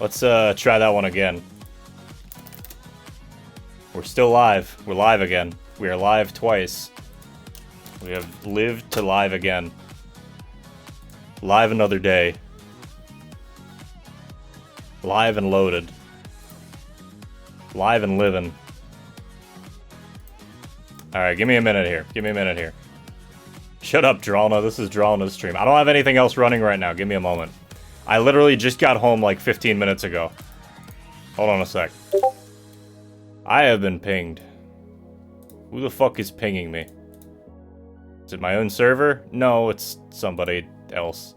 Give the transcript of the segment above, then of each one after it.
Let's try that one again. We're still live. We're live again. We are live twice. We have lived to live again. Live another day. Live and loaded. Live and living. Alright, give me a minute here. Give me a minute here. Shut up, Dralnah. This is Dralnah's stream. I don't have anything else running right now. Give me a moment. I literally just got home like 15 minutes ago. Hold on a sec. I have been pinged. Who the fuck is pinging me? Is it my own server? No, it's somebody else.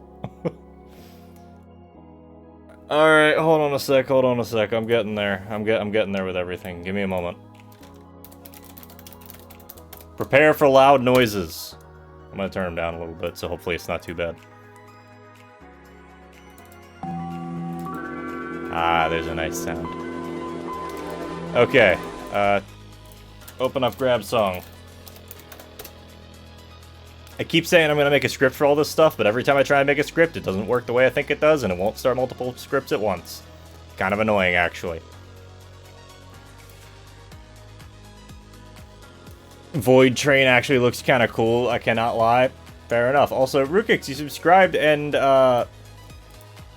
Alright, hold on a sec, hold on a sec. I'm getting there. I'm getting there with everything. Give me a moment. Prepare for loud noises. I'm gonna turn them down a little bit, so hopefully it's not too bad. Ah, there's a nice sound. Okay, open up grab song. I keep saying I'm gonna make a script for all this stuff, but every time I try and make a script, it doesn't work the way I think it does, and it won't start multiple scripts at once. Kind of annoying, actually. Void Train actually looks kind of cool, I cannot lie. Fair enough. Also, Rukix, you subscribed, and,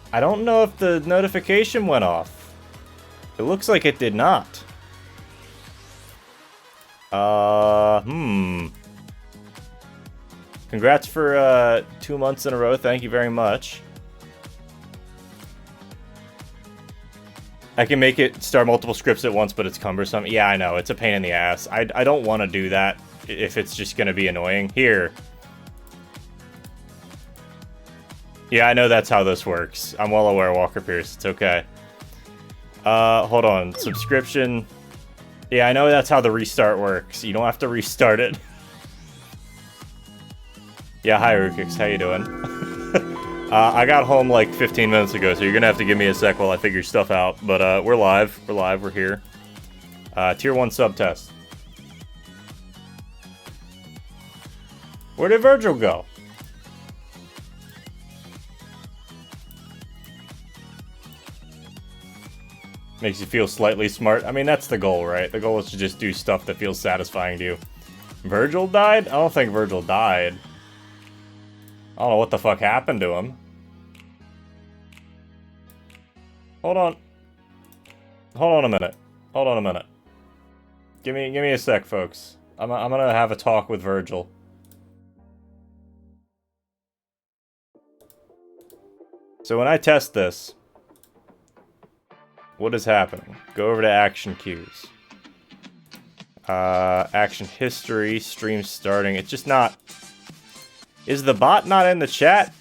I don't know if the notification went off. It looks like it did not. Congrats for, 2 months in a row, thank you very much. I can make it start multiple scripts at once, but it's cumbersome. Yeah, I know, it's a pain in the ass. I don't want to do that if it's just gonna be annoying. Here. Yeah, I know that's how this works. I'm well aware, Walker Pierce. It's okay. Hold on. Subscription. Yeah, I know that's how the restart works. You don't have to restart it. Yeah, hi, Rukix. How you doing? I got home like 15 minutes ago, so you're gonna have to give me a sec while I figure stuff out. But we're live. We're live. We're here. Tier 1 subtest. Where did Virgil go? Makes you feel slightly smart. I mean, that's the goal, right? The goal is to just do stuff that feels satisfying to you. Virgil died? I don't think Virgil died. I don't know what the fuck happened to him. Hold on. Hold on a minute. Hold on a minute. Give me a sec, folks. I'm gonna have a talk with Virgil. So when I test this, what is happening? Go over to action queues. Action history, stream starting. It's just not... Is the bot not in the chat?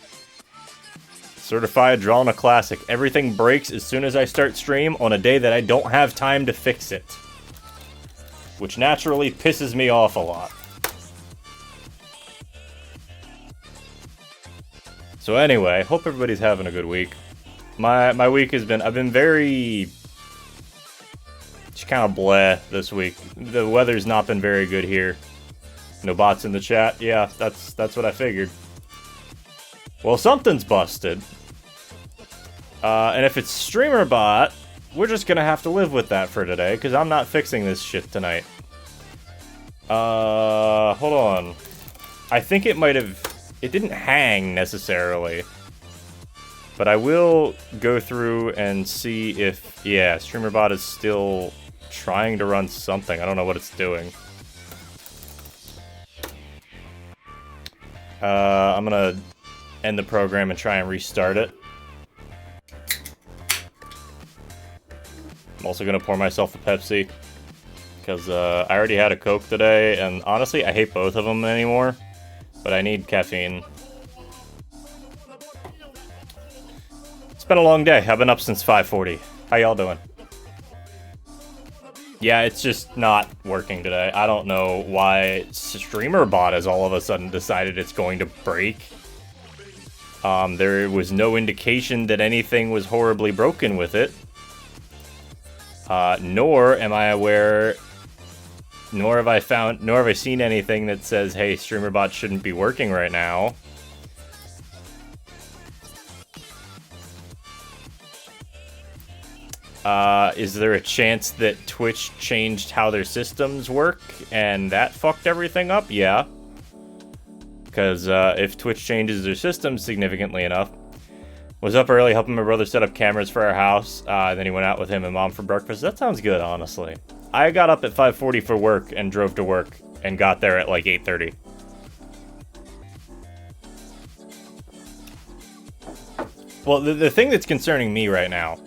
Certified Dralnah Classic. Everything breaks as soon as I start stream on a day that I don't have time to fix it. Which naturally pisses me off a lot. So anyway, hope everybody's having a good week. My week has been... I've been very... just kind of bleh this week. The weather's not been very good here. No bots in the chat. Yeah, that's what I figured. Well, something's busted. And if it's streamer bot, we're just gonna have to live with that for today, because I'm not fixing this shit tonight. Hold on. I think it might have... It didn't hang, necessarily. But I will go through and see if... Yeah, streamer bot is still trying to run something. I don't know what it's doing. I'm gonna end the program and try and restart it. I'm also gonna pour myself a Pepsi, because I already had a Coke today, and honestly, I hate both of them anymore, but I need caffeine. It's been a long day. I've been up since 5:40. How y'all doing? Yeah, it's just not working today. I don't know why StreamerBot has all of a sudden decided it's going to break. There was no indication that anything was horribly broken with it. Nor am I aware, nor have I seen anything that says, hey, StreamerBot shouldn't be working right now. Is there a chance that Twitch changed how their systems work and that fucked everything up? Yeah. Because if Twitch changes their systems significantly enough. Was up early helping my brother set up cameras for our house. Then he went out with him and mom for breakfast. That sounds good, honestly. I got up at 5:40 for work and drove to work and got there at like 8:30. Well, the thing that's concerning me right now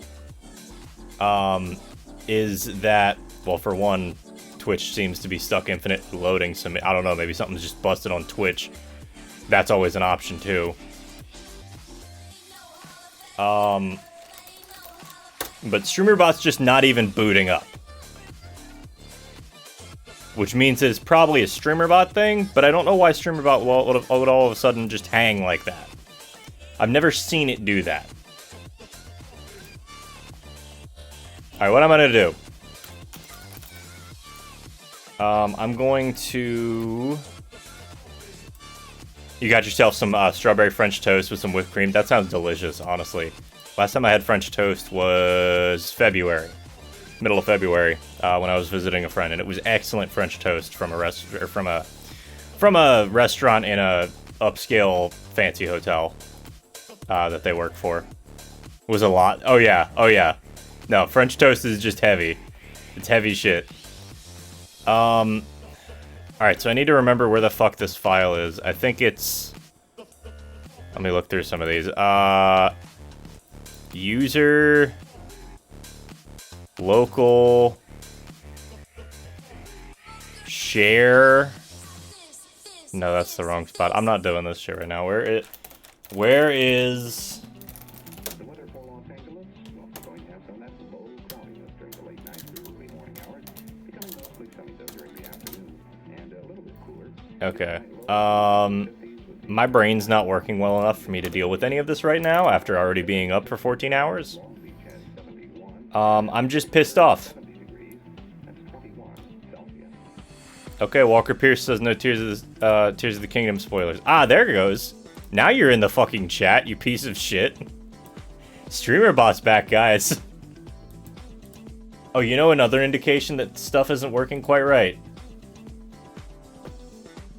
is that, well, for one, Twitch seems to be stuck infinitely loading some, I don't know, maybe something's just busted on Twitch. That's always an option, too. But StreamerBot's just not even booting up. Which means it's probably a StreamerBot thing, but I don't know why StreamerBot would all of a sudden just hang like that. I've never seen it do that. Alright, what I'm gonna do. I'm going to... You got yourself some strawberry French toast with some whipped cream. That sounds delicious, honestly. Last time I had French toast was February. Middle of February, when I was visiting a friend, and it was excellent French toast from a restaurant in a upscale fancy hotel that they work for. It was a lot. Oh yeah, oh yeah. No, French toast is just heavy. It's heavy shit. Alright, so I need to remember where the fuck this file is. I think it's... Let me look through some of these. User... Local... Share... No, that's the wrong spot. I'm not doing this shit right now. Where is... Okay. My brain's not working well enough for me to deal with any of this right now after already being up for 14 hours. I'm just pissed off. Okay, Walker Pierce says no Tears of the Kingdom spoilers. Ah, there it goes. Now you're in the fucking chat, you piece of shit. StreamerBot's back, guys. Oh, you know another indication that stuff isn't working quite right?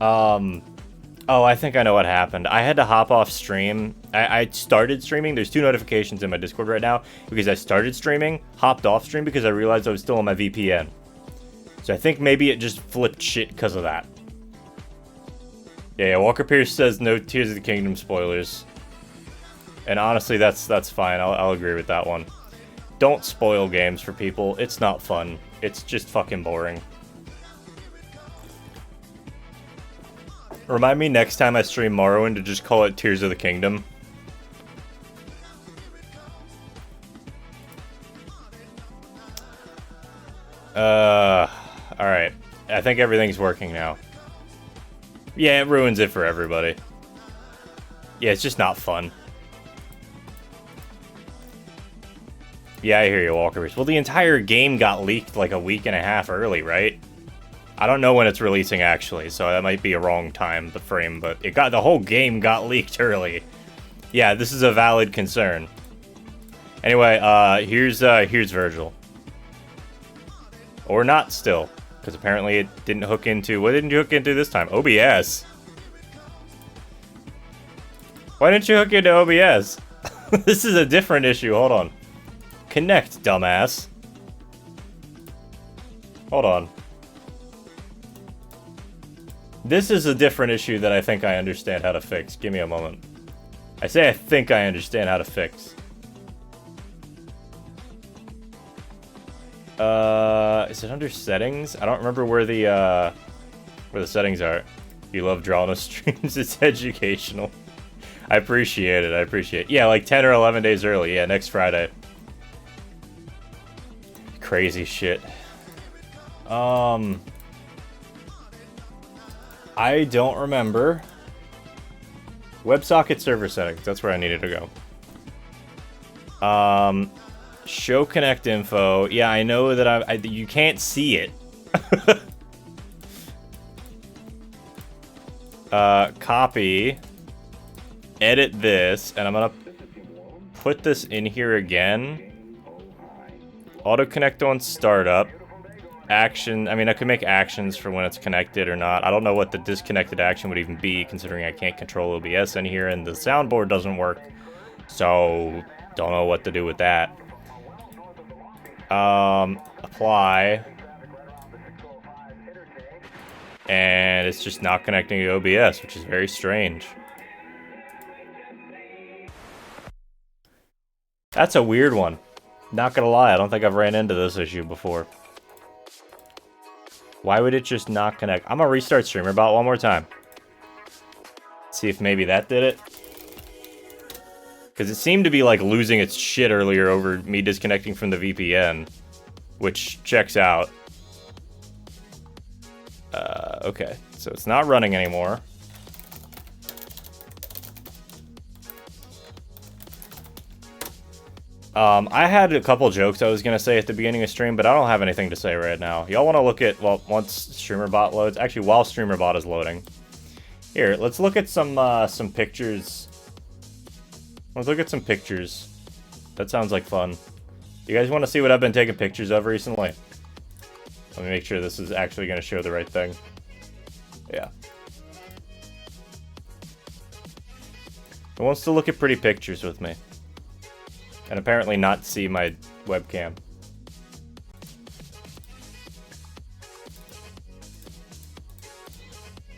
Oh, I think I know what happened. I had to hop off stream. I started streaming. There's 2 notifications in my Discord right now because I started streaming, hopped off stream because I realized I was still on my VPN. So I think maybe it just flipped shit because of that. Yeah, Walker Pierce says no Tears of the Kingdom spoilers. And honestly, that's fine. I'll agree with that one. Don't spoil games for people. It's not fun. It's just fucking boring. Remind me next time I stream Morrowind to just call it Tears of the Kingdom. Alright. I think everything's working now. Yeah, it ruins it for everybody. Yeah, it's just not fun. Yeah, I hear you, Walker. Well, the entire game got leaked like a week and a half early, right? I don't know when it's releasing, actually, so that might be a wrong time, the frame, but the whole game got leaked early. Yeah, this is a valid concern. Anyway, here's Virgil. Or not still, because apparently it didn't hook into... What didn't you hook into this time? OBS. Why didn't you hook into OBS? This is a different issue, hold on. Connect, dumbass. Hold on. This is a different issue that I think I understand how to fix. Give me a moment. I say I think I understand how to fix. Is it under settings? I don't remember where the settings are. You love Dralnah streams, it's educational. I appreciate it, I appreciate it. Yeah, like 10 or 11 days early, yeah, next Friday. Crazy shit. I don't remember. WebSocket server settings, that's where I needed to go. Show connect info. Yeah, I know that you can't see it. Copy. Edit this, and I'm gonna put this in here again. Auto connect on startup. Action, I mean, I could make actions for when it's connected or not. I don't know what the disconnected action would even be, considering I can't control OBS in here, and the soundboard doesn't work. So, don't know what to do with that. Apply. And it's just not connecting to OBS, which is very strange. That's a weird one. Not gonna lie, I don't think I've ran into this issue before. Why would it just not connect? I'm gonna restart StreamerBot one more time. See if maybe that did it. Because it seemed to be like losing its shit earlier over me disconnecting from the VPN. Which checks out. Okay, so it's not running anymore. I had a couple jokes I was going to say at the beginning of stream, but I don't have anything to say right now. Y'all want to look at, well, once StreamerBot loads, actually while StreamerBot is loading. Here, let's look at some pictures. Let's look at some pictures. That sounds like fun. You guys want to see what I've been taking pictures of recently? Let me make sure this is actually going to show the right thing. Yeah. Who wants to look at pretty pictures with me? And apparently not see my webcam.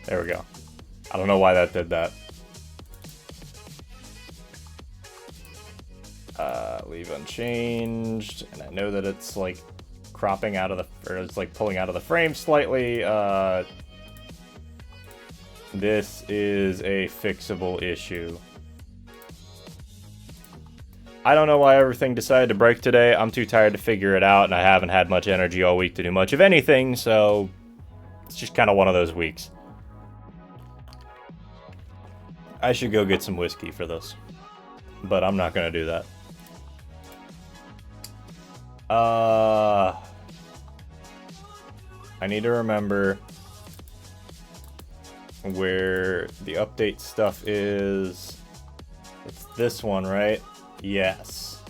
There we go. I don't know why that did that. Leave unchanged. And I know that it's like cropping out of the, or it's like pulling out of the frame slightly. This is a fixable issue. I don't know why everything decided to break today. I'm too tired to figure it out, and I haven't had much energy all week to do much of anything, so it's just kind of one of those weeks. I should go get some whiskey for this, but I'm not going to do that. I need to remember where the update stuff is. It's this one, right? Yes.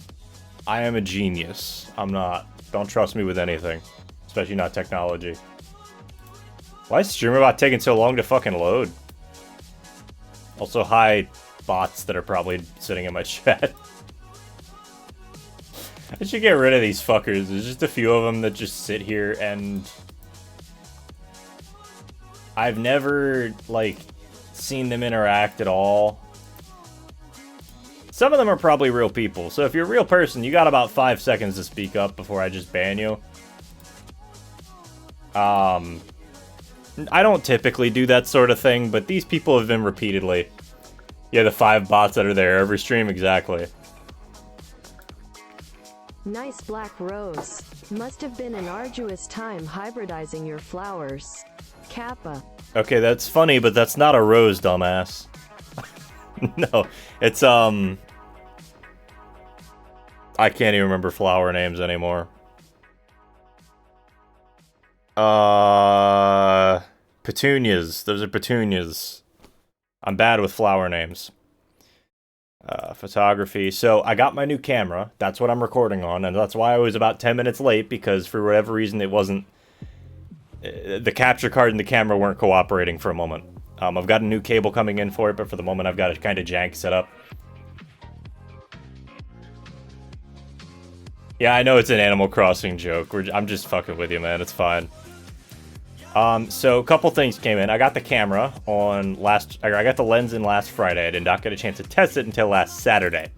I am a genius. I'm not. Don't trust me with anything. Especially not technology. Why is StreamerBot taking so long to fucking load? Also, hi, bots that are probably sitting in my chat. I should get rid of these fuckers. There's just a few of them that just sit here and... I've never, like, seen them interact at all. Some of them are probably real people, so if you're a real person, you got about 5 seconds to speak up before I just ban you. I don't typically do that sort of thing, but these people have been repeatedly. Yeah, the 5 bots that are there every stream, exactly. Nice black rose. Must have been an arduous time hybridizing your flowers. Kappa. Okay, that's funny, but that's not a rose, dumbass. No, it's, I can't even remember flower names anymore. Petunias. Those are petunias. I'm bad with flower names. Photography. So, I got my new camera. That's what I'm recording on, and that's why I was about 10 minutes late, because for whatever reason it wasn't... the capture card and the camera weren't cooperating for a moment. I've got a new cable coming in for it, but for the moment I've got it kind of jank set up. Yeah, I know it's an Animal Crossing joke. I'm just fucking with you, man. It's fine. So a couple things came in. I got the camera on I got the lens in last Friday. I did not get a chance to test it until last Saturday.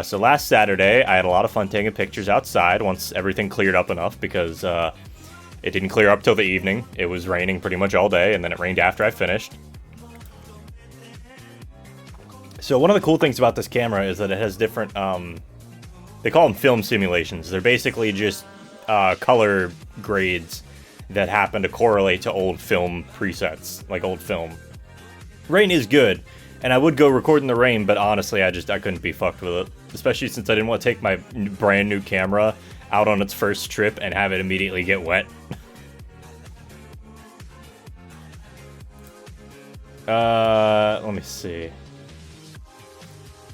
So last Saturday, I had a lot of fun taking pictures outside once everything cleared up enough, because it didn't clear up till the evening. It was raining pretty much all day, and then it rained after I finished. So one of the cool things about this camera is that it has different, they call them film simulations. They're basically just color grades that happen to correlate to old film presets, like old film. Rain is good, and I would go record in the rain, but honestly, I couldn't be fucked with it. Especially since I didn't want to take my brand new camera out on its first trip and have it immediately get wet. Let me see.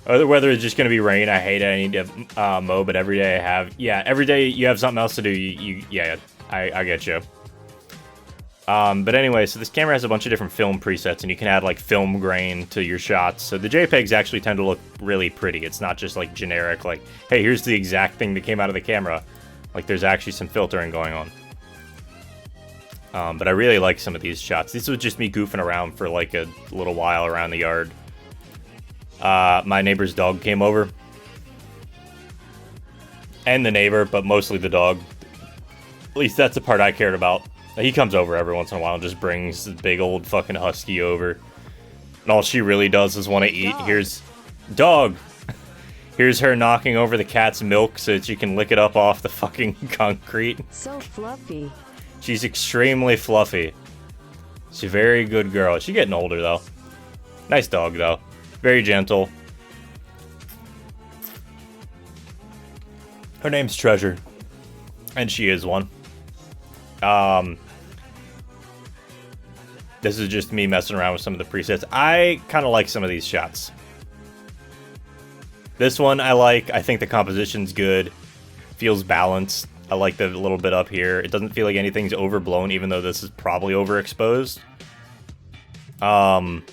Or whether it's just going to be rain, I hate it, I need to mow, but every day I have... Yeah, every day you have something else to do, yeah, I get you. But anyway, so this camera has a bunch of different film presets, and you can add, like, film grain to your shots. So the JPEGs actually tend to look really pretty. It's not just, like, generic, like, hey, here's the exact thing that came out of the camera. Like, there's actually some filtering going on. But I really like some of these shots. This was just me goofing around for, like, a little while around the yard. My neighbor's dog came over. And the neighbor, but mostly the dog. At least that's the part I cared about. He comes over every once in a while and just brings this big old fucking husky over. And all she really does is want to eat. Here's... Dog! Here's her knocking over the cat's milk so that she can lick it up off the fucking concrete. So fluffy. She's extremely fluffy. She's a very good girl. She's getting older, though. Nice dog, though. Very gentle. Her name's Treasure. And she is one. This is just me messing around with some of the presets. I kind of like some of these shots. This one I like. I think the composition's good. Feels balanced. I like the little bit up here. It doesn't feel like anything's overblown, even though this is probably overexposed. And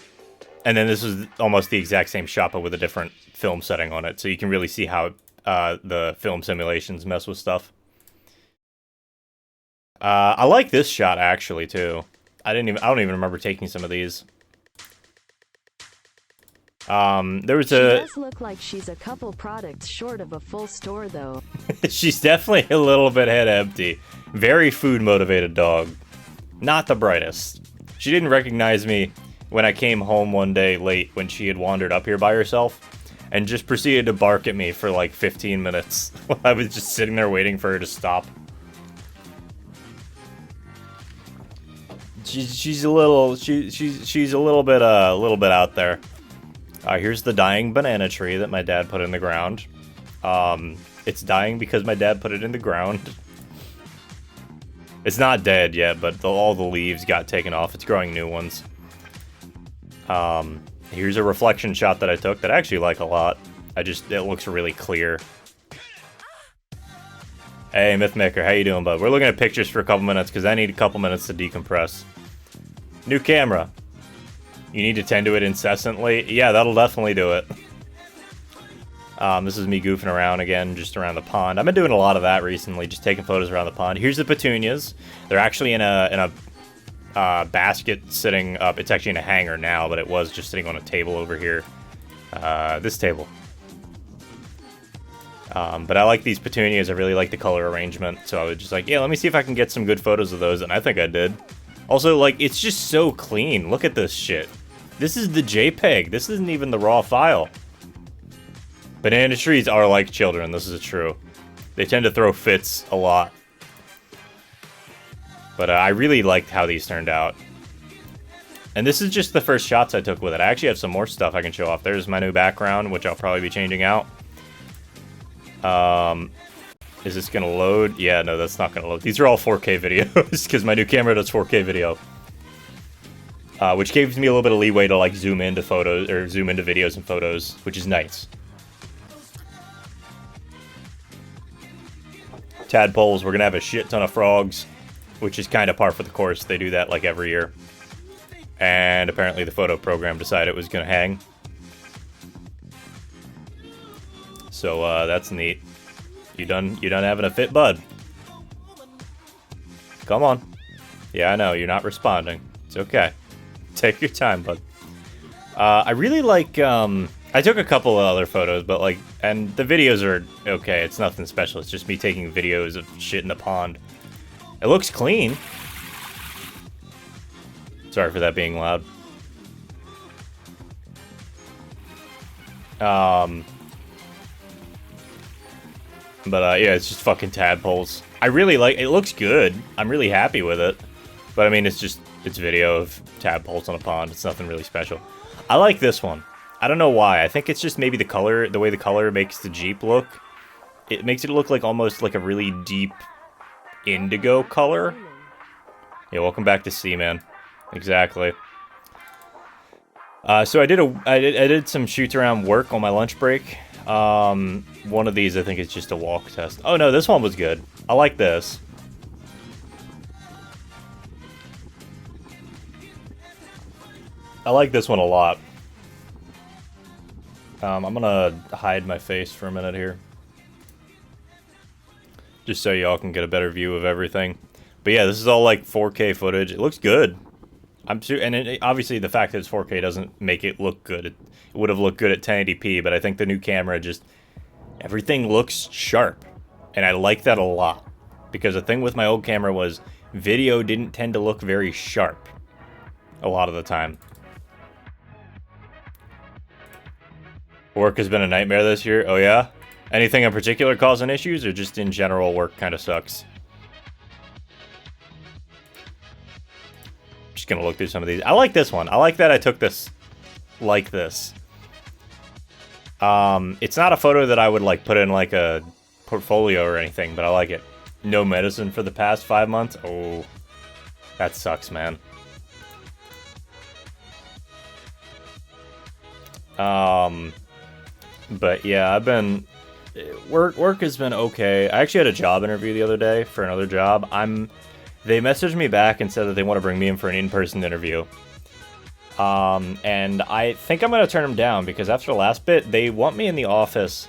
then this is almost the exact same shot, but with a different film setting on it. So you can really see how the film simulations mess with stuff. I like this shot actually too. I don't even remember taking some of these. There was She does look like she's a couple products short of a full store though. She's definitely a little bit head empty. Very food motivated dog. Not the brightest. She didn't recognize me when I came home one day late when she had wandered up here by herself and just proceeded to bark at me for like 15 minutes while I was just sitting there waiting for her to stop. She's a little bit out there. Here's the dying banana tree that my dad put in the ground. It's dying because my dad put it in the ground. It's not dead yet, but all the leaves got taken off. It's growing new ones. Here's a reflection shot that I took that I actually like a lot. It looks really clear. Hey, Mythmaker, how you doing, bud? We're looking at pictures for a couple minutes because I need a couple minutes to decompress. New camera. You need to tend to it incessantly. Yeah, that'll definitely do it. This is me goofing around again, just around the pond. I've been doing a lot of that recently, just taking photos around the pond. Here's the petunias. They're actually in a basket sitting up. It's actually in a hanger now, but it was just sitting on a table over here. This table. But I like these petunias. I really like the color arrangement. So I was just like, yeah, let me see if I can get some good photos of those. And I think I did. Also, like, it's just so clean. Look at this shit. This is the JPEG. This isn't even the raw file. Banana trees are like children. This is true. They tend to throw fits a lot. But I really liked how these turned out. And this is just the first shots I took with it. I actually have some more stuff I can show off. There's my new background, which I'll probably be changing out. Is this gonna load? Yeah, no, that's not gonna load. These are all 4K videos, because my new camera does 4K video. Which gives me a little bit of leeway to, like, zoom into photos, or zoom into videos and photos, which is nice. Tadpoles, we're gonna have a shit ton of frogs, which is kind of par for the course. They do that, like, every year. And apparently the photo program decided it was gonna hang. So, that's neat. You done having a fit, bud? Come on. Yeah, I know, you're not responding. It's okay. Take your time, bud. I really like, I took a couple of other photos, but, like, and the videos are okay. It's nothing special. It's just me taking videos of shit in the pond. It looks clean. Sorry for that being loud. But, yeah, it's just fucking tadpoles. I really like it. Looks good. I'm really happy with it. But, I mean, it's video of tadpoles on a pond. It's nothing really special. I like this one. I don't know why. I think it's just maybe the color, the way the color makes the Jeep look. It makes it look like almost like a really deep indigo color. Yeah, welcome back to sea, man. Exactly. So I did some shoots around work on my lunch break. One of these I think is just a walk test. Oh no, this one was good. I like this. I like this one a lot. I'm gonna hide my face for a minute here. Just so y'all can get a better view of everything. But yeah, this is all like 4K footage. It looks good. Obviously the fact that it's 4K doesn't make it look good. It would have looked good at 1080p, but I think the new camera just... everything looks sharp. And I like that a lot. Because the thing with my old camera was video didn't tend to look very sharp a lot of the time. Work has been a nightmare this year. Oh yeah? Anything in particular causing issues, or just in general work kind of sucks? Just gonna look through some of these. I like this one. I like that I took this like this. It's not a photo that I would like put in like a portfolio or anything, but I like it. No medicine for the past 5 months. Oh, that sucks, man. But yeah, work has been okay. I actually had a job interview the other day for another job. They messaged me back and said that they want to bring me in for an in-person interview. And I think I'm going to turn them down because after the last bit, they want me in the office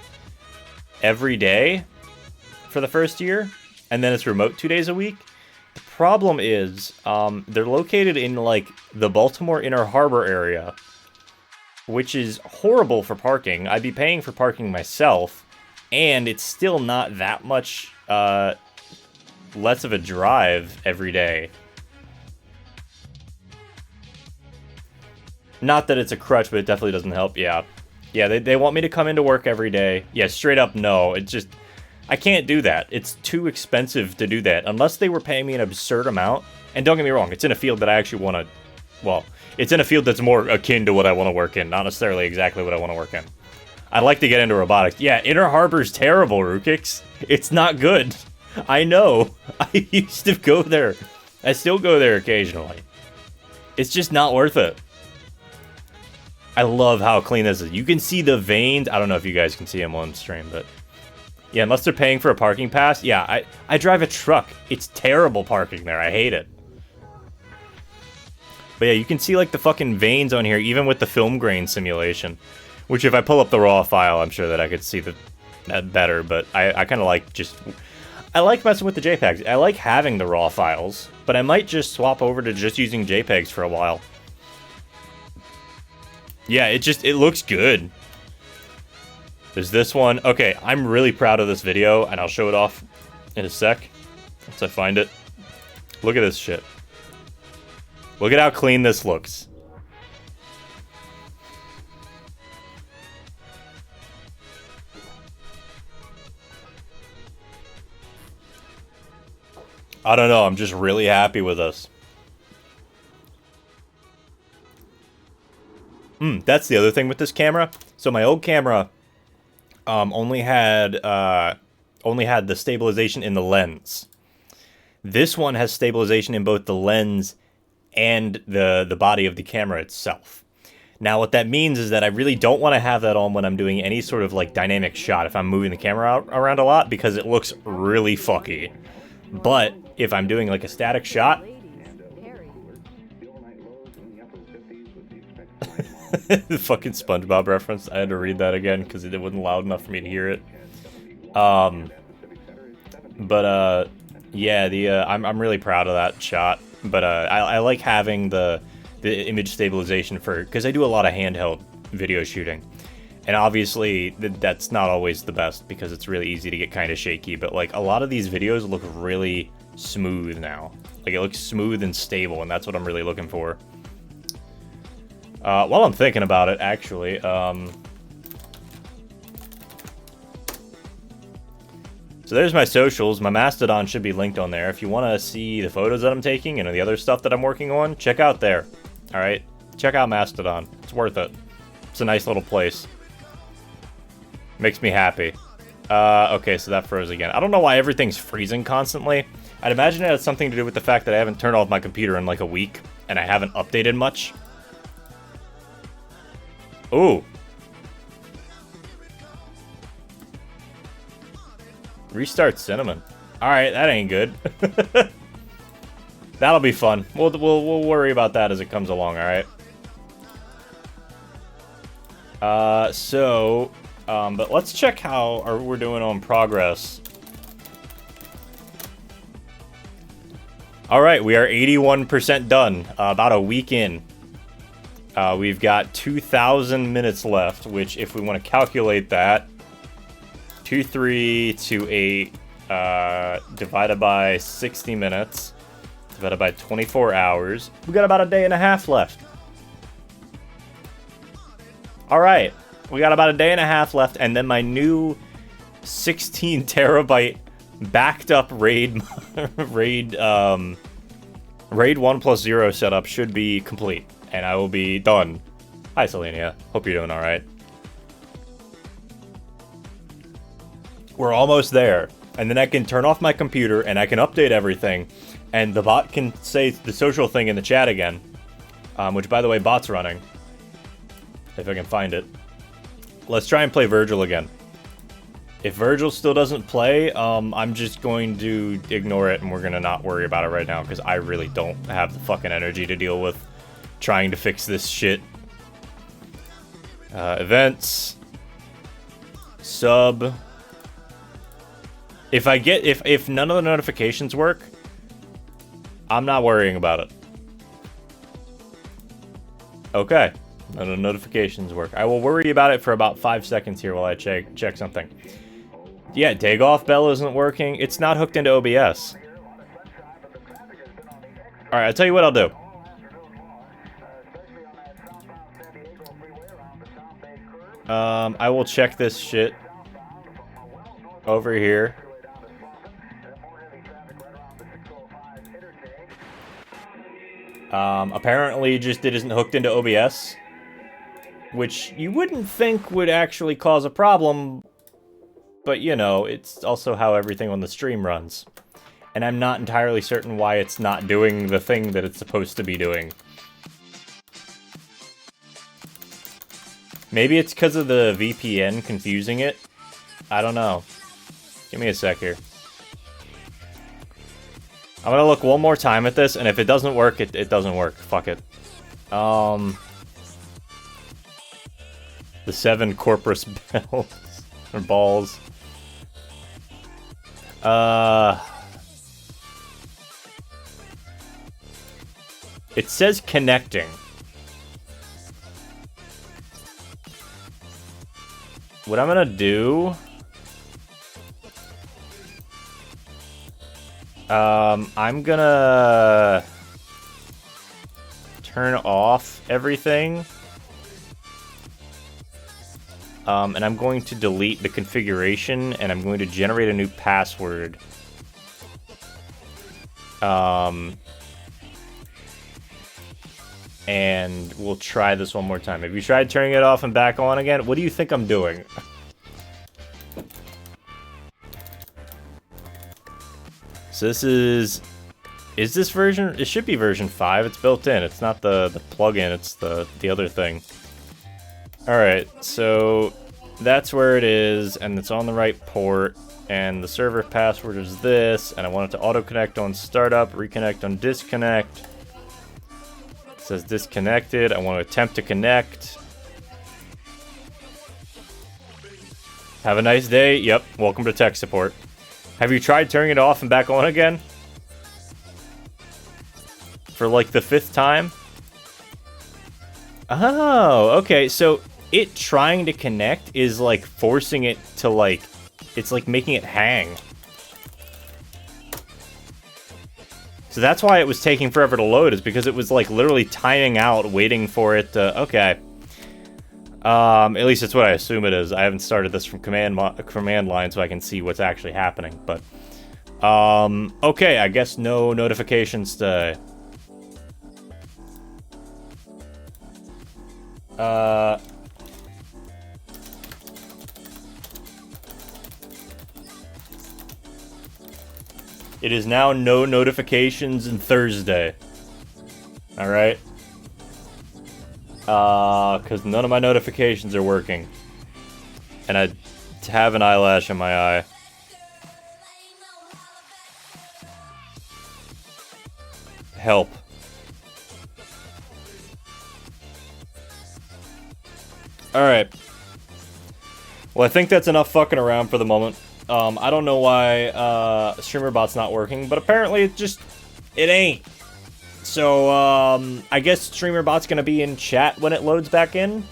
every day for the first year, and then it's remote 2 days a week. The problem is, they're located in like the Baltimore Inner Harbor area, which is horrible for parking. I'd be paying for parking myself, and it's still not that much less of a drive every day. Not that it's a crutch, but it definitely doesn't help. Yeah, they want me to come into work every day. Yeah, straight up no. It's just, I can't do that. It's too expensive to do that. Unless they were paying me an absurd amount. And don't get me wrong, it's in a field that I actually want to... well, it's in a field that's more akin to what I want to work in, not necessarily exactly what I want to work in. I'd like to get into robotics. Yeah, Inner Harbor's terrible, Rukix. It's not good. I know. I used to go there. I still go there occasionally. It's just not worth it. I love how clean this is. You can see the veins. I don't know if you guys can see them on stream, but... yeah, unless they're paying for a parking pass. Yeah, I drive a truck. It's terrible parking there. I hate it. But yeah, you can see like the fucking veins on here, even with the film grain simulation. Which if I pull up the raw file, I'm sure that I could see that better. But I kind of like just... I like messing with the JPEGs. I like having the raw files. But I might just swap over to just using JPEGs for a while. Yeah, it looks good. There's this one. Okay, I'm really proud of this video, and I'll show it off in a sec once I find it. Look at this shit. Look at how clean this looks. I don't know, I'm just really happy with this. That's the other thing with this camera. So my old camera only had the stabilization in the lens. This one has stabilization in both the lens and the body of the camera itself. Now what that means is that I really don't want to have that on when I'm doing any sort of like dynamic shot if I'm moving the camera around a lot, because it looks really fucky. But if I'm doing like a static shot, the fucking SpongeBob reference. I had to read that again because it wasn't loud enough for me to hear it. Yeah, I'm really proud of that shot. But I like having the image stabilization because I do a lot of handheld video shooting, and obviously that's not always the best because it's really easy to get kind of shaky. But like a lot of these videos look really smooth now. Like it looks smooth and stable, and that's what I'm really looking for. While I'm thinking about it, actually, so there's my socials. My Mastodon should be linked on there. If you want to see the photos that I'm taking and the other stuff that I'm working on, check out there. Alright? Check out Mastodon. It's worth it. It's a nice little place. Makes me happy. Okay, so that froze again. I don't know why everything's freezing constantly. I'd imagine it has something to do with the fact that I haven't turned off my computer in like a week, and I haven't updated much. Ooh. Restart cinnamon. Alright, that ain't good. That'll be fun. We'll worry about that as it comes along, alright? But let's check how we're doing on progress. Alright, we are 81% done. About a week in. We've got 2,000 minutes left, which if we want to calculate that, 2328 divided by 60 minutes, divided by 24 hours, we got about a day and a half left. Alright, we got about a day and a half left, and then my new 16 terabyte backed up raid 1+0 setup should be complete, and I will be done. Hi Selenia, hope you're doing alright. We're almost there, and then I can turn off my computer and I can update everything, and the bot can say the social thing in the chat again, which by the way, bot's running, if I can find it. Let's try and play Virgil again. If Virgil still doesn't play, I'm just going to ignore it and we're gonna not worry about it right now because I really don't have the fucking energy to deal with trying to fix this shit. Events. Sub. If none of the notifications work, I'm not worrying about it. Okay. None of the notifications work. I will worry about it for about 5 seconds here while I check something. Yeah, Dagoff Bell isn't working. It's not hooked into OBS. Alright, I'll tell you what I'll do. I will check this shit over here. Apparently just it isn't hooked into OBS, which you wouldn't think would actually cause a problem, but you know, it's also how everything on the stream runs. And I'm not entirely certain why it's not doing the thing that it's supposed to be doing. Maybe it's because of the VPN confusing it. I don't know. Give me a sec here. I'm gonna look one more time at this, and if it doesn't work, it doesn't work. Fuck it. The 7 Corpus bells or balls. It says connecting. What I'm gonna do... I'm gonna... turn off everything. And I'm going to delete the configuration, and I'm going to generate a new password. And we'll try this one more time. Have you tried turning it off and back on again? What do you think I'm doing? So this is this version? It should be version 5. It's built in. It's not the plugin. It's the other thing. Alright, so that's where it is, and it's on the right port, and the server password is this, and I want it to auto-connect on startup, reconnect on disconnect. It says disconnected. I want to attempt to connect. Have a nice day. Yep, welcome to tech support. Have you tried turning it off and back on again? For like the 5th time? Oh, okay, so it trying to connect is like forcing it to like, it's like making it hang. So that's why it was taking forever to load, is because it was like literally timing out, waiting for it to, okay. At least that's what I assume it is. I haven't started this from command line so I can see what's actually happening, but... okay, I guess no notifications today. It is now no notifications and Thursday. Alright. Because none of my notifications are working. And I have an eyelash in my eye. Help. Alright. Well, I think that's enough fucking around for the moment. I don't know why StreamerBot's not working, but apparently it ain't. So, I guess StreamerBot's gonna be in chat when it loads back in,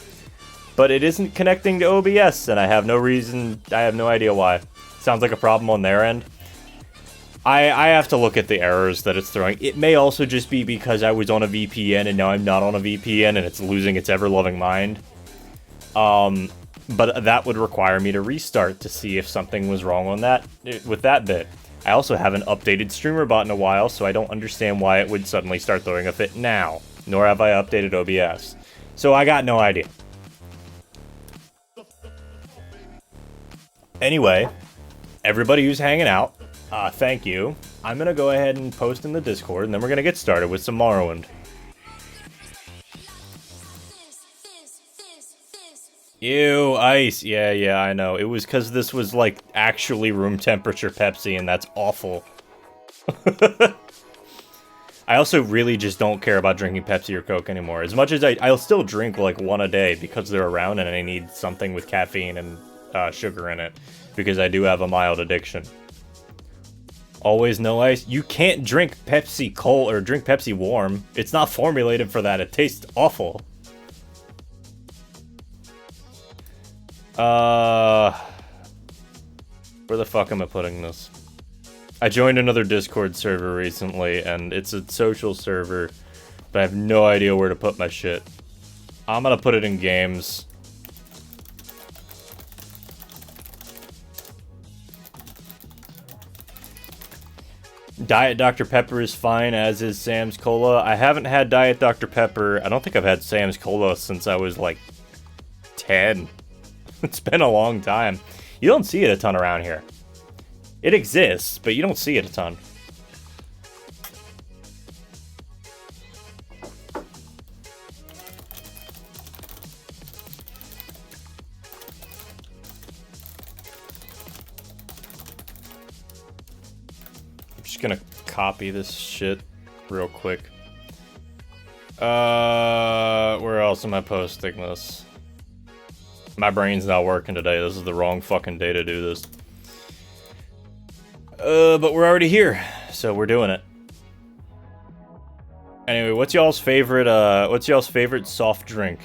but it isn't connecting to OBS, and I have no idea why. Sounds like a problem on their end. I have to look at the errors that it's throwing. It may also just be because I was on a VPN and now I'm not on a VPN and it's losing its ever-loving mind. But that would require me to restart to see if something was wrong on with that bit. I also haven't updated StreamerBot in a while, so I don't understand why it would suddenly start throwing a fit now. Nor have I updated OBS. So I got no idea. Anyway, everybody who's hanging out, thank you. I'm gonna go ahead and post in the Discord, and then we're gonna get started with some Morrowind. Ew, ice. Yeah, I know. It was because this was, like, actually room temperature Pepsi, and that's awful. I also really just don't care about drinking Pepsi or Coke anymore. As much as I'll still drink, like, one a day because they're around and I need something with caffeine and sugar in it. Because I do have a mild addiction. Always no ice. You can't drink Pepsi cold or drink Pepsi warm. It's not formulated for that. It tastes awful. Where the fuck am I putting this? I joined another Discord server recently, and it's a social server, but I have no idea where to put my shit. I'm gonna put it in games. Diet Dr. Pepper is fine, as is Sam's Cola. I haven't had Diet Dr. Pepper. I don't think I've had Sam's Cola since I was, like, 10. It's been a long time. You don't see it a ton around here. It exists, but you don't see it a ton. I'm just gonna copy this shit real quick. Where else am I posting this? My brain's not working today. This is the wrong fucking day to do this. But we're already here, so we're doing it. Anyway, what's y'all's favorite soft drink?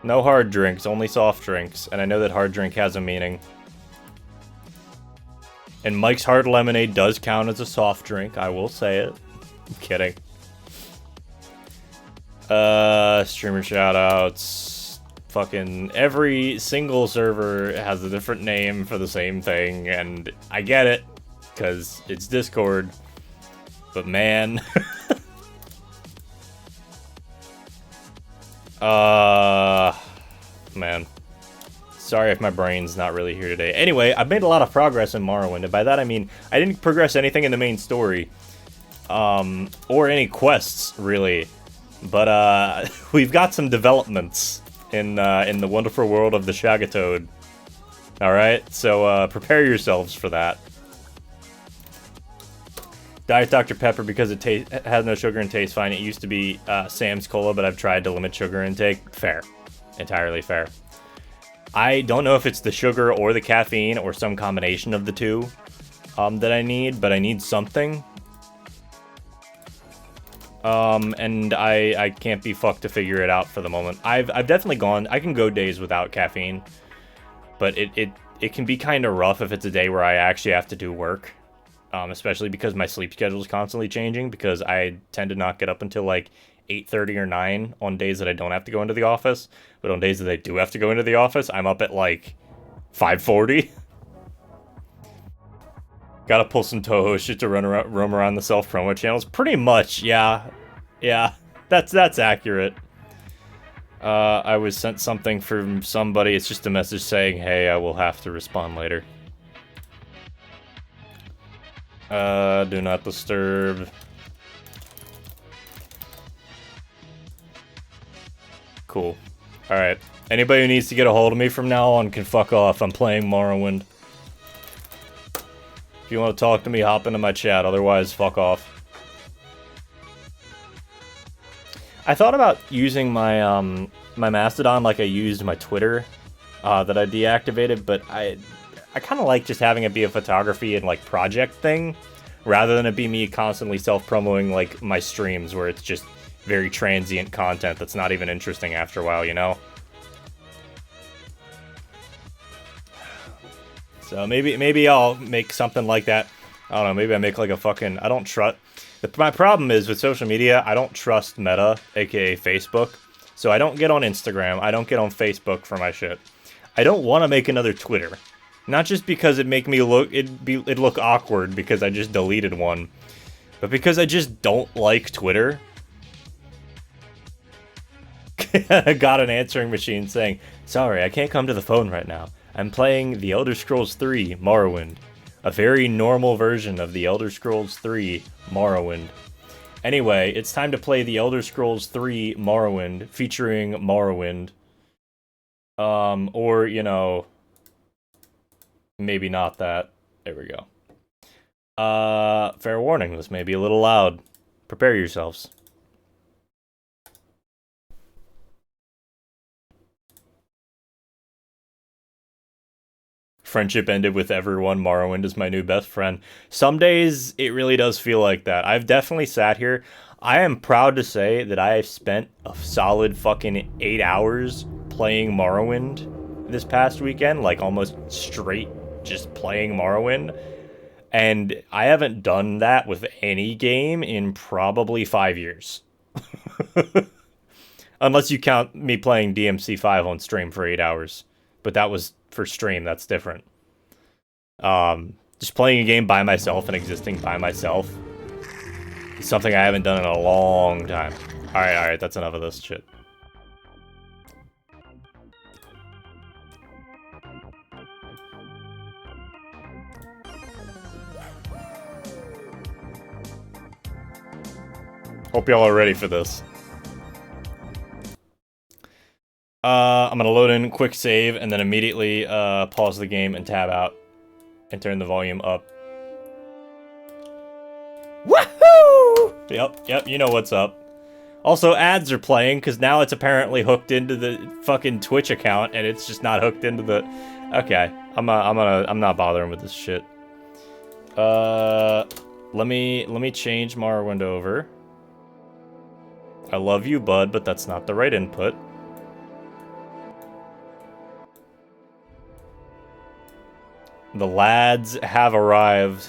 No hard drinks, only soft drinks. And I know that hard drink has a meaning. And Mike's Hard Lemonade does count as a soft drink, I will say it. I'm kidding. Streamer shoutouts. Fucking every single server has a different name for the same thing, and I get it, because it's Discord, but man. Man. Sorry if my brain's not really here today. Anyway, I've made a lot of progress in Morrowind, and by that I mean I didn't progress anything in the main story, or any quests, really, but we've got some developments in the wonderful world of the Shagatoad. Alright, so prepare yourselves for that. Diet Dr. Pepper because it has no sugar and tastes fine. It used to be Sam's Cola, but I've tried to limit sugar intake. Fair. Entirely fair. I don't know if it's the sugar or the caffeine or some combination of the two that I need, but I need something. And I can't be fucked to figure it out for the moment. I've definitely I can go days without caffeine, but it can be kind of rough if it's a day where I actually have to do work, especially because my sleep schedule is constantly changing, because I tend to not get up until like 8:30 or 9 on days that I don't have to go into the office, but on days that I do have to go into the office, I'm up at like 5:40. Gotta pull some Toho shit to roam around the self-promo channels. Pretty much, yeah. Yeah, that's accurate. I was sent something from somebody. It's just a message saying, hey, I will have to respond later. Do not disturb. Cool. Alright. Anybody who needs to get a hold of me from now on can fuck off. I'm playing Morrowind. If you want to talk to me, hop into my chat. Otherwise, fuck off. I thought about using my my Mastodon like I used my Twitter that I deactivated, but I kind of like just having it be a photography and like project thing rather than it be me constantly self-promoting like my streams where it's just very transient content that's not even interesting after a while, you know? So maybe I'll make something like that. I don't know, maybe I make like a fucking... I don't trust... My problem is with social media, I don't trust Meta, aka Facebook. So I don't get on Instagram, I don't get on Facebook for my shit. I don't want to make another Twitter. Not just because it'd look awkward because I just deleted one, but because I just don't like Twitter. I got an answering machine saying, "Sorry, I can't come to the phone right now. I'm playing The Elder Scrolls 3 Morrowind. A very normal version of The Elder Scrolls 3 Morrowind. Anyway, it's time to play The Elder Scrolls 3 Morrowind, featuring Morrowind. Or, you know, maybe not that. There we go. Fair warning, this may be a little loud. Prepare yourselves." Friendship ended with everyone. Morrowind is my new best friend. Some days, it really does feel like that. I've definitely sat here. I am proud to say that I have spent a solid fucking 8 hours playing Morrowind this past weekend. Like, almost straight just playing Morrowind. And I haven't done that with any game in probably 5 years. Unless you count me playing DMC5 on stream for 8 hours. But that was... for stream, that's different. Just playing a game by myself and existing by myself is something I haven't done in a long time. Alright, that's enough of this shit. Hope y'all are ready for this. I'm gonna load in quick save and then immediately pause the game and tab out and turn the volume up. Woohoo! Yep, you know what's up. Also, ads are playing because now it's apparently hooked into the fucking Twitch account and it's just not hooked into the... Okay, I'm not bothering with this shit. Let me change Morrowind over. I love you, bud, but that's not the right input. The lads have arrived.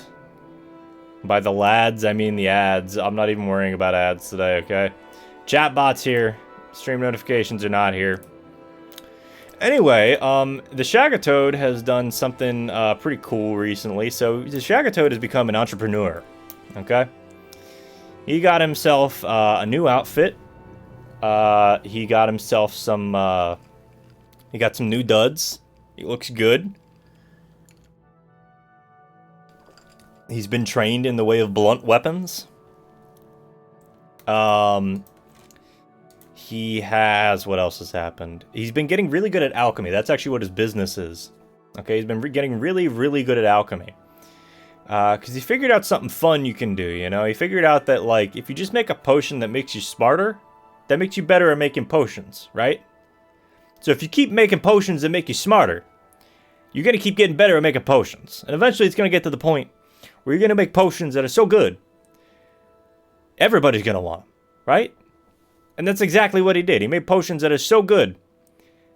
By the lads, I mean the ads. I'm not even worrying about ads today, okay? Chatbot's here. Stream notifications are not here. Anyway, the Shagatoad has done something pretty cool recently. So, the Shagatoad has become an entrepreneur, okay? He got himself a new outfit. He got himself some... he got some new duds. He looks good. He's been trained in the way of blunt weapons. He has... What else has happened? He's been getting really good at alchemy. That's actually what his business is. Okay, he's been getting really, really good at alchemy. Because he figured out something fun you can do, you know? He figured out that, like, if you just make a potion that makes you smarter, that makes you better at making potions, right? So if you keep making potions that make you smarter, you're going to keep getting better at making potions. And eventually it's going to get to the point where you're going to make potions that are so good, everybody's going to want them, right? And that's exactly what he did. He made potions that are so good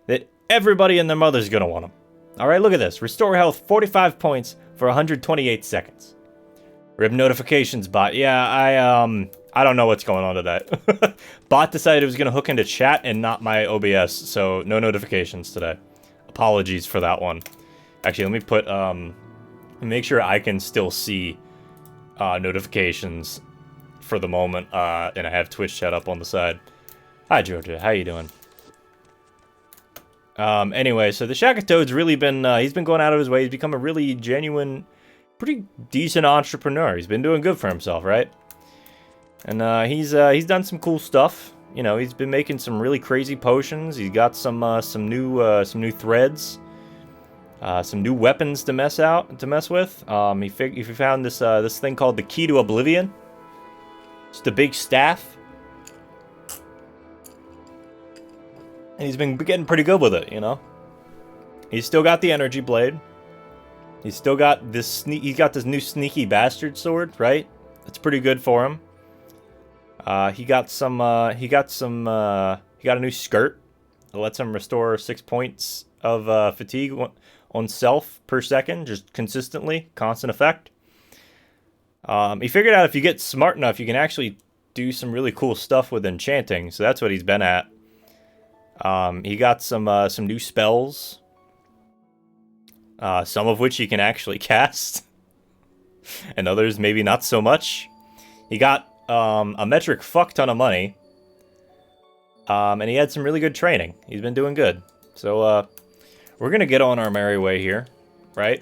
that everybody and their mother's going to want them. Alright, look at this. Restore health 45 points for 128 seconds. Rib notifications bot. Yeah, I don't know what's going on to that. Bot decided it was going to hook into chat and not my OBS, so no notifications today. Apologies for that one. Actually, let me put, make sure I can still see notifications for the moment, and I have Twitch chat up on the side. Hi, Georgia. How you doing? Anyway, so the Shagatoad's really been, he's been going out of his way. He's become a really genuine, pretty decent entrepreneur. He's been doing good for himself, right? And he's done some cool stuff. you know, he's been making some really crazy potions. He's got some new threads, some new weapons to mess with. He found this thing called the Key to Oblivion. It's the big staff, and he's been getting pretty good with it. You know, he's still got the energy blade. He's still got this. He's got this new sneaky bastard sword, right? That's pretty good for him. He got a new skirt that lets him restore 6 points of fatigue on self per second, just consistently, constant effect. He figured out if you get smart enough, you can actually do some really cool stuff with enchanting. So that's what he's been at. He got some new spells, some of which he can actually cast, and others maybe not so much. He got a metric fuck ton of money, and he had some really good training. He's been doing good. So we're gonna get on our merry way here, right?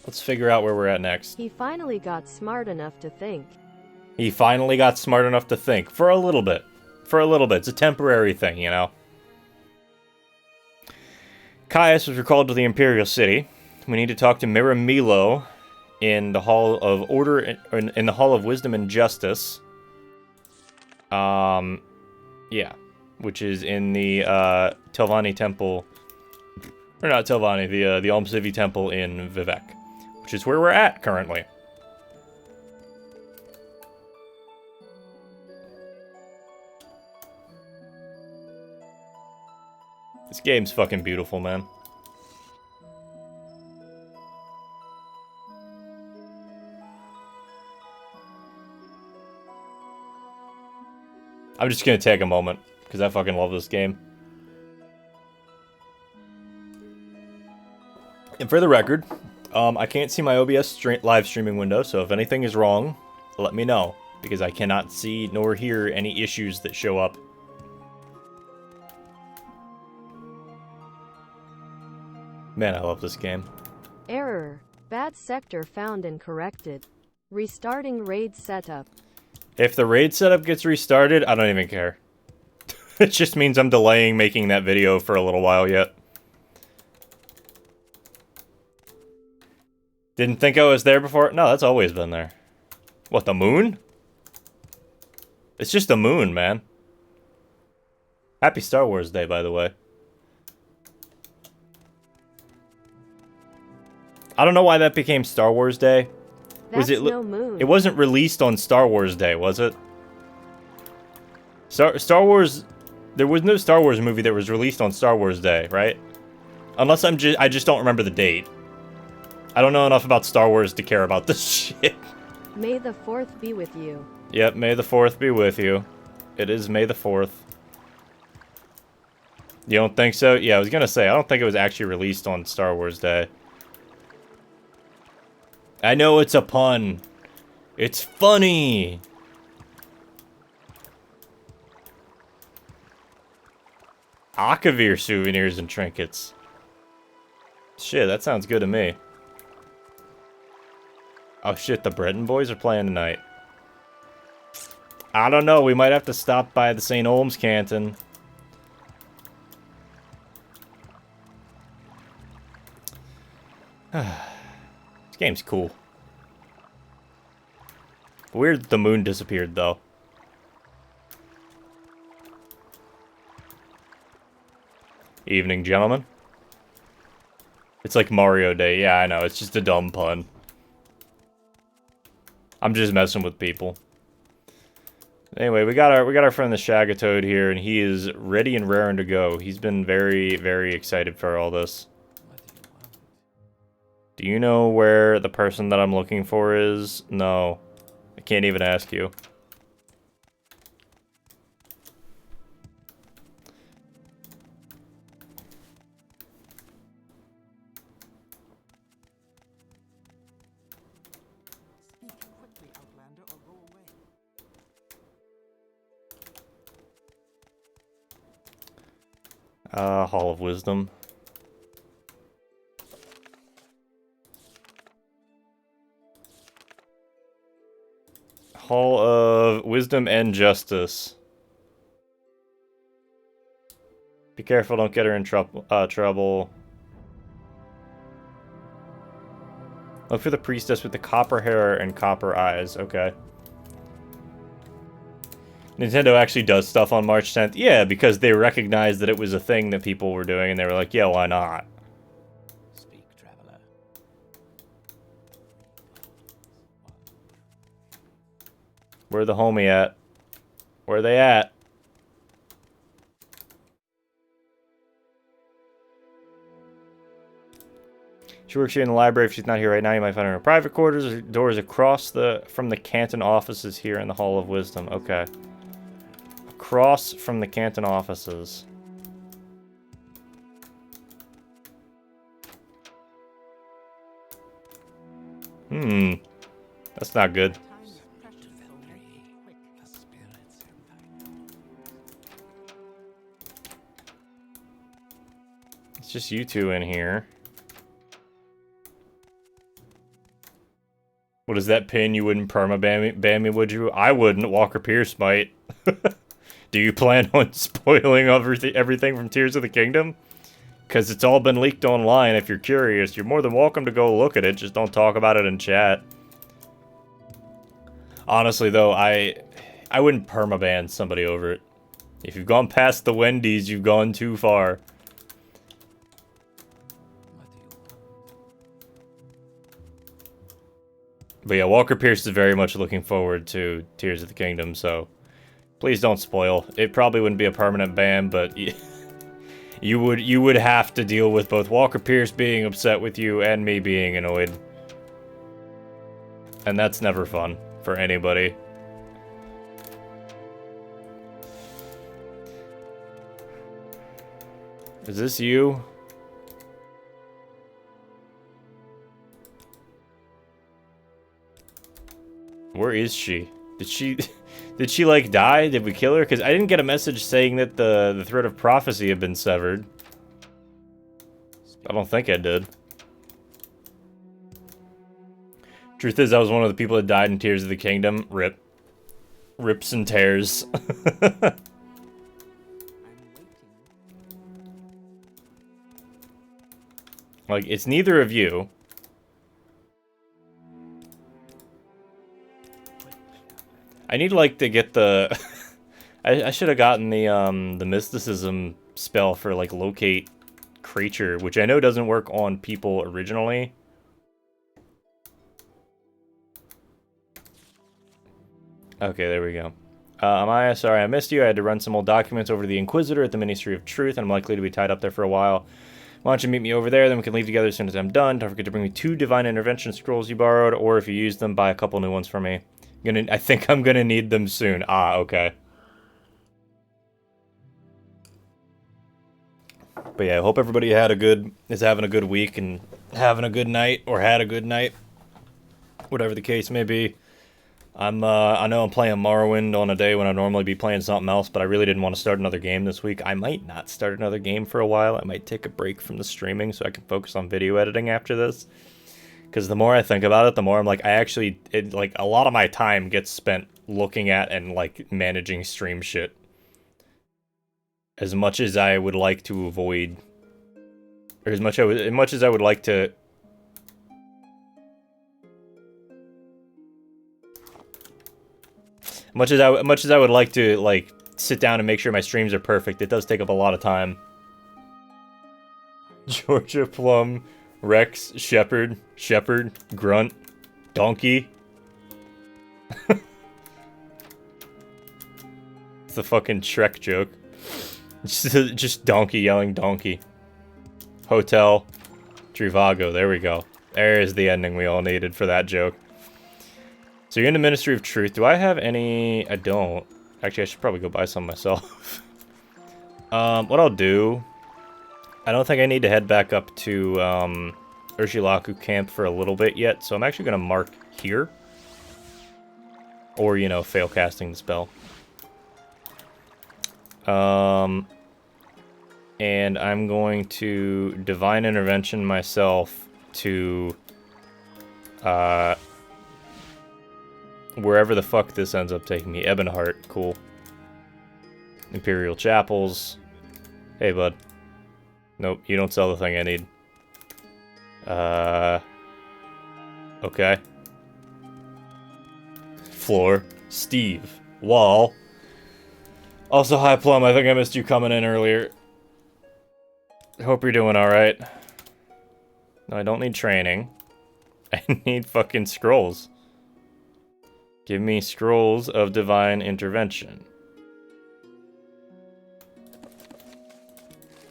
Let's figure out where we're at next. He finally got smart enough to think. He finally got smart enough to think. For a little bit. For a little bit. It's a temporary thing, you know? Caius was recalled to the Imperial City. We need to talk to Miramilo in the Hall of Order, in the Hall of Wisdom and Justice. Yeah. Which is in the Telvanni Temple. Or not Telvanni, the Almsivi Temple in Vivec. Which is where we're at currently. This game's fucking beautiful, man. I'm just gonna take a moment, because I fucking love this game. And for the record, I can't see my OBS live streaming window, so if anything is wrong, let me know, because I cannot see nor hear any issues that show up. Man, I love this game. Error. Bad sector found and corrected. Restarting raid setup. If the raid setup gets restarted, I don't even care. It just means I'm delaying making that video for a little while yet. Didn't think I was there before? No, that's always been there. What, the moon? It's just the moon, man. Happy Star Wars Day, by the way. I don't know why that became Star Wars Day. That's no moon. It wasn't released on Star Wars Day, was it? Star Wars... There was no Star Wars movie that was released on Star Wars Day, right? Unless I just don't remember the date. I don't know enough about Star Wars to care about this shit. May the 4th be with you. Yep, May the 4th be with you. It is May the 4th. You don't think so? Yeah, I was gonna say, I don't think it was actually released on Star Wars Day. I know it's a pun. It's funny. Akavir souvenirs and trinkets. Shit, that sounds good to me. Oh shit, the Breton boys are playing tonight. I don't know, we might have to stop by the St. Olms Canton. This game's cool. Weird the moon disappeared, though. Evening, gentlemen. It's like Mario Day. Yeah, I know. It's just a dumb pun. I'm just messing with people. Anyway, we got our friend the Shagatoad here, and he is ready and raring to go. He's been very, very excited for all this. Do you know where the person that I'm looking for is? No. I can't even ask you. Hall of Wisdom. Hall of Wisdom and Justice. Be careful, don't get her in trouble. Look for the priestess with the copper hair and copper eyes. Okay. Nintendo actually does stuff on March 10th. Yeah, because they recognized that it was a thing that people were doing, and they were like, yeah, why not? Speak, traveler. Where the homie at? Where they at? She works here in the library. If she's not here right now, you might find her in her private quarters. Her door is across from the Canton offices here in the Hall of Wisdom. Okay. Across from the Canton offices. That's not good. It's just you two in here. What is that pin? You wouldn't ban me, would you? I wouldn't. Walker Pierce might. Do you plan on spoiling everything from Tears of the Kingdom? Because it's all been leaked online. If you're curious, you're more than welcome to go look at it. Just don't talk about it in chat. Honestly, though, I wouldn't permaban somebody over it. If you've gone past the Wendy's, you've gone too far. But yeah, Walker Pierce is very much looking forward to Tears of the Kingdom, so please don't spoil. It probably wouldn't be a permanent ban, but you would have to deal with both Walker Pierce being upset with you and me being annoyed. And that's never fun for anybody. Is this you? Where is she? Did she like die? Did we kill her? Because I didn't get a message saying that the thread of prophecy had been severed. I don't think I did. Truth is, I was one of the people that died in Tears of the Kingdom. Rip. Rips and tears. Like, it's neither of you. I need, like, to get the... I should have gotten the mysticism spell for, like, locate creature, which I know doesn't work on people originally. Okay, there we go. Amaya, sorry I missed you. I had to run some old documents over to the Inquisitor at the Ministry of Truth, and I'm likely to be tied up there for a while. Why don't you meet me over there, then we can leave together as soon as I'm done. Don't forget to bring me 2 Divine Intervention scrolls you borrowed, or if you use them, buy a couple new ones for me. I think I'm gonna need them soon. Ah, okay. But yeah, I hope everybody is having a good week and having a good night, or had a good night. Whatever the case may be. I know I'm playing Morrowind on a day when I'd normally be playing something else, but I really didn't want to start another game this week. I might not start another game for a while. I might take a break from the streaming so I can focus on video editing after this. Because the more I think about it, the more I'm like, like, a lot of my time gets spent looking at and, like, managing stream shit. As much as I would like to avoid, or as much as I would like to... Much as I would like to, like, sit down and make sure my streams are perfect, it does take up a lot of time. Georgia Plum... Rex, Shepherd, Grunt, Donkey. It's a fucking Shrek joke. Just Donkey yelling Donkey. Hotel, Trivago, there we go. There is the ending we all needed for that joke. So you're in the Ministry of Truth. Do I have any... I don't. Actually, I should probably go buy some myself. What I'll do... I don't think I need to head back up to Ursulaku camp for a little bit yet, so I'm actually going to mark here. Or, you know, fail casting the spell. And I'm going to Divine Intervention myself to wherever the fuck this ends up taking me. Ebonheart, cool. Imperial Chapels. Hey, bud. Nope, you don't sell the thing I need. Okay. Floor. Steve. Wall. Also, hi, Plum. I think I missed you coming in earlier. Hope you're doing alright. No, I don't need training. I need fucking scrolls. Give me scrolls of divine intervention.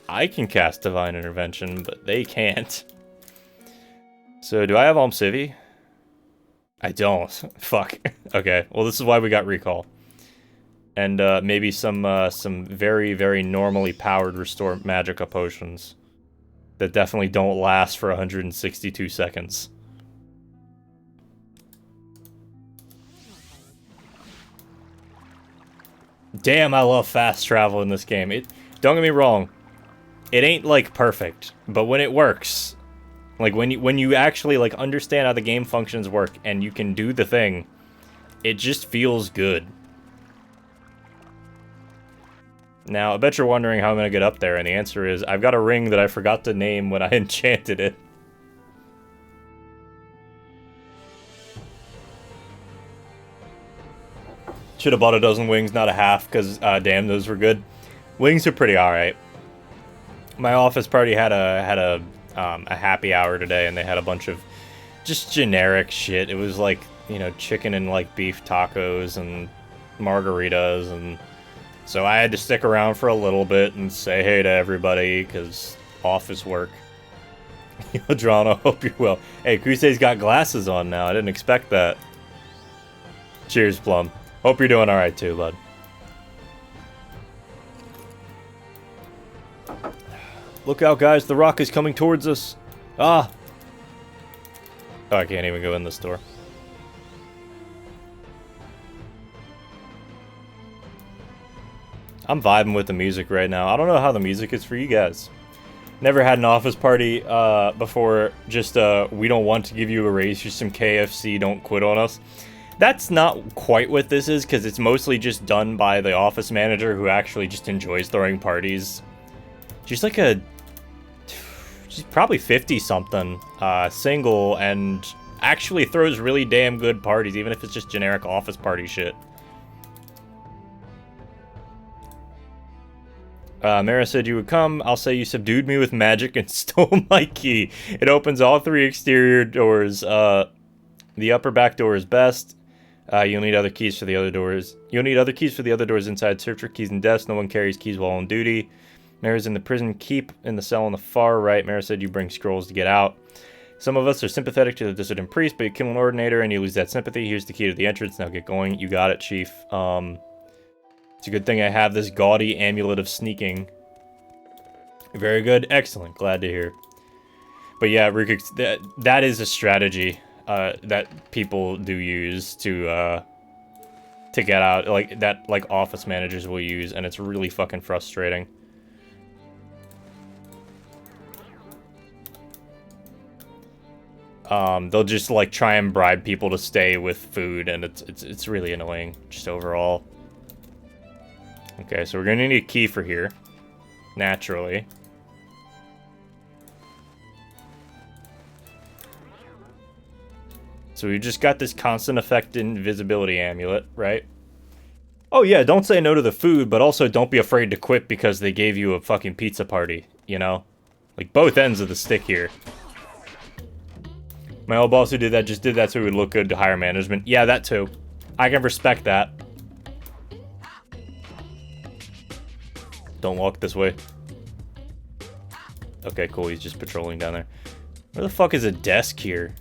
I can cast divine intervention, but they can't. So, do I have Alm Civi? I don't. Fuck. Okay, well this is why we got recall. And maybe some very, very normally powered restore magicka potions. That definitely don't last for 162 seconds. Damn, I love fast travel in this game. Don't get me wrong. It ain't, like, perfect. But when it works... Like, when you actually, like, understand how the game functions work and you can do the thing, it just feels good. Now, I bet you're wondering how I'm gonna get up there, and the answer is, I've got a ring that I forgot to name when I enchanted it. Should have bought a dozen wings, not a half, because, damn, those were good. Wings are pretty alright. My office party had a happy hour today, and they had a bunch of just generic shit. It was like, you know, chicken and, like, beef tacos and margaritas, and so I had to stick around for a little bit and say hey to everybody, because office work. Yo, Dralnah, hope you're well. Hey, Crusade's got glasses on now. I didn't expect that. Cheers, Plum. Hope you're doing alright too, bud. Look out, guys. The rock is coming towards us. Ah! Oh, I can't even go in this door. I'm vibing with the music right now. I don't know how the music is for you guys. Never had an office party before. Just, we don't want to give you a raise. Just some KFC, don't quit on us. That's not quite what this is, because it's mostly just done by the office manager who actually just enjoys throwing parties. She's like she's probably 50-something, single, and actually throws really damn good parties, even if it's just generic office party shit. Mara said you would come. I'll say you subdued me with magic and stole my key. It opens all 3 exterior doors. The upper back door is best. You'll need other keys for the other doors. You'll need other keys for the other doors inside. Search for keys and desks. No one carries keys while on duty. Mara's in the prison. Keep in the cell on the far right. Mara said you bring scrolls to get out. Some of us are sympathetic to the dissident priest, but you kill an ordinator and you lose that sympathy. Here's the key to the entrance. Now get going. You got it, Chief. It's a good thing I have this gaudy amulet of sneaking. Very good. Excellent. Glad to hear. But yeah, Rukik, that is a strategy that people do use to get out. Like, that, like, office managers will use, and it's really fucking frustrating. They'll just, like, try and bribe people to stay with food, and it's really annoying, just overall. Okay, so we're gonna need a key for here. Naturally. So we just got this constant effect invisibility amulet, right? Oh yeah, don't say no to the food, but also don't be afraid to quit because they gave you a fucking pizza party, you know? Like, both ends of the stick here. My old boss who did that just did that so it would look good to higher management. Yeah, that too. I can respect that. Don't walk this way. Okay, cool. He's just patrolling down there. Where the fuck is a desk here?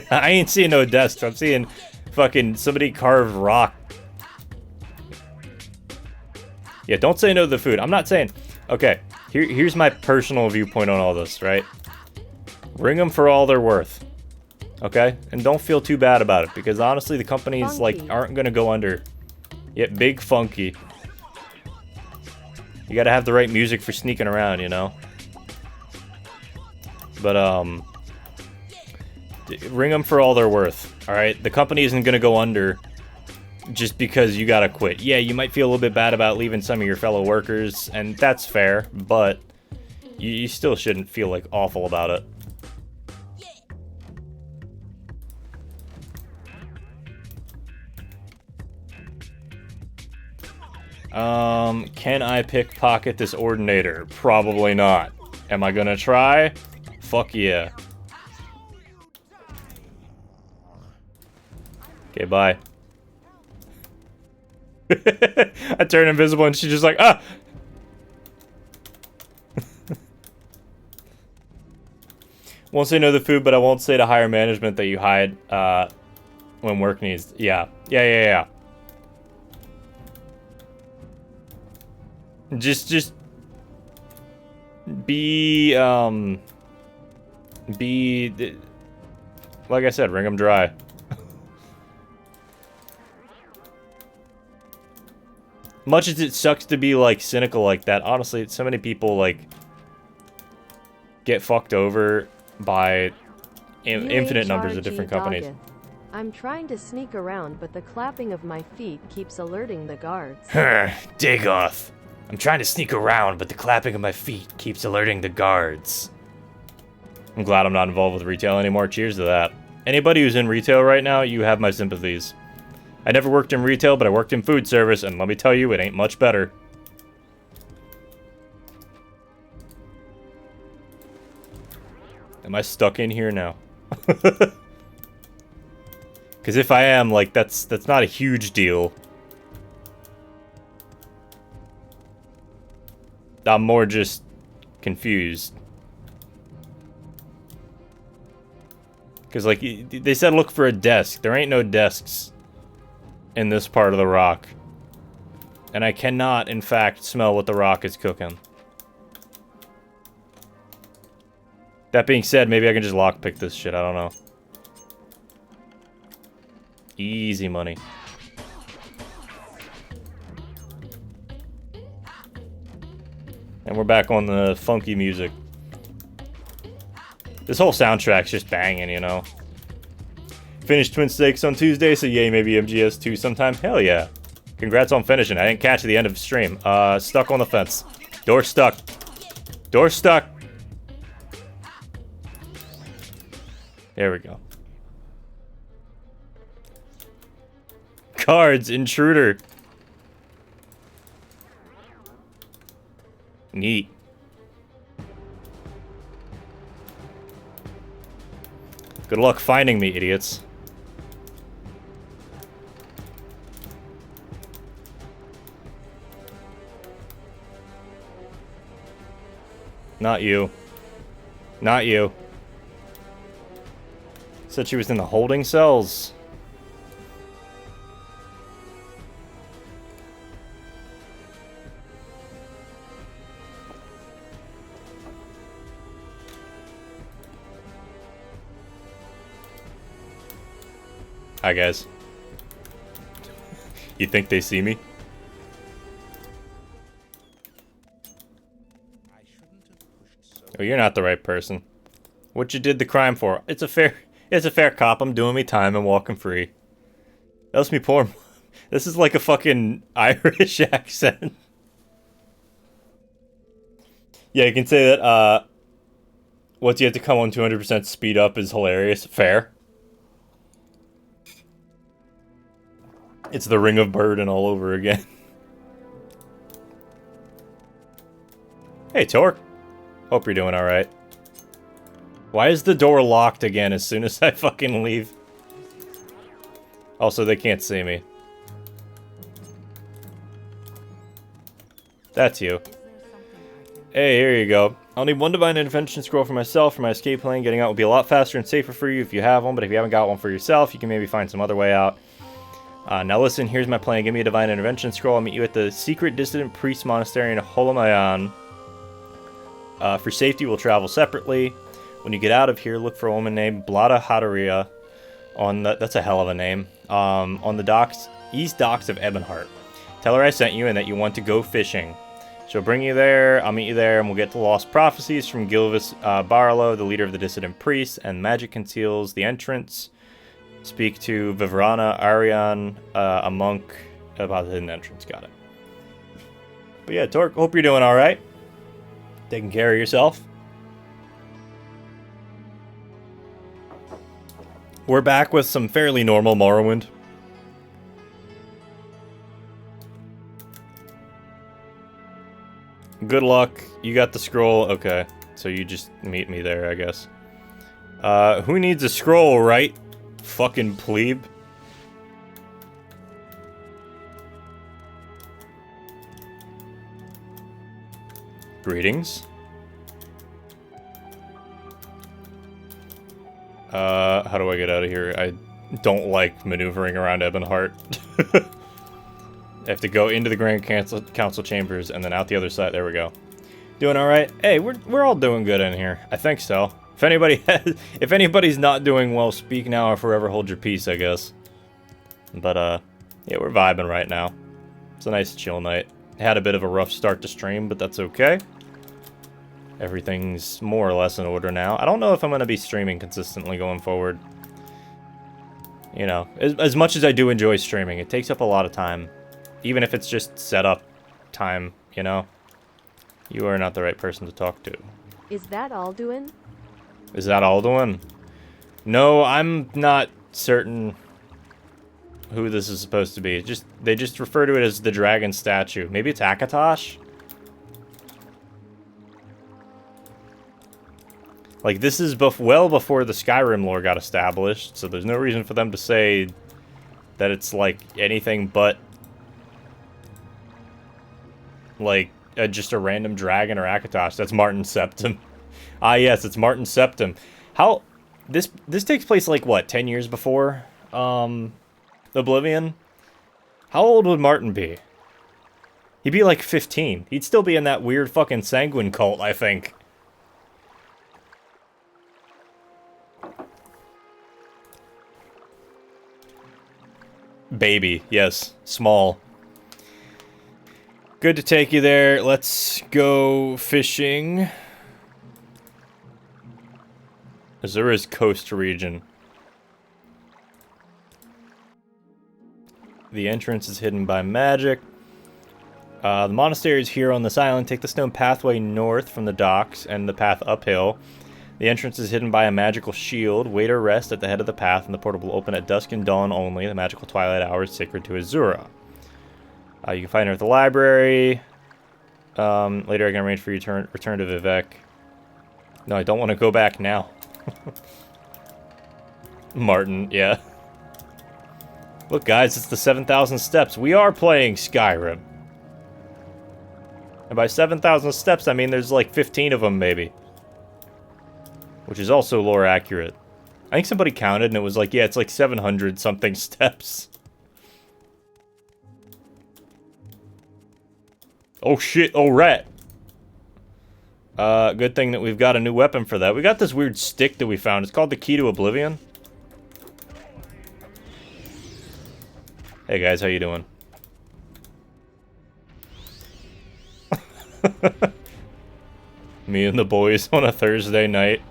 I ain't seeing no desk. I'm seeing fucking somebody carved rock. Yeah, don't say no to the food. I'm not saying... Okay, here's my personal viewpoint on all this, right? Ring them for all they're worth. Okay? And don't feel too bad about it, because honestly, the companies, Funky. like, aren't gonna go under. Yet, big funky. You gotta have the right music for sneaking around, you know? But, ring them for all they're worth, alright? The company isn't gonna go under just because you gotta quit. Yeah, you might feel a little bit bad about leaving some of your fellow workers, and that's fair, but you still shouldn't feel like awful about it. Can I pickpocket this ordinator? Probably not. Am I gonna try? Fuck yeah. Okay, bye. I turn invisible and she's just like, ah! Won't say no to food, but I won't say to higher management that you hide, when work needs. Yeah. Yeah. Just be like I said, wring them dry. Much as it sucks to be like cynical like that, honestly, so many people like get fucked over by infinite numbers of different companies. Doggeth. I'm trying to sneak around, but the clapping of my feet keeps alerting the guards. Dagoth. I'm trying to sneak around, but the clapping of my feet keeps alerting the guards. I'm glad I'm not involved with retail anymore. Cheers to that. Anybody who's in retail right now, you have my sympathies. I never worked in retail, but I worked in food service, and let me tell you, it ain't much better. Am I stuck in here now? Because if I am, like, that's not a huge deal. I'm more just confused. Because, like, they said look for a desk. There ain't no desks in this part of the rock. And I cannot, in fact, smell what the rock is cooking. That being said, maybe I can just lockpick this shit. I don't know. Easy money. And we're back on the funky music. This whole soundtrack's just banging, you know. Finished Twin Stakes on Tuesday, so yay, maybe MGS2 sometime. Hell yeah. Congrats on finishing. I didn't catch the end of the stream. Stuck on the fence. Door stuck. Door stuck. There we go. Cards, intruder. Neat. Good luck finding me, idiots. Not you. Not you. Said she was in the holding cells. Hi, guys. You think they see me? Oh, you're not the right person. What you did the crime for? It's a fair cop. I'm doing me time and walking free. Else me poor. This is like a fucking Irish accent. Yeah, you can say that, once you have to come on 200% speed up is hilarious. Fair. It's the Ring of Burden all over again. Hey, Torque. Hope you're doing alright. Why is the door locked again as soon as I fucking leave? Also, they can't see me. That's you. Hey, here you go. I'll need one Divine Intervention scroll for myself. For my escape plan, getting out will be a lot faster and safer for you if you have one, but if you haven't got one for yourself, you can maybe find some other way out. Now listen, here's my plan. Give me a Divine Intervention scroll. I'll meet you at the secret dissident priest monastery in Holomayan. For safety, we'll travel separately. When you get out of here, look for a woman named Blada Hadaria on the... That's a hell of a name. On the docks, east docks of Ebonheart. Tell her I sent you and that you want to go fishing. She'll bring you there, I'll meet you there, and we'll get the lost prophecies from Gilvis Barlow, the leader of the dissident priests, and magic conceals the entrance Speak to Vivrana, Arian, a monk about the hidden entrance. Got it. But yeah, Torque, hope you're doing alright. Taking care of yourself. We're back with some fairly normal Morrowind. Good luck. You got the scroll. Okay. So you just meet me there, I guess. Who needs a scroll, right? Fucking plebe. Greetings. How do I get out of here? I don't like maneuvering around Ebonheart. I have to go into the Grand Council chambers and then out the other side. There we go. Doing all right? Hey, we're all doing good in here. I think so. If anybody's not doing well, speak now or forever hold your peace, I guess. But yeah, we're vibing right now. It's a nice chill night. Had a bit of a rough start to stream, but that's okay. Everything's more or less in order now. I don't know if I'm going to be streaming consistently going forward. You know, as much as I do enjoy streaming, it takes up a lot of time. Even if it's just setup time, you know? You are not the right person to talk to. Is that Alduin? Is that Alduin? No, I'm not certain who this is supposed to be. They just refer to it as the dragon statue. Maybe it's Akatosh? Like, this is well before the Skyrim lore got established, so there's no reason for them to say that it's, like, anything but, like, just a random dragon or Akatosh. That's Martin Septim. Ah, yes, it's Martin Septim. How... This takes place, like, what, 10 years before, Oblivion? How old would Martin be? He'd be, like, 15. He'd still be in that weird fucking Sanguine cult, I think. Baby, yes. Small. Good to take you there. Let's go fishing. Azura's coast region. The entrance is hidden by magic. The monastery is here on this island. Take the stone pathway north from the docks and the path uphill. The entrance is hidden by a magical shield. Wait or rest at the head of the path, and the portal will open at dusk and dawn only. The magical twilight hour is sacred to Azura. You can find her at the library. Later I can arrange for you to return to Vivek. No, I don't want to go back now. Martin, yeah. Look, guys, it's the 7,000 steps. We are playing Skyrim. And by 7,000 steps, I mean there's like 15 of them, maybe. Which is also lore accurate. I think somebody counted and it was like, yeah, it's like 700 something steps. Oh shit, oh rat. Good thing that we've got a new weapon for that. We got this weird stick that we found. It's called the Key to Oblivion. Hey guys, how you doing? Me and the boys on a Thursday night.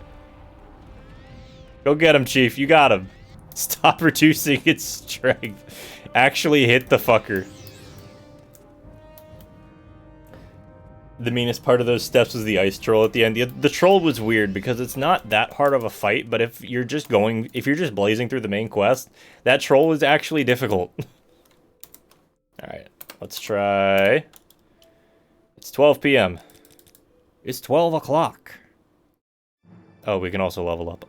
Go get him, Chief. You got him. Stop reducing its strength. Actually hit the fucker. The meanest part of those steps was the ice troll at the end. The troll was weird because it's not that hard of a fight, but if you're just blazing through the main quest, that troll is actually difficult. Alright, let's try... It's 12 p.m. It's 12 o'clock. Oh, we can also level up.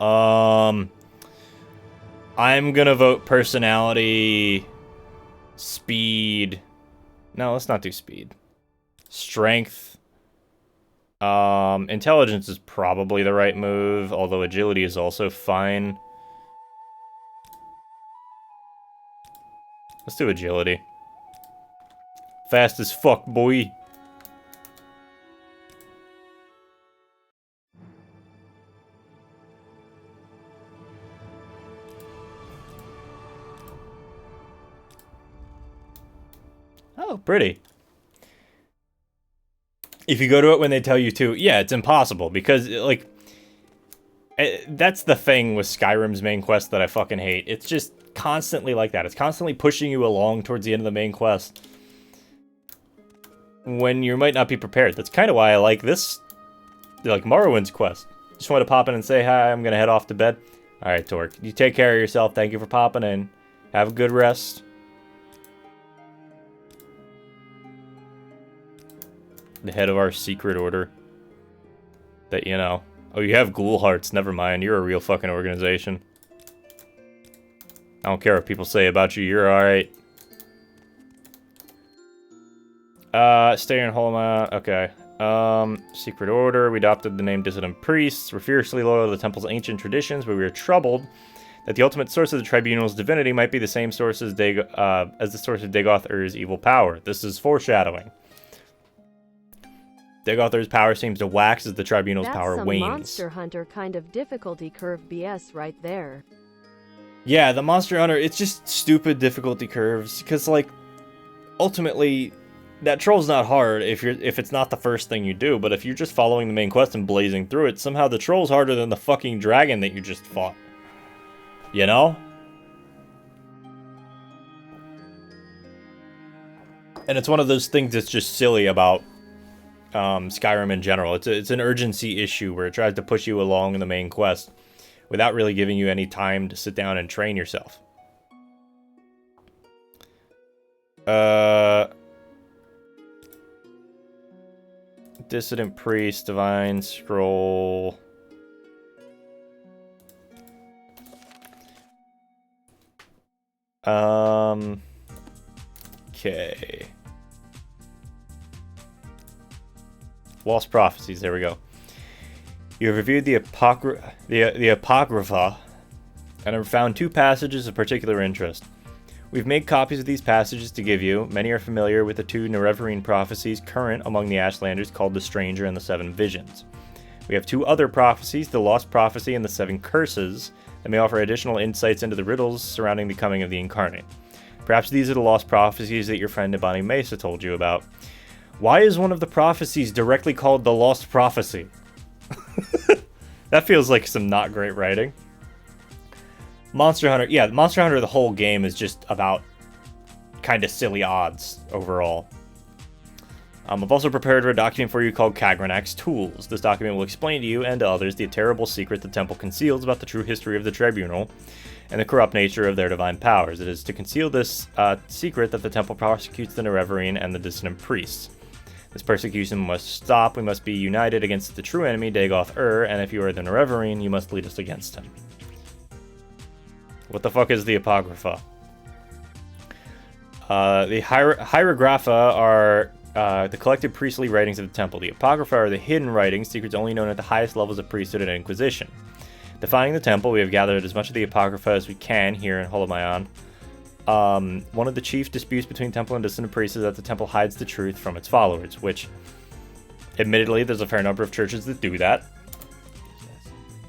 I'm gonna vote personality, speed. No, let's not do speed. Strength. Intelligence is probably the right move, although agility is also fine. Let's do agility. Fast as fuck, boy. Oh, pretty. If you go to it when they tell you to, yeah, it's impossible because, like, That's the thing with Skyrim's main quest that I fucking hate. It's just constantly like that. It's constantly pushing you along towards the end of the main quest when you might not be prepared. That's kind of why I like this, like Morrowind's quest. Just wanted to pop in and say hi. I'm gonna head off to bed. All right, Torque. You take care of yourself. Thank you for popping in. Have a good rest. The head of our secret order. That, you know. Oh, you have ghoul hearts. Never mind. You're a real fucking organization. I don't care what people say about you. You're alright. Stay in Holma. Okay. Secret order. We adopted the name Dissident Priests. We're fiercely loyal to the temple's ancient traditions, but we are troubled that the ultimate source of the tribunal's divinity might be the same source as the source of Dagoth Ur's evil power. This is foreshadowing. Dagoth Ur's power seems to wax as the tribunal's power wanes. That's some Monster Hunter kind of difficulty curve BS right there. Yeah, the Monster Hunter, it's just stupid difficulty curves, because, like, ultimately, that troll's not hard if it's not the first thing you do, but if you're just following the main quest and blazing through it, somehow the troll's harder than the fucking dragon that you just fought. You know? And it's one of those things that's just silly about Skyrim in general. It's an urgency issue where it tries to push you along in the main quest without really giving you any time to sit down and train yourself. Dissident Priest, Divine Scroll. Okay. Lost Prophecies, there we go. You have reviewed the Apocrypha and have found 2 passages of particular interest. We've made copies of these passages to give you. Many are familiar with the 2 Nerevarine prophecies current among the Ashlanders called the Stranger and the 7 Visions. We have 2 other prophecies, the Lost Prophecy and the 7 Curses, that may offer additional insights into the riddles surrounding the coming of the Incarnate. Perhaps these are the lost prophecies that your friend Ebony Mesa told you about. Why is one of the prophecies directly called the Lost Prophecy? That feels like some not great writing. Monster Hunter, yeah, Monster Hunter, the whole game is just about kind of silly odds overall. I've also prepared a document for you called Kagranak's Tools. This document will explain to you and to others the terrible secret the temple conceals about the true history of the tribunal and the corrupt nature of their divine powers. It is to conceal this secret that the temple prosecutes the Nerevarine and the dissonant priests. This persecution must stop. We must be united against the true enemy, Dagoth Ur, and if you are the Nerevarine, you must lead us against him. What the fuck is the Apocrypha? The Hieroglypha are the collected priestly writings of the temple. The Apocrypha are the hidden writings, secrets only known at the highest levels of priesthood and Inquisition. Defying the temple, we have gathered as much of the Apocrypha as we can here in Holomayon. One of the chief disputes between temple and dissonant priests is that the temple hides the truth from its followers, which, admittedly, there's a fair number of churches that do that.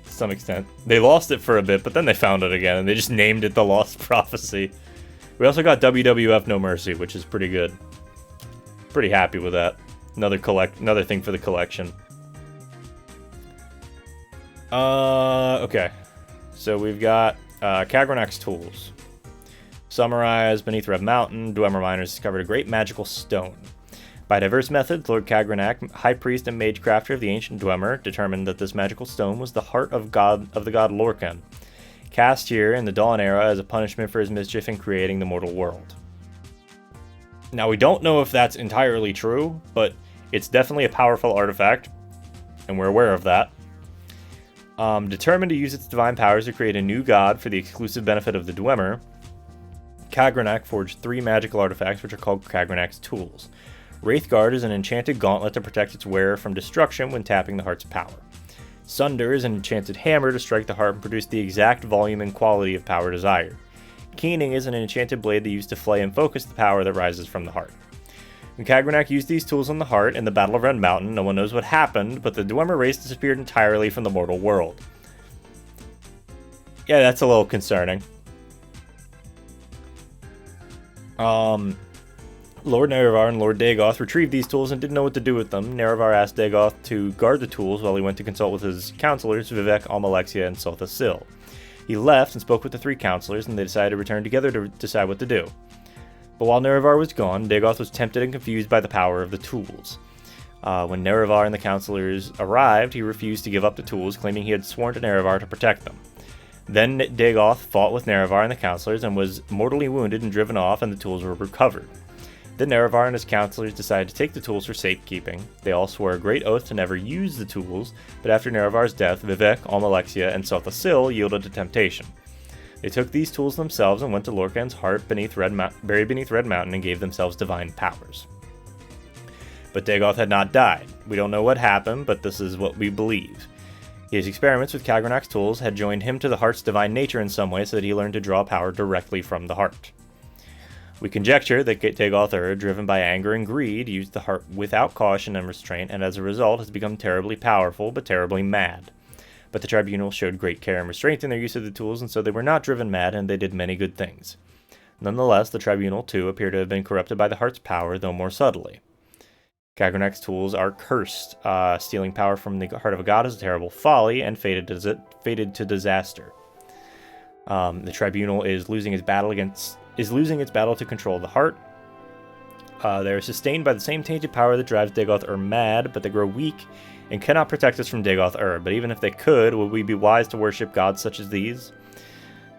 To some extent. They lost it for a bit, but then they found it again, and they just named it the Lost Prophecy. We also got WWF No Mercy, which is pretty good. Pretty happy with that. Another thing for the collection. Okay. So we've got Kagranak's Tools. Summarized, beneath Red Mountain, Dwemer miners discovered a great magical stone. By diverse methods, Lord Kagranak, high priest and mage crafter of the ancient Dwemer, determined that this magical stone was the heart of the god Lorcan, cast here in the Dawn era as a punishment for his mischief in creating the mortal world. Now, we don't know if that's entirely true, but it's definitely a powerful artifact, and we're aware of that. Determined to use its divine powers to create a new god for the exclusive benefit of the Dwemer, Kagranak forged 3 magical artifacts which are called Kagranak's Tools. Wraithguard is an enchanted gauntlet to protect its wearer from destruction when tapping the heart's power. Sunder is an enchanted hammer to strike the heart and produce the exact volume and quality of power desired. Keening is an enchanted blade that used to flay and focus the power that rises from the heart. When Kagranak used these tools on the heart in the Battle of Red Mountain, no one knows what happened, but the Dwemer race disappeared entirely from the mortal world. Yeah, that's a little concerning. Lord Nerevar and Lord Dagoth retrieved these tools and didn't know what to do with them. Nerevar asked Dagoth to guard the tools while he went to consult with his counselors, Vivek, Almalexia, and Sotha Sil. He left and spoke with the three counselors, and they decided to return together to decide what to do. But while Nerevar was gone, Dagoth was tempted and confused by the power of the tools. When Nerevar and the counselors arrived, he refused to give up the tools, claiming he had sworn to Nerevar to protect them. Then Dagoth fought with Nerevar and the counselors and was mortally wounded and driven off, and the tools were recovered. Then Nerevar and his counselors decided to take the tools for safekeeping. They all swore a great oath to never use the tools, but after Nerevar's death, Vivek, Almalexia, and Sotha Sil yielded to temptation. They took these tools themselves and went to Lorkhan's heart buried beneath Red Mountain and gave themselves divine powers. But Dagoth had not died. We don't know what happened, but this is what we believe. His experiments with Kagranak's tools had joined him to the heart's divine nature in some way so that he learned to draw power directly from the heart. We conjecture that Dagoth, driven by anger and greed, used the heart without caution and restraint, and as a result has become terribly powerful, but terribly mad. But the tribunal showed great care and restraint in their use of the tools, and so they were not driven mad, and they did many good things. Nonetheless, the tribunal, too, appear to have been corrupted by the heart's power, though more subtly. Kagranak's tools are cursed. Stealing power from the heart of a god is a terrible folly, and fated to disaster. The tribunal is losing its battle to control the heart. They are sustained by the same tainted power that drives Dagoth mad, but they grow weak and cannot protect us from Dagoth But even if they could, would we be wise to worship gods such as these?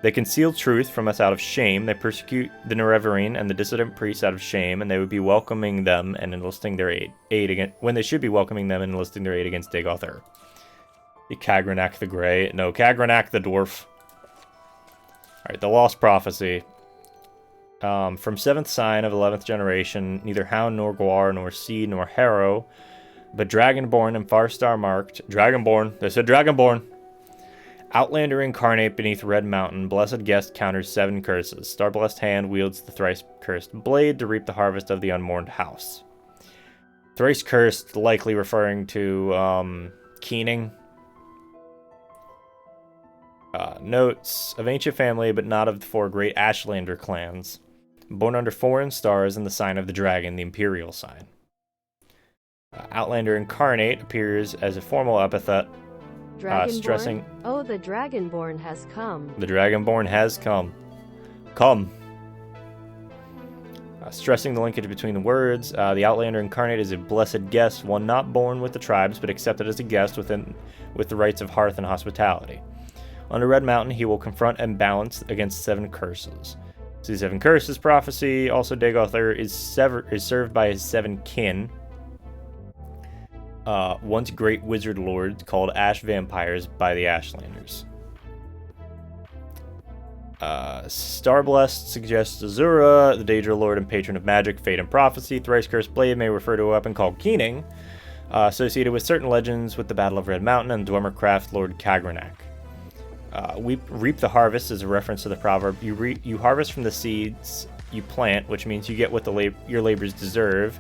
They conceal truth from us out of shame. They persecute the Nerevarine and the dissident priests out of shame, and they would be welcoming them and enlisting their aid against, when they should be welcoming them and enlisting their aid against Dagoth Kagranak the Grey. No, Kagranak the Dwarf. Alright, the Lost Prophecy. From 7th sign of 11th generation, neither Hound nor Gwar nor Seed nor Harrow, but Dragonborn and Farstar marked. Dragonborn. They said Dragonborn. Outlander incarnate beneath Red Mountain. Blessed guest counters 7 curses. Starblessed hand wields the thrice cursed blade to reap the harvest of the unmourned house. Thrice cursed, likely referring to Keening. Notes of ancient family, but not of the 4 great Ashlander clans. Born under foreign stars in the sign of the dragon, the imperial sign. Outlander incarnate appears as a formal epithet, stressing... Oh, the Dragonborn has come. The Dragonborn has come. Come. Stressing the linkage between the words. The Outlander incarnate is a blessed guest, one not born with the tribes, but accepted as a guest with the rights of hearth and hospitality. Under Red Mountain, he will confront and balance against 7 curses. So the 7 curses prophecy. Also, Dagoth is served by his 7 kin. Once great wizard lords called Ash Vampires by the Ashlanders. Starblessed suggests Azura, the Daedra Lord and patron of magic, fate, and prophecy. Thrice cursed blade may refer to a weapon called Keening, associated with certain legends with the Battle of Red Mountain and Dwemercraft Lord Kagranak. Reap the harvest is a reference to the proverb, you harvest from the seeds you plant, which means you get what your labors deserve,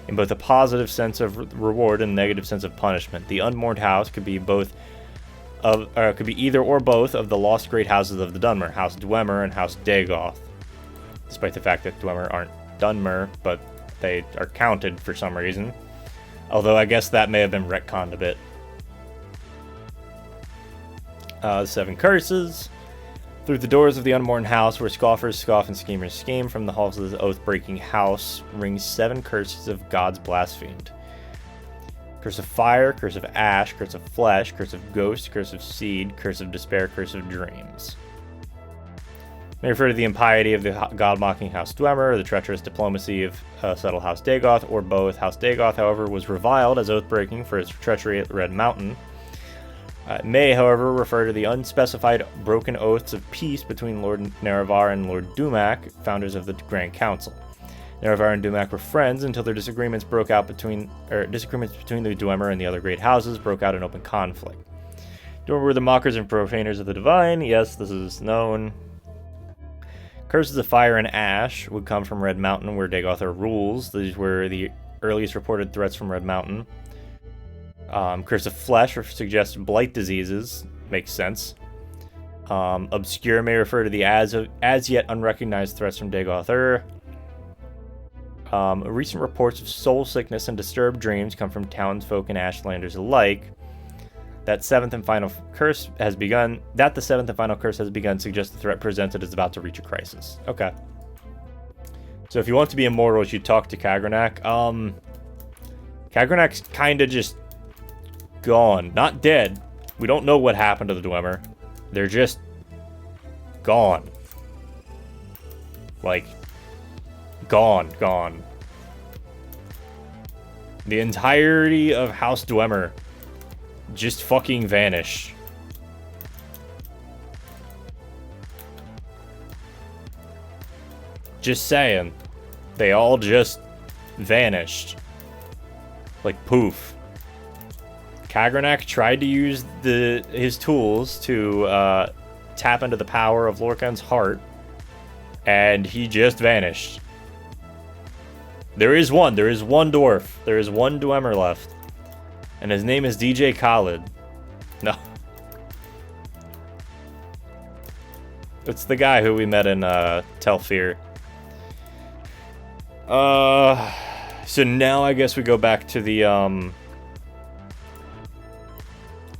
in both a positive sense of reward and a negative sense of punishment. The unmourned house could be could be either or both of the lost great houses of the Dunmer, House Dwemer and House Dagoth. Despite the fact that Dwemer aren't Dunmer, but they are counted for some reason. Although I guess that may have been retconned a bit. 7 curses. Through the doors of the unmourned house, where scoffers scoff and schemers scheme, from the halls of the oath-breaking house rings 7 curses of gods blasphemed. Curse of fire, curse of ash, curse of flesh, curse of ghost, curse of seed, curse of despair, curse of dreams. May refer to the impiety of the god-mocking House Dwemer, or the treacherous diplomacy of subtle House Dagoth, or both. House Dagoth, however, was reviled as oath-breaking for its treachery at Red Mountain. It may, however, refer to the unspecified broken oaths of peace between Lord Nerevar and Lord Dumak, founders of the Grand Council. Nerevar and Dumak were friends until their disagreements between the Dwemer and the other great houses broke out in open conflict. Dwemer were the mockers and profaners of the divine. Yes, this is known. Curses of fire and ash would come from Red Mountain, where Dagoth rules. These were the earliest reported threats from Red Mountain. Curse of flesh suggests blight diseases. Makes sense. Obscure may refer to the as yet unrecognized threats from Dagoth Recent reports of soul sickness and disturbed dreams come from townsfolk and Ashlanders alike. That the seventh and final curse has begun suggests the threat presented is about to reach a crisis. Okay. So if you want to be immortal, you should talk to Kagranak. Kagranak's kind of just gone. Not dead. We don't know what happened to the Dwemer. They're just gone. Like, gone. The entirety of House Dwemer just fucking vanished. Just saying. They all just vanished. Like poof. Kagranak tried to use his tools to tap into the power of Lorkhan's heart, and he just vanished. There is one dwarf. There is one Dwemer left. And his name is DJ Khaled. No. It's the guy who we met in Telfir. So now I guess we go back to the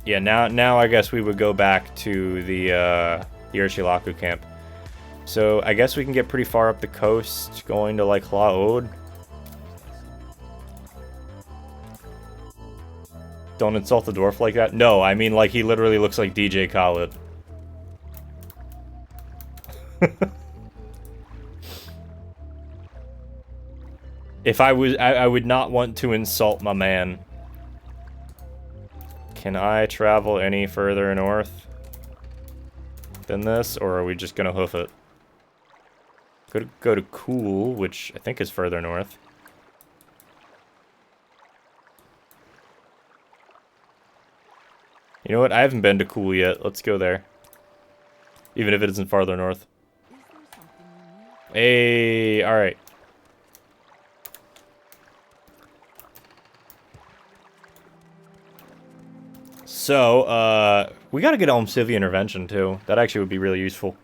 yeah, now I guess we would go back to the Urshilaku camp. So I guess we can get pretty far up the coast going to like Hlaod. Don't insult the dwarf like that. No, I mean like he literally looks like DJ Khaled. If I was, I would not want to insult my man. Can I travel any further north than this, or are we just gonna hoof it? Could go to Cool, which I think is further north. You know what? I haven't been to Cool yet. Let's go there. Even if it isn't farther north. Hey, alright. So, we gotta get Elmsivia Intervention, too. That actually would be really useful.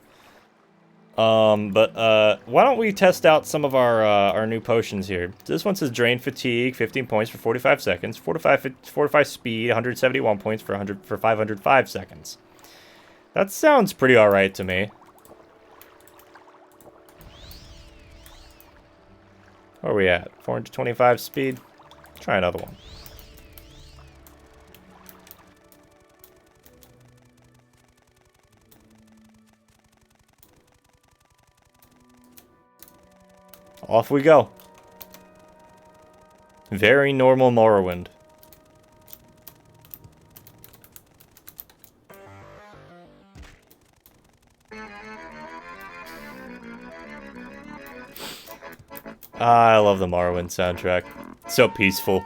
Why don't we test out some of our new potions here. This one says Drain Fatigue, 15 points for 45 seconds. Fortify Speed, 171 points for 505 seconds. That sounds pretty alright to me. Where are we at? 425 speed? Try another one. Off we go. Very normal Morrowind. I love the Morrowind soundtrack. So peaceful.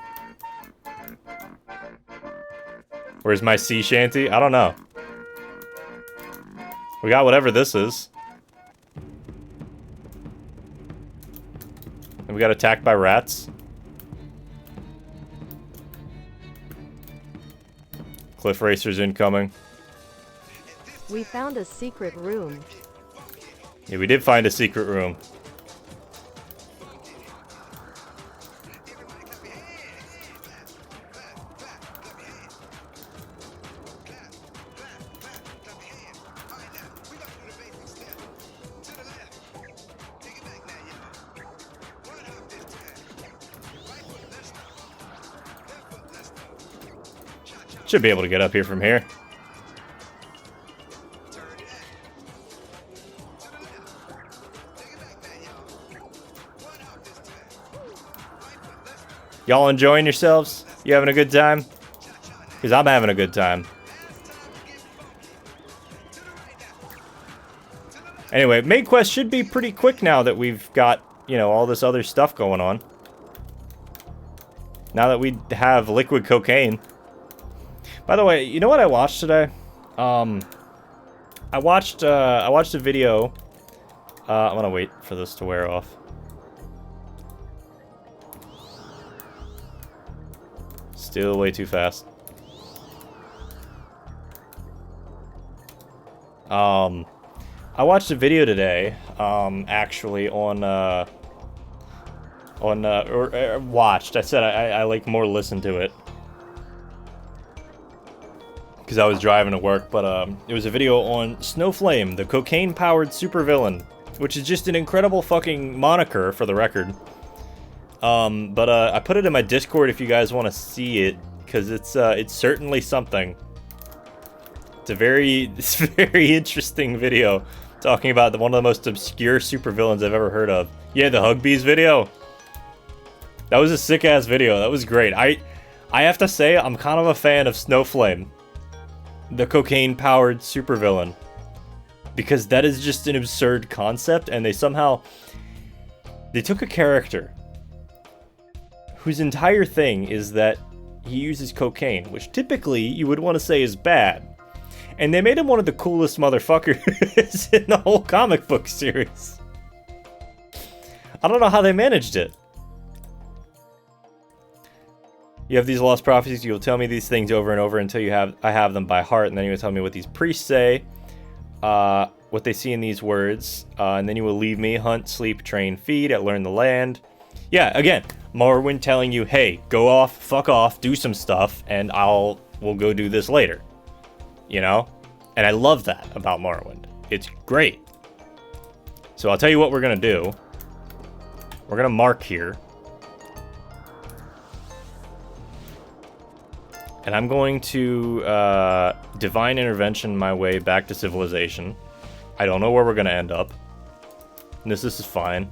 Where's my sea shanty? I don't know. We got whatever this is. And we got attacked by rats. Cliff racers incoming. We found a secret room. Yeah, we did find a secret room. Should be able to get up here from here. Y'all enjoying yourselves? You having a good time? Because I'm having a good time. Anyway, main quest should be pretty quick now that we've got, you know, all this other stuff going on. Now that we have liquid cocaine. By the way, you know what I watched today? I watched a video. I'm gonna wait for this to wear off. Still way too fast. I watched a video today, actually on on or watched. I said I like more listened to it because I was driving to work. But it was a video on Snowflame, the cocaine-powered supervillain, which is just an incredible fucking moniker for the record. But I put it in my Discord if you guys want to see it, because it's certainly something. It's a very interesting video talking about one of the most obscure supervillains I've ever heard of. Yeah, the Hugbees video. That was a sick-ass video. That was great. I have to say, I'm kind of a fan of Snowflame, the cocaine-powered supervillain, because that is just an absurd concept, and they took a character whose entire thing is that he uses cocaine, which typically you would want to say is bad, and they made him one of the coolest motherfuckers in the whole comic book series. I don't know how they managed it. You have these lost prophecies, you'll tell me these things over and over until I have them by heart, and then you will tell me what these priests say, what they see in these words, and then you will leave me, hunt, sleep, train, feed, learn the land. Yeah, again, Morrowind telling you, hey, go off, fuck off, do some stuff, and we'll go do this later. You know? And I love that about Morrowind. It's great. So I'll tell you what we're gonna do. We're gonna mark here. And I'm going to divine intervention my way back to civilization. I don't know where we're gonna end up. This is fine.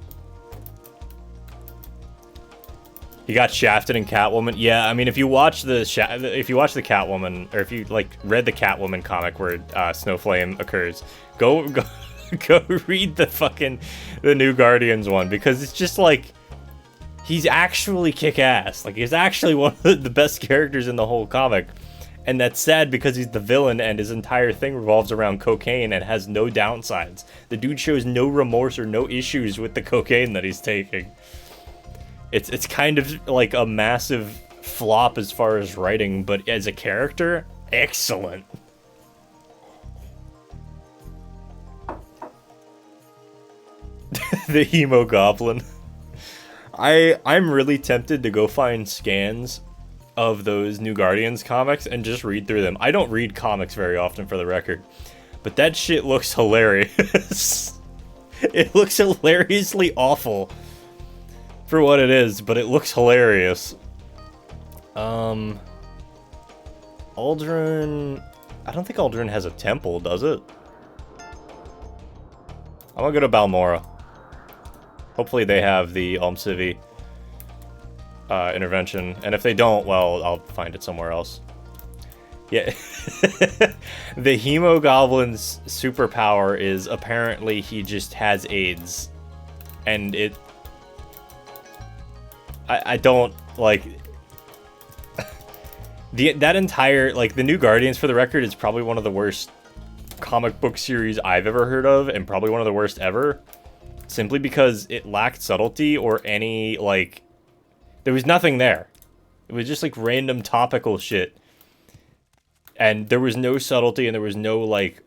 He got shafted in Catwoman. Yeah, I mean, if you watch the Catwoman, or if you like read the Catwoman comic where Snowflame occurs, go read the New Guardians one, because it's just like he's actually kick-ass. Like, he's actually one of the best characters in the whole comic, and that's sad because he's the villain and his entire thing revolves around cocaine and has no downsides. The dude shows no remorse or no issues with the cocaine that he's taking. It's kind of like a massive flop as far as writing, but as a character, excellent. The Hemo Goblin. I'm really tempted to go find scans of those New Guardians comics and just read through them. I don't read comics very often, for the record, but that shit looks hilarious. It looks hilariously awful for what it is, but it looks hilarious. Aldrin... I don't think Aldrin has a temple, does it? I'm gonna go to Balmora. Hopefully they have the Almcivi intervention, and if they don't, well, I'll find it somewhere else. Yeah. The Hemo Goblin's superpower is apparently he just has AIDS, and I don't, like, that entire, like, the New Guardians, for the record, is probably one of the worst comic book series I've ever heard of, and probably one of the worst ever, simply because it lacked subtlety or any, like, there was nothing there. It was just, like, random topical shit, and there was no subtlety, and there was no, like,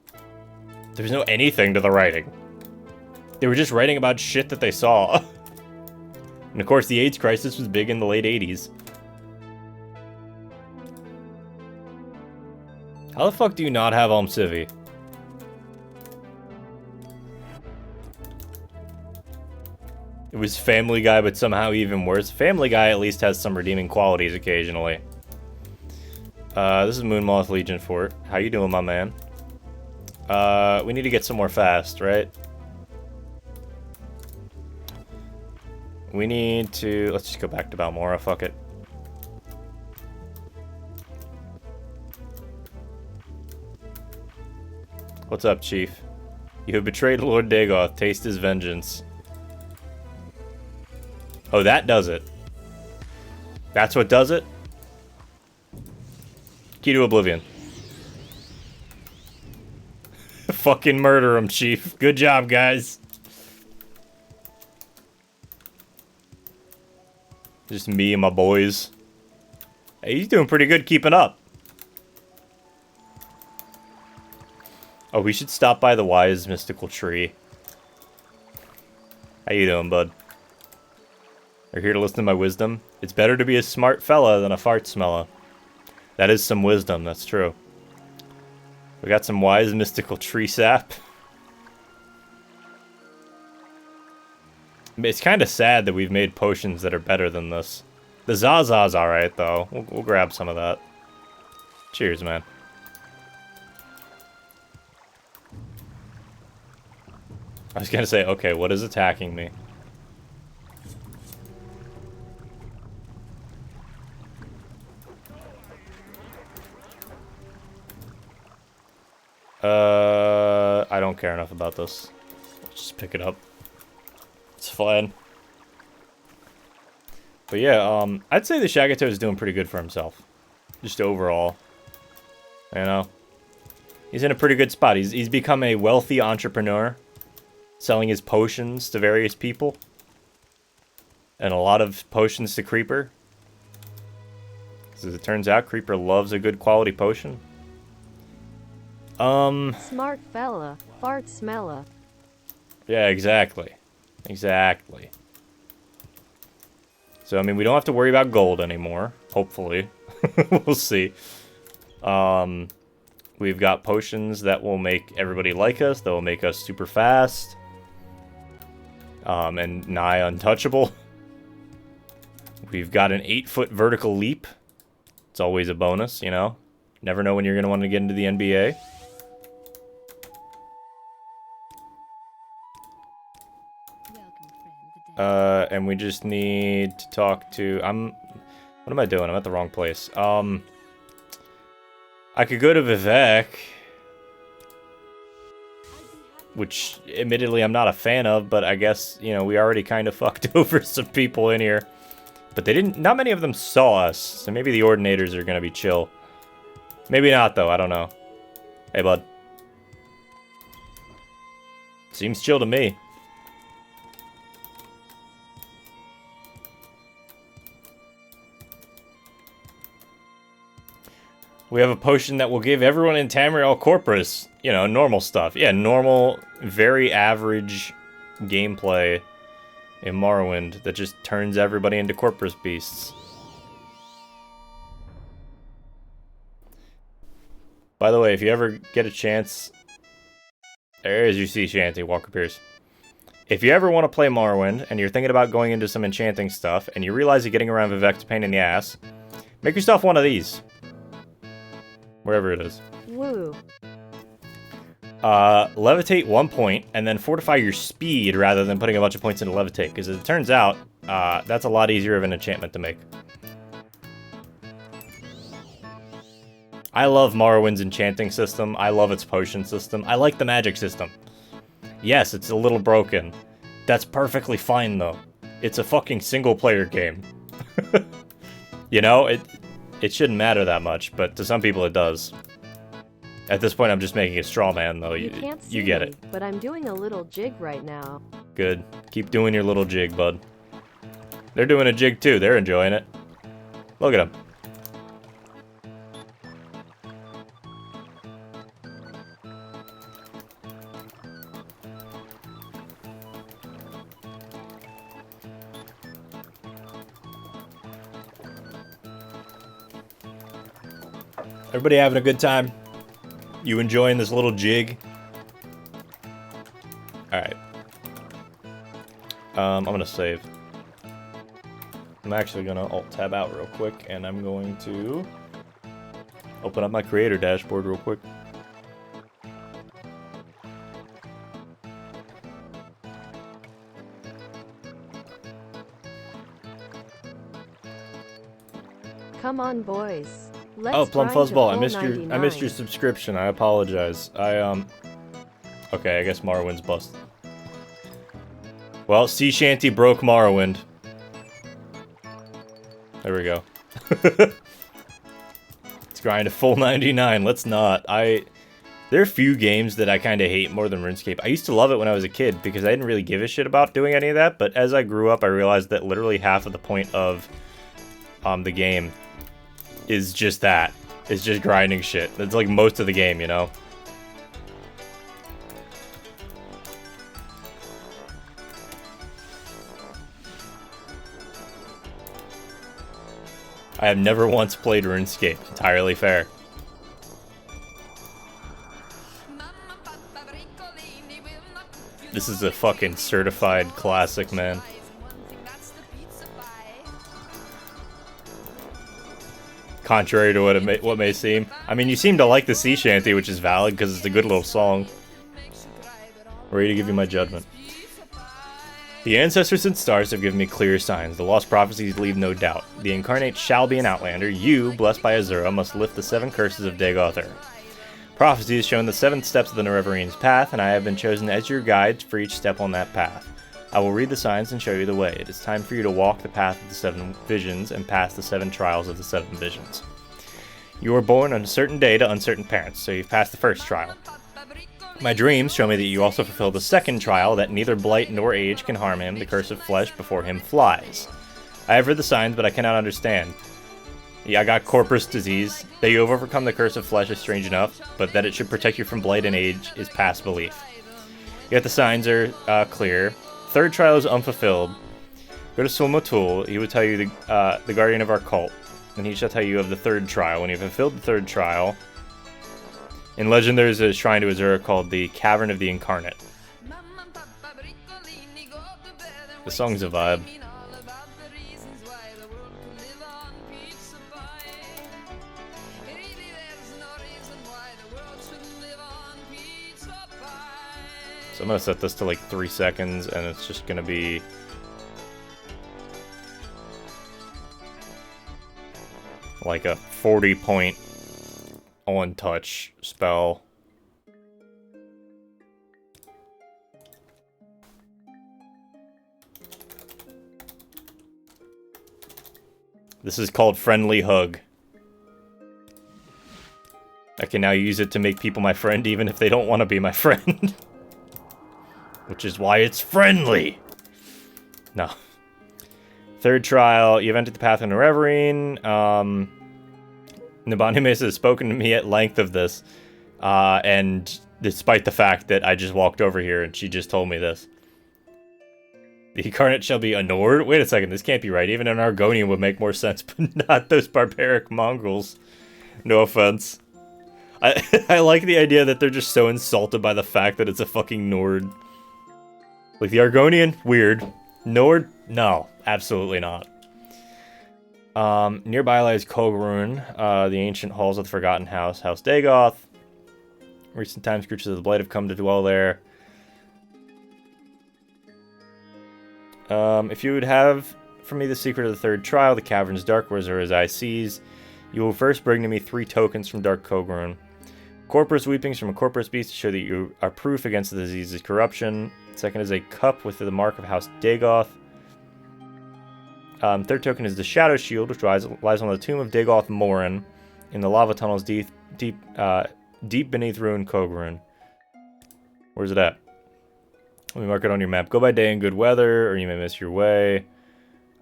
there was no anything to the writing. They were just writing about shit that they saw. And of course, the AIDS crisis was big in the late 80s. How the fuck do you not have Almcivi? It was Family Guy, but somehow even worse. Family Guy at least has some redeeming qualities occasionally. This is Moonmoth Legion Fort. How you doing, my man? We need to get somewhere fast, right? We need to... Let's just go back to Balmora, fuck it. What's up, Chief? You have betrayed Lord Dagoth. Taste his vengeance. Oh, that does it. That's what does it? Key to Oblivion. Fucking murder him, Chief. Good job, guys. Just me and my boys. Hey, he's doing pretty good keeping up. Oh, we should stop by the Wise Mystical Tree. How you doing, bud? are here to listen to my wisdom. It's better to be a smart fella than a fart smeller. That is some wisdom, that's true. We got some wise mystical tree sap. It's kind of sad that we've made potions that are better than this. The Zaza's alright, though. We'll grab some of that. Cheers, man. I was gonna say, okay, what is attacking me? I don't care enough about this. Let's just pick it up. It's fine. But yeah, I'd say the Shagato is doing pretty good for himself. Just overall. You know? He's in a pretty good spot. He's become a wealthy entrepreneur. Selling his potions to various people. And a lot of potions to Creeper. Because as it turns out, Creeper loves a good quality potion. Smart fella, fart smella. Yeah, exactly. Exactly. So, I mean, we don't have to worry about gold anymore. Hopefully. We'll see. We've got potions that will make everybody like us. That will make us super fast. And nigh untouchable. We've got an 8-foot vertical leap. It's always a bonus, you know? Never know when you're going to want to get into the NBA. And we just need to talk to... What am I doing? I'm at the wrong place. I could go to Vivek. Which, admittedly, I'm not a fan of, but I guess, you know, we already kind of fucked over some people in here. But they didn't... Not many of them saw us, so maybe the Ordinators are gonna be chill. Maybe not, though. I don't know. Hey, bud. Seems chill to me. We have a potion that will give everyone in Tamriel Corpus, you know, normal stuff. Yeah, normal, very average gameplay in Morrowind that just turns everybody into Corpus beasts. By the way, if you ever get a chance... There's your sea shanty, Walker Pierce. If you ever want to play Morrowind, and you're thinking about going into some enchanting stuff, and you realize that getting around Vivek's a pain in the ass, make yourself one of these. Wherever it is. Woo. Levitate 1 point, and then fortify your speed rather than putting a bunch of points into levitate, because as it turns out, that's a lot easier of an enchantment to make. I love Morrowind's enchanting system. I love its potion system. I like the magic system. Yes, it's a little broken. That's perfectly fine, though. It's a fucking single-player game. You know, it shouldn't matter that much, but to some people it does. At this point, I'm just making a straw man, though. You can't see you get me, it. But I'm doing a little jig right now. Good. Keep doing your little jig, bud. They're doing a jig, too. They're enjoying it. Look at them. Everybody having a good time? You enjoying this little jig? Alright. I'm gonna save. I'm actually gonna Alt-Tab out real quick, and I'm going to open up my creator dashboard real quick. Come on, boys. Let's Oh, Plum grind to Fuzzball, full I missed your 99. subscription. I apologize. Okay, I guess Morrowind's bust. Well, Sea Shanty broke Morrowind. There we go. Let's grind to full 99. Let's not. There are a few games that I kind of hate more than RuneScape. I used to love it when I was a kid because I didn't really give a shit about doing any of that, but as I grew up, I realized that literally half of the point of the game is just that. It's just grinding shit. It's like most of the game, you know? I have never once played RuneScape. Entirely fair. This is a fucking certified classic, man. Contrary to what may seem. I mean, you seem to like the sea shanty, which is valid because it's a good little song. Ready to give you my judgment. The ancestors and stars have given me clear signs. The lost prophecies leave no doubt. The incarnate shall be an outlander. You, blessed by Azura, must lift the 7 curses of Dagoth. Prophecy has shown the 7 steps of the Nerevarines path, and I have been chosen as your guide for each step on that path. I will read the signs and show you the way. It is time for you to walk the path of the 7 visions and pass the 7 trials of the 7 visions. You were born on a certain day to uncertain parents, so you've passed the first trial. My dreams show me that you also fulfill the second trial, that neither blight nor age can harm him. The curse of flesh before him flies. I have read the signs, but I cannot understand. Yeah, I got corpus disease. That you have overcome the curse of flesh is strange enough, but that it should protect you from blight and age is past belief. Yet the signs are clear. Third trial is unfulfilled. Go to Sumotul. He will tell you the guardian of our cult, and he shall tell you of the third trial. When you have fulfilled the third trial, in legend there is a shrine to Azura called the Cavern of the Incarnate. The song's a vibe. So I'm gonna set this to like 3 seconds, and it's just gonna be like a 40-point on-touch spell. This is called Friendly Hug. I can now use it to make people my friend even if they don't want to be my friend. Which is why it's friendly! No. Third trial, you've entered the path of Nerevarine. Nabani Mesa has spoken to me at length of this. And despite the fact that I just walked over here and she just told me this. The incarnate shall be a Nord? Wait a second, this can't be right. Even an Argonian would make more sense, but not those barbaric Mongols. No offense. I like the idea that they're just so insulted by the fact that it's a fucking Nord. Like, the Argonian? Weird. Nord? No, absolutely not. Nearby lies Kogrun, the ancient halls of the Forgotten House, House Dagoth. Recent times, creatures of the Blight have come to dwell there. If you would have for me the secret of the third trial, the cavern's dark where Azura's eye sees, you will first bring to me 3 tokens from Dark Kogrun. Corpus weepings from a corpus beast to show that you are proof against the disease's corruption. Second is a cup with the mark of House Dagoth. Third token is the Shadow Shield, which lies on the tomb of Dagoth Morin in the lava tunnels deep beneath ruined Kogrun. Where's it at? Let me mark it on your map. Go by day in good weather, or you may miss your way.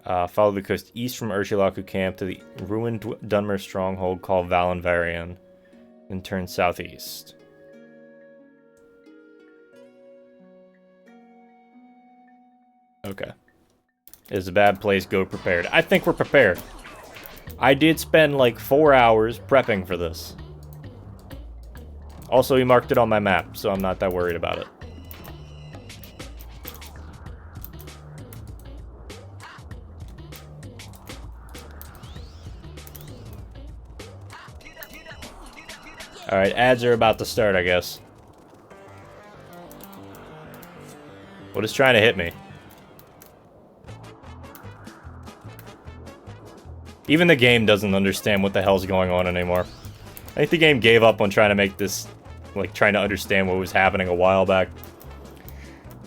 Follow the coast east from Ursulaku Camp to the ruined Dunmer stronghold called Valenvarian. Then turn southeast. Okay. It's a bad place, go prepared. I think we're prepared. I did spend like 4 hours prepping for this. Also, he marked it on my map, so I'm not that worried about it. Alright, ads are about to start, I guess. What is trying to hit me? Even the game doesn't understand what the hell's going on anymore. I think the game gave up on trying to make this, like, trying to understand what was happening a while back.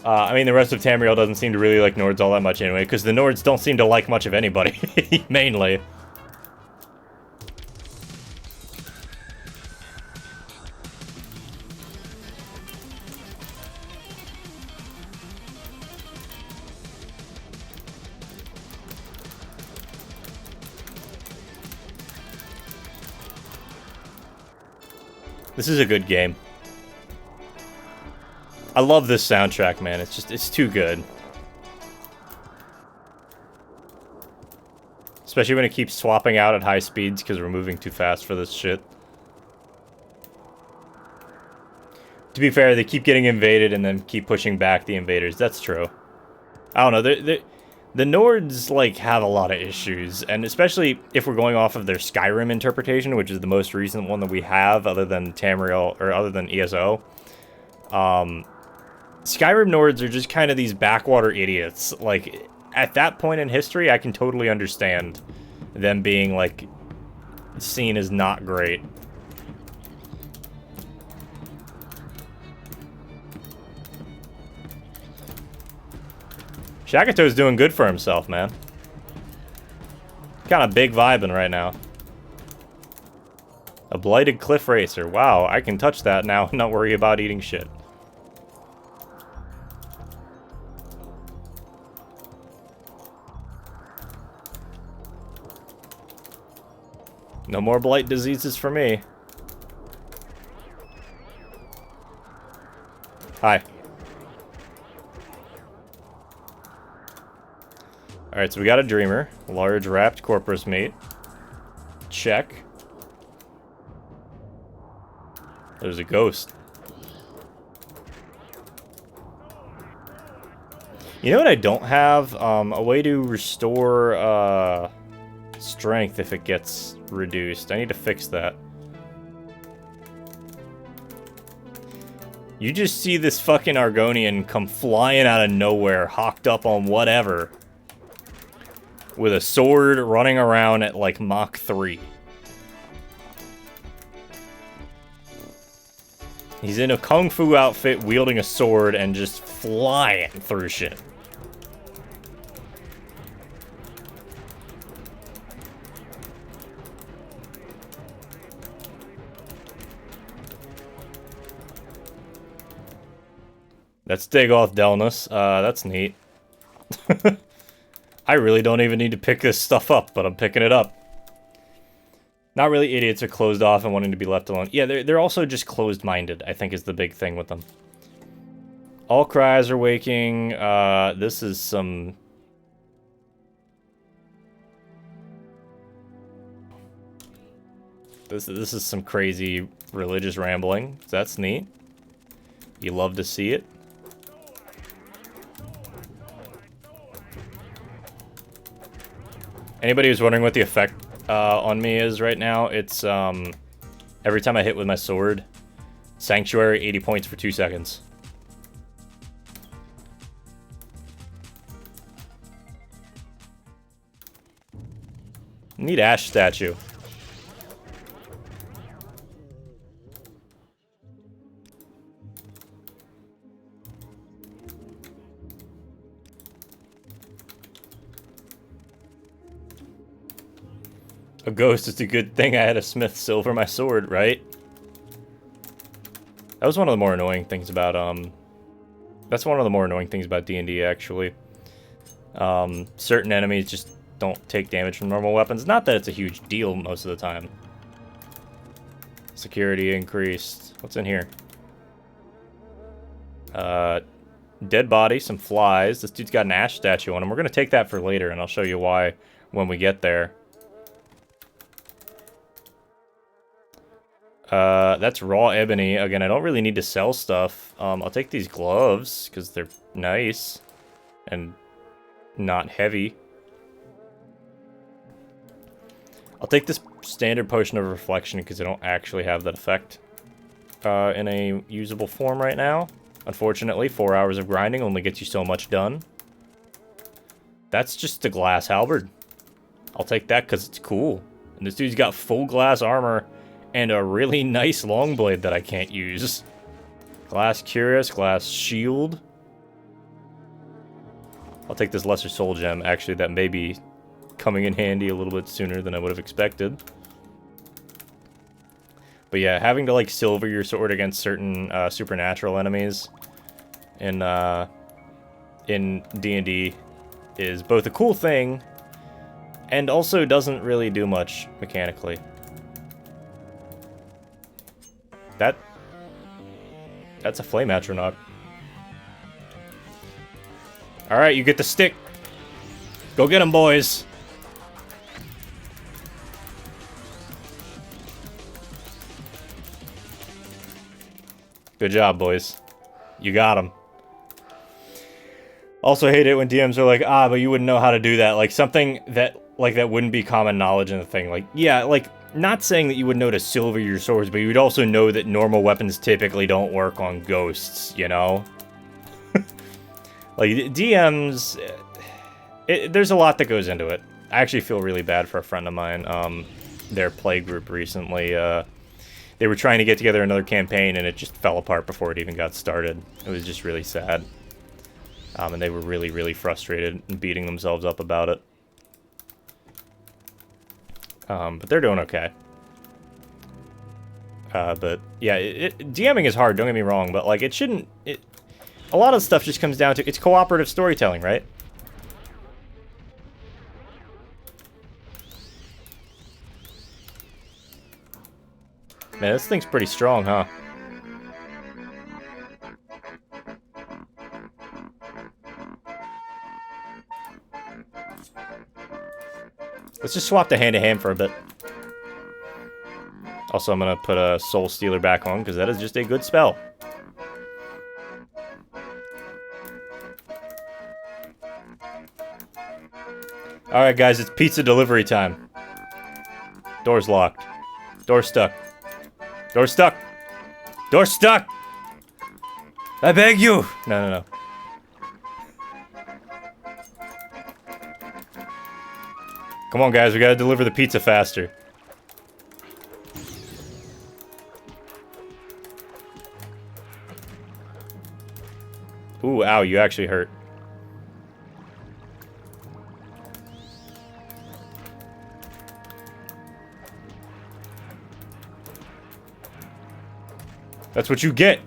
I mean, the rest of Tamriel doesn't seem to really like Nords all that much anyway, because the Nords don't seem to like much of anybody, mainly. This is a good game. I love this soundtrack, man. It's too good. Especially when it keeps swapping out at high speeds because we're moving too fast for this shit. To be fair, they keep getting invaded and then keep pushing back the invaders. That's true. I don't know. The Nords, like, have a lot of issues. And especially if we're going off of their Skyrim interpretation, which is the most recent one that we have other than Tamriel, or other than ESO. Skyrim Nords are just kind of these backwater idiots. Like, at that point in history, I can totally understand them being, like, seen as not great. Shakato's doing good for himself, man. Kind of big vibing right now. A blighted cliff racer. Wow, I can touch that now and not worry about eating shit. No more blight diseases for me. Hi. Alright, so we got a Dreamer. Large wrapped corpus meat. Check. There's a ghost. You know what I don't have? A way to restore, strength if it gets reduced. I need to fix that. You just see this fucking Argonian come flying out of nowhere, hawked up on whatever, with a sword running around at like Mach 3. He's in a kung fu outfit, wielding a sword and just flying through shit. Let's dig off Dralnah. That's neat. I really don't even need to pick this stuff up, but I'm picking it up. Not really idiots are closed off and wanting to be left alone. Yeah, they're also just closed-minded, I think is the big thing with them. All cries are waking. This is some... This is some crazy religious rambling. That's neat. You love to see it. Anybody who's wondering what the effect on me is right now, it's every time I hit with my sword, Sanctuary, 80 points for 2 seconds. Neat Ash statue. A ghost is a good thing I had a smith silver my sword, right? That was one of the more annoying things about, that's one of the more annoying things about D&D, actually. Certain enemies just don't take damage from normal weapons. Not that it's a huge deal most of the time. Security increased. What's in here? Dead body, some flies. This dude's got an ash statue on him. We're gonna take that for later, and I'll show you why when we get there. That's raw ebony. Again, I don't really need to sell stuff. I'll take these gloves, because they're nice. And not heavy. I'll take this standard potion of reflection, because I don't actually have that effect in a usable form right now. Unfortunately, 4 hours of grinding only gets you so much done. That's just a glass halberd. I'll take that, because it's cool. And this dude's got full glass armor. And a really nice long blade that I can't use. Glass cuirass, glass shield. I'll take this lesser soul gem. Actually, that may be coming in handy a little bit sooner than I would have expected. But yeah, having to like silver your sword against certain supernatural enemies in D&D is both a cool thing and also doesn't really do much mechanically. That's a flame astronaut. Alright, you get the stick. Go get him, boys. Good job, boys. You got him. Also hate it when DMs are like, but you wouldn't know how to do that. Like, something that, like, that wouldn't be common knowledge in the thing. Like, yeah, like, not saying that you would know to silver your swords, but you would also know that normal weapons typically don't work on ghosts, you know? Like, DMs... there's a lot that goes into it. I actually feel really bad for a friend of mine. Their play group recently, they were trying to get together another campaign, and it just fell apart before it even got started. It was just really sad. And they were really, really frustrated and beating themselves up about it. But they're doing okay. But, yeah, DMing is hard, don't get me wrong, but, like, it shouldn't... a lot of stuff just comes down to... It's cooperative storytelling, right? Man, this thing's pretty strong, huh? Let's just swap the hand-to-hand for a bit. Also, I'm gonna put a Soul Stealer back on, because that is just a good spell. Alright, guys, it's pizza delivery time. Door's locked. Door's stuck. Door's stuck! Door's stuck! I beg you! No, no, no. Come on, guys, we gotta deliver the pizza faster. Ooh, ow, you actually hurt. That's what you get!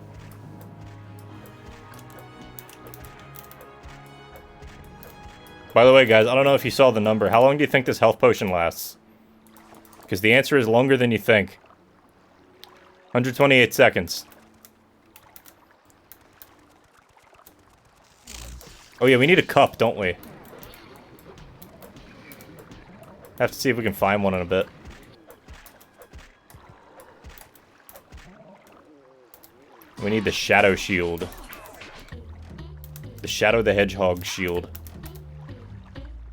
By the way, guys, I don't know if you saw the number. How long do you think this health potion lasts? Because the answer is longer than you think. 128 seconds. Oh yeah, we need a cup, don't we? Have to see if we can find one in a bit. We need the Shadow Shield. The Shadow the Hedgehog Shield.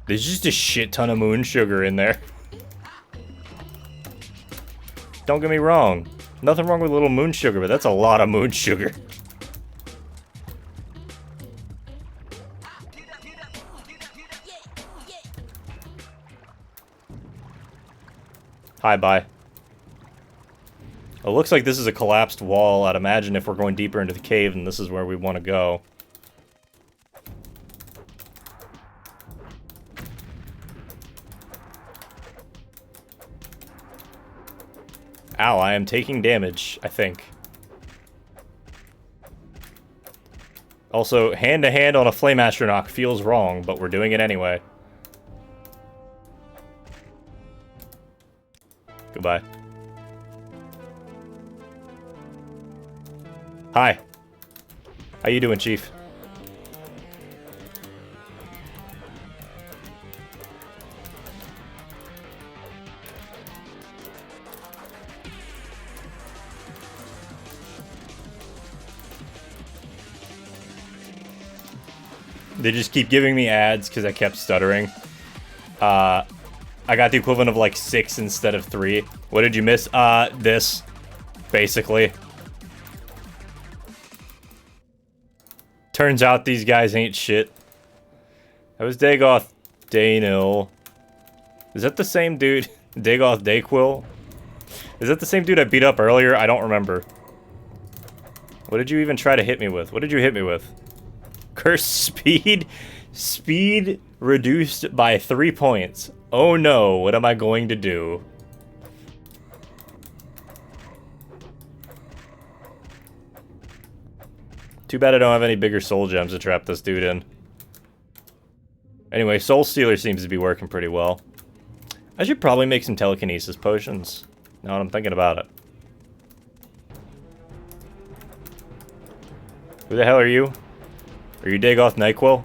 There's just a shit ton of moon sugar in there. Don't get me wrong. Nothing wrong with a little moon sugar, but that's a lot of moon sugar. Hi, bye. It looks like this is a collapsed wall. I'd imagine if we're going deeper into the cave, then this is where we want to go. Ow, I am taking damage, I think. Also, hand-to-hand on a Flame Astronaut feels wrong, but we're doing it anyway. Goodbye. Hi. How you doing, Chief? They just keep giving me ads because I kept stuttering. I got the equivalent of like 6 instead of 3. What did you miss? This. Basically. Turns out these guys ain't shit. That was Dagoth Daynil. Is that the same dude? Dagoth Dayquil? Is that the same dude I beat up earlier? I don't remember. What did you even try to hit me with? What did you hit me with? Curse speed? Speed reduced by 3 points. Oh no, what am I going to do? Too bad I don't have any bigger soul gems to trap this dude in. Anyway, Soul Stealer seems to be working pretty well. I should probably make some telekinesis potions, now that I'm thinking about it. Who the hell are you? Are you Dagoth Nyquil?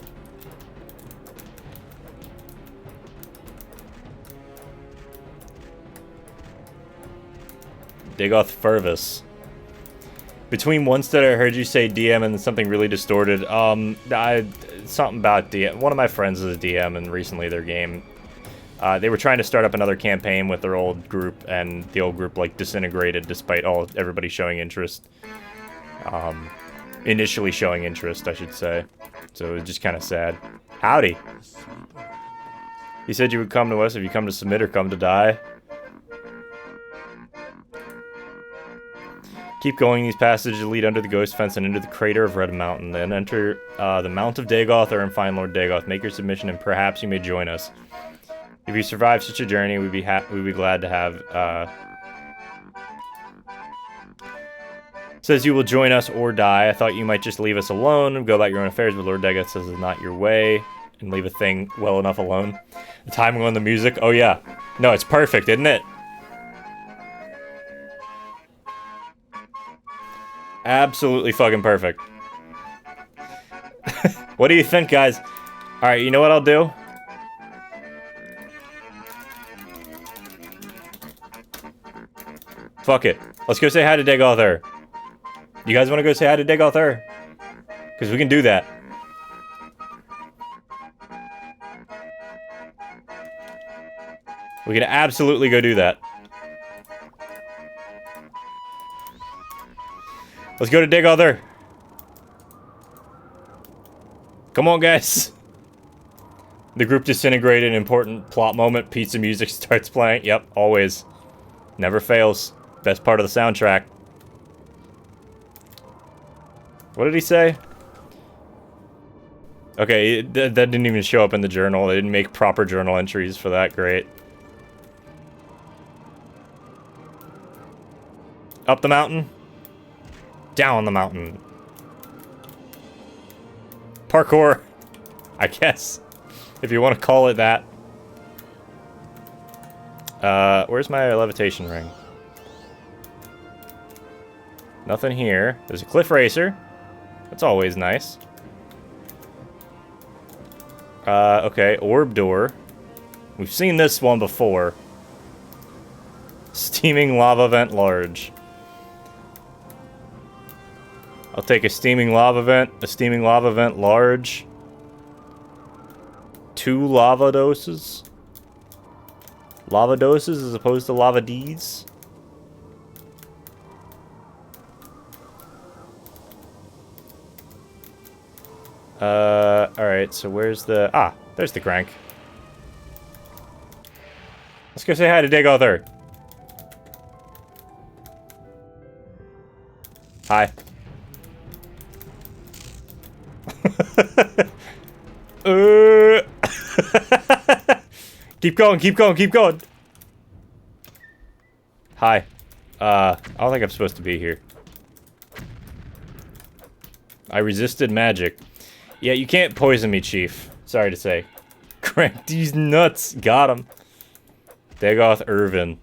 Dagoth Fervus. Between Onestead, I heard you say DM and something really distorted. Something about DM. One of my friends is a DM, and recently their game, they were trying to start up another campaign with their old group, and the old group like disintegrated despite everybody showing interest. Initially showing interest, I should say. So it was just kind of sad. Howdy. You said you would come to us if you come to submit or come to die. Keep going. These passages lead under the ghost fence and into the crater of Red Mountain. Then enter the Mount of Dagoth and find Lord Dagoth. Make your submission and perhaps you may join us. If you survive such a journey, we'd be glad to have... Says you will join us or die. I thought you might just leave us alone and go about your own affairs, but Lord Dagoth says it's not your way. And leave a thing well enough alone. The timing on the music. Oh yeah. No, it's perfect, isn't it? Absolutely fucking perfect. What do you think, guys? Alright, you know what I'll do? Fuck it. Let's go say hi to Dagoth. You guys want to go say hi to Dagoth? Because we can do that. We can absolutely go do that. Let's go to Dagoth. Come on, guys. The group disintegrated. An important plot moment. Pizza music starts playing. Yep, always. Never fails. Best part of the soundtrack. What did he say? Okay, that didn't even show up in the journal. They didn't make proper journal entries for that. Great. Up the mountain. Down the mountain. Parkour. I guess. If you want to call it that. Where's my levitation ring? Nothing here. There's a cliff racer. That's always nice. Okay, orb door. We've seen this one before. Steaming lava vent large. I'll take a steaming lava vent large. 2 lava doses. Lava doses as opposed to lava Ds. Alright, so where's the... Ah, there's the crank. Let's go say hi to Dagoth. Hi. Keep going, keep going, keep going. Hi. I don't think I'm supposed to be here. I resisted magic. Yeah, you can't poison me, Chief. Sorry to say. Crank these nuts. Got him. Dagoth Irvin.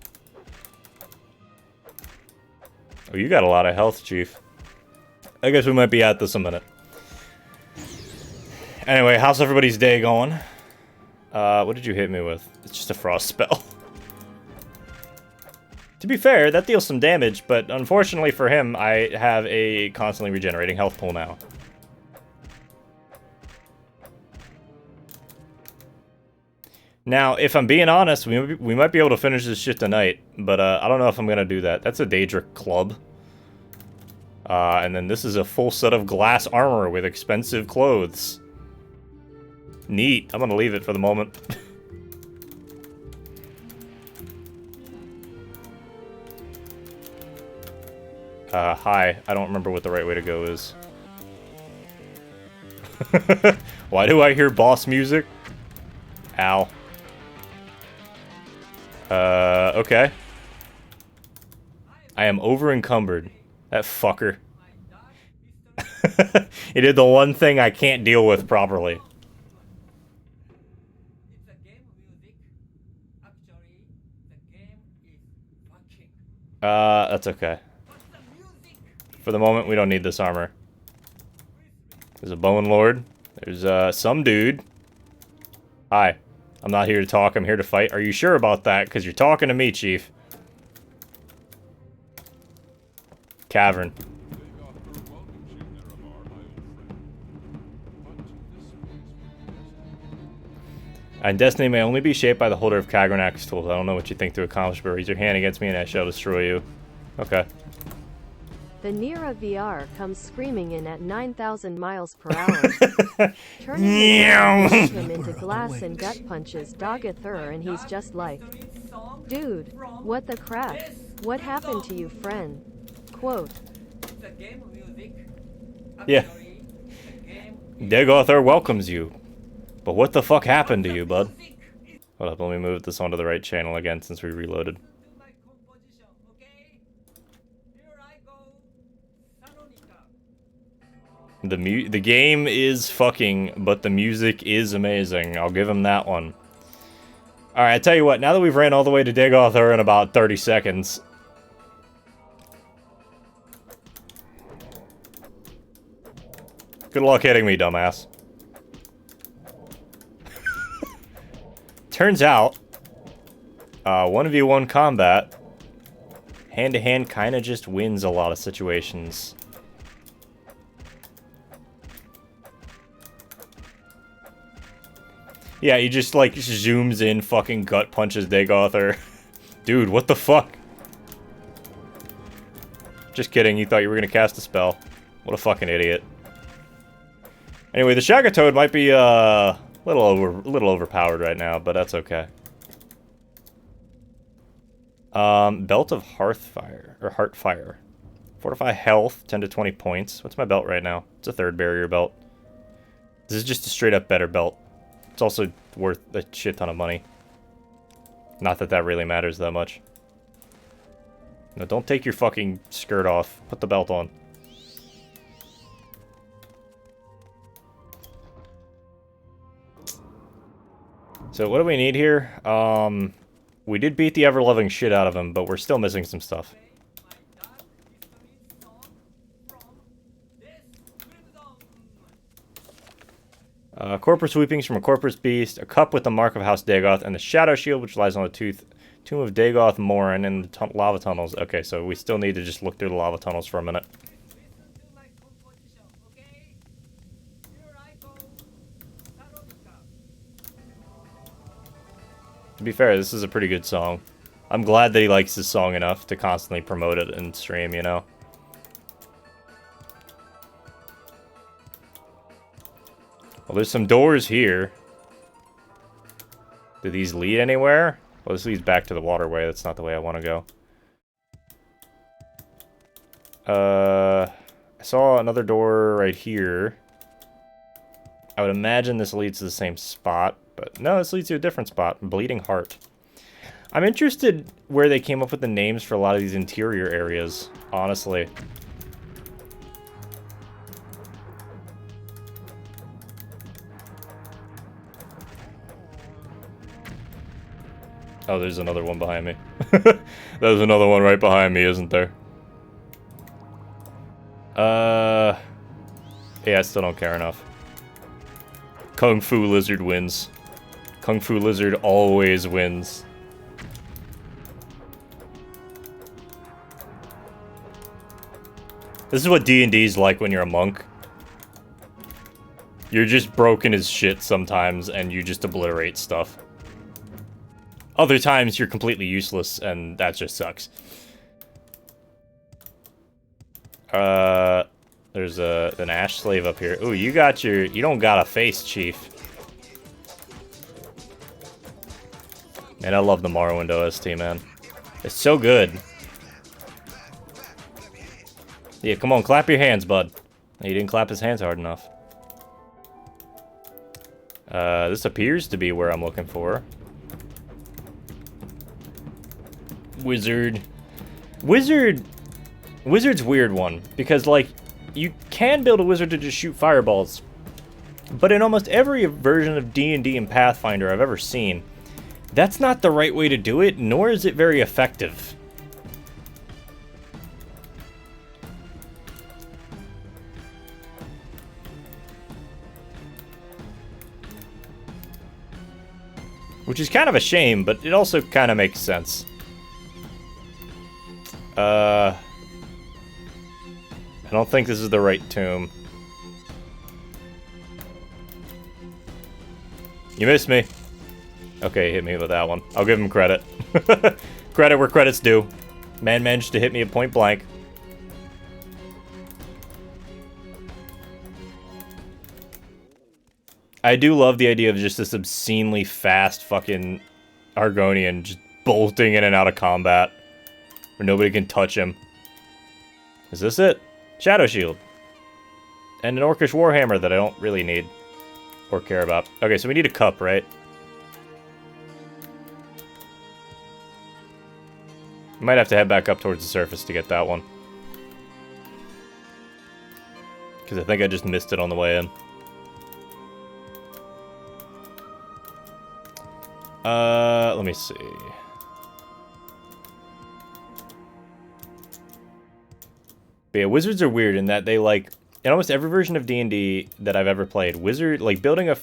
Oh, you got a lot of health, Chief. I guess we might be at this a minute. Anyway, how's everybody's day going? What did you hit me with? It's just a frost spell. To be fair, that deals some damage, but unfortunately for him, I have a constantly regenerating health pool now. Now, if I'm being honest, we might be able to finish this shit tonight, but I don't know if I'm gonna do that. That's a Daedric club. And then this is a full set of glass armor with expensive clothes. Neat. I'm gonna leave it for the moment. Hi. I don't remember what the right way to go is. Why do I hear boss music? Ow. Okay. I am over encumbered. That fucker. He did the one thing I can't deal with properly. That's okay. For the moment, we don't need this armor. There's a Bone Lord. There's, some dude. Hi. I'm not here to talk, I'm here to fight. Are you sure about that? Because you're talking to me, Chief. Cavern. And destiny may only be shaped by the holder of Kagranak's tools. I don't know what you think to accomplish, but raise your hand against me and I shall destroy you. Okay. The Nira VR comes screaming in at 9,000 miles per hour. Turning him into glass and gut punches Dogathur, and he's just like, dude, what the crap? What happened to you, friend? Quote. Yeah. Dagothar welcomes you. But what the fuck happened to you, bud? Hold up, let me move this onto the right channel again since we reloaded. The game is fucking, but the music is amazing. I'll give him that one. Alright, I tell you what, now that we've ran all the way to Dagothar in about 30 seconds... Good luck hitting me, dumbass. Turns out, 1v1 combat, hand-to-hand kinda just wins a lot of situations. Yeah, he just, like, zooms in, fucking gut punches Dagothar. Dude, what the fuck? Just kidding, you thought you were gonna cast a spell. What a fucking idiot. Anyway, the Shagatoad might be, a little overpowered right now, but that's okay. Belt of Hearthfire, or Heartfire. Fortify health, 10 to 20 points. What's my belt right now? It's a 3rd barrier belt. This is just a straight up better belt. It's also worth a shit ton of money. Not that that really matters that much. No, don't take your fucking skirt off. Put the belt on. So what do we need here? We did beat the ever-loving shit out of him, but we're still missing some stuff. Corpus Sweepings from a Corpus Beast, a cup with the mark of House Dagoth, and the Shadow Shield, which lies on the tomb of Dagoth Morin in the lava tunnels. Okay, so we still need to just look through the lava tunnels for a minute. To be fair, this is a pretty good song. I'm glad that he likes this song enough to constantly promote it in stream, you know? Well, there's some doors here. Do these lead anywhere? Well, this leads back to the waterway. That's not the way I want to go. I saw another door right here. I would imagine this leads to the same spot, but no, this leads to a different spot. Bleeding Heart. I'm interested where they came up with the names for a lot of these interior areas, honestly. Oh, there's another one behind me. There's another one right behind me, isn't there? Yeah, I still don't care enough. Kung Fu Lizard wins. Kung Fu Lizard always wins. This is what D&D's like when you're a monk. You're just broken as shit sometimes, and you just obliterate stuff. Other times, you're completely useless, and that just sucks. There's an ash slave up here. Ooh, you don't got a face, chief. Man, I love the Morrowind OST, man. It's so good. Yeah, come on, clap your hands, bud. He didn't clap his hands hard enough. This appears to be where I'm looking for. Wizard's weird one, because, like, you can build a wizard to just shoot fireballs, but in almost every version of D&D and Pathfinder I've ever seen, that's not the right way to do it, nor is it very effective. Which is kind of a shame, but it also kind of makes sense. I don't think this is the right tomb. You missed me. Okay, hit me with that one. I'll give him credit. Credit where credit's due. Man managed to hit me at point blank. I do love the idea of just this obscenely fast fucking Argonian just bolting in and out of combat. Where nobody can touch him. Is this it? Shadow Shield. And an Orcish Warhammer that I don't really need. Or care about. Okay, so we need a cup, right? Might have to head back up towards the surface to get that one. Because I think I just missed it on the way in. Let me see. But yeah, wizards are weird in that they like in almost every version of D&D that I've ever played, wizard like building a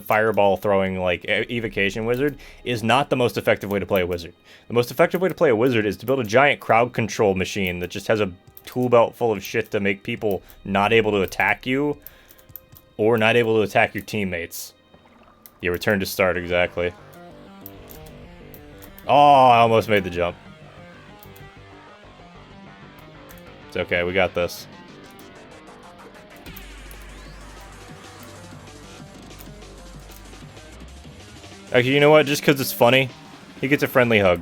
fireball throwing like evocation wizard is not the most effective way to play a wizard. The most effective way to play a wizard is to build a giant crowd control machine that just has a tool belt full of shit to make people not able to attack you or not able to attack your teammates. Yeah, return to start, exactly. Oh, I almost made the jump. It's okay, we got this. Actually, you know what? Just because it's funny, he gets a friendly hug.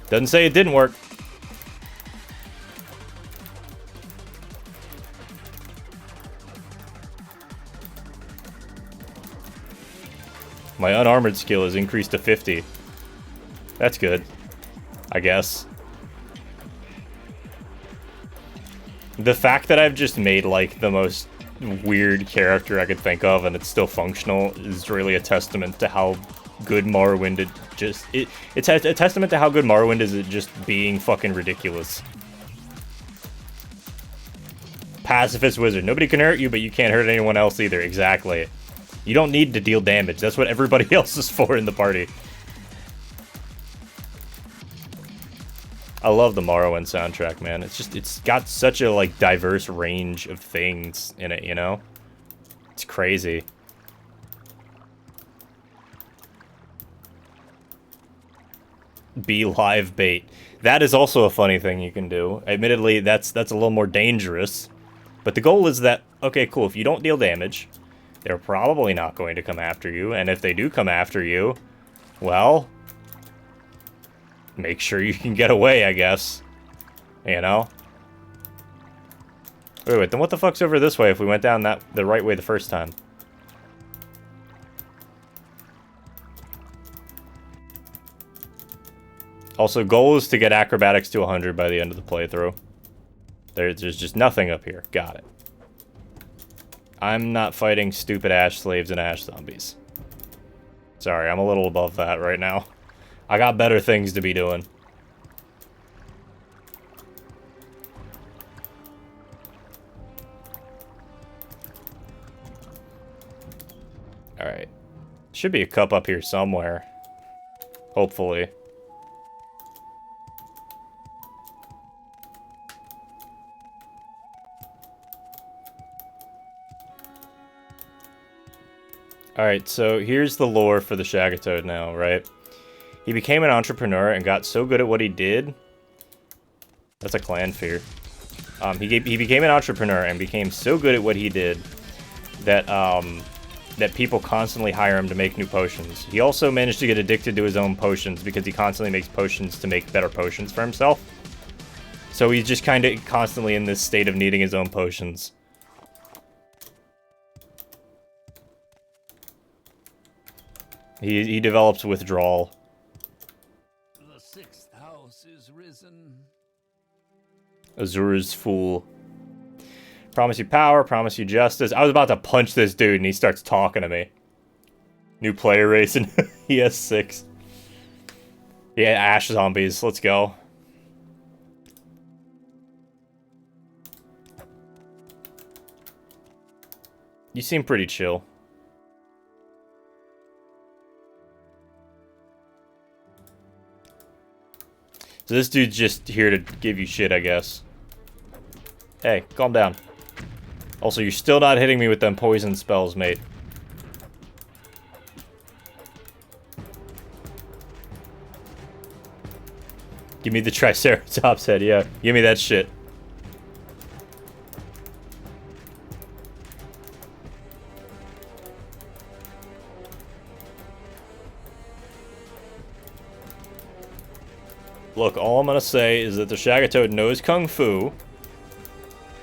Doesn't say it didn't work. My unarmored skill is increased to 50. That's good, I guess. The fact that I've just made, like, the most weird character I could think of and it's still functional is really a testament to how good Morrowind it's a testament to how good Morrowind is at just being fucking ridiculous. Pacifist wizard. Nobody can hurt you, but you can't hurt anyone else either. Exactly. You don't need to deal damage. That's what everybody else is for in the party. I love the Morrowind soundtrack, man. It's got such a, like, diverse range of things in it, you know? It's crazy. Be live bait. That is also a funny thing you can do. Admittedly, that's a little more dangerous. But the goal is that, okay, cool, if you don't deal damage, they're probably not going to come after you. And if they do come after you, well, make sure you can get away, I guess. You know? Wait, then what the fuck's over this way if we went down the right way the first time? Also, goal is to get acrobatics to 100 by the end of the playthrough. There's just nothing up here. Got it. I'm not fighting stupid ash slaves and ash zombies. Sorry, I'm a little above that right now. I got better things to be doing. Alright. Should be a cup up here somewhere. Hopefully. Alright, so here's the lore for the Shagatoad now, right? He became an entrepreneur and got so good at what he did. That's a clan fear. He became an entrepreneur and became so good at what he did that that people constantly hire him to make new potions. He also managed to get addicted to his own potions because he constantly makes potions to make better potions for himself. So he's just kind of constantly in this state of needing his own potions. He develops withdrawal. The sixth house is risen. Azura's fool. Promise you power, promise you justice. I was about to punch this dude and he starts talking to me. New player race and he has 6. Yeah, ash zombies. Let's go. You seem pretty chill. So this dude's just here to give you shit, I guess. Hey, calm down. Also, you're still not hitting me with them poison spells, mate. Give me the Triceratops head, yeah. Give me that shit. Look, all I'm gonna say is that the Shagatoad knows Kung Fu,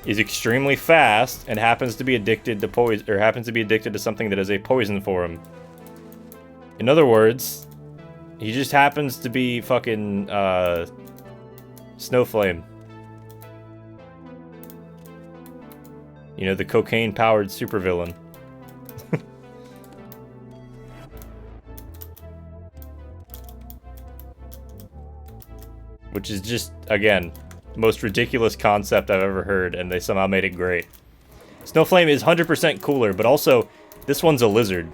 is extremely fast, and happens to be addicted to poison, or happens to be addicted to something that is a poison for him. In other words, he just happens to be fucking, Snowflame. You know, the cocaine-powered supervillain. Which is just, again, most ridiculous concept I've ever heard, and they somehow made it great. Snowflame is 100% cooler, but also, this one's a lizard.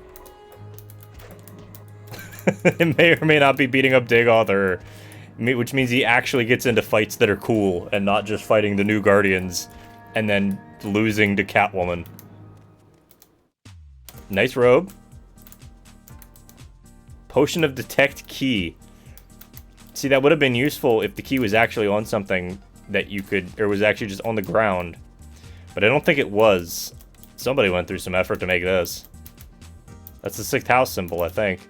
It may or may not be beating up Dagoth, which means he actually gets into fights that are cool, and not just fighting the new Guardians, and then losing to Catwoman. Nice robe. Potion of Detect Key. See, that would have been useful if the key was actually on something that you could, or was actually just on the ground. But I don't think it was. Somebody went through some effort to make this. That's the 6th house symbol, I think.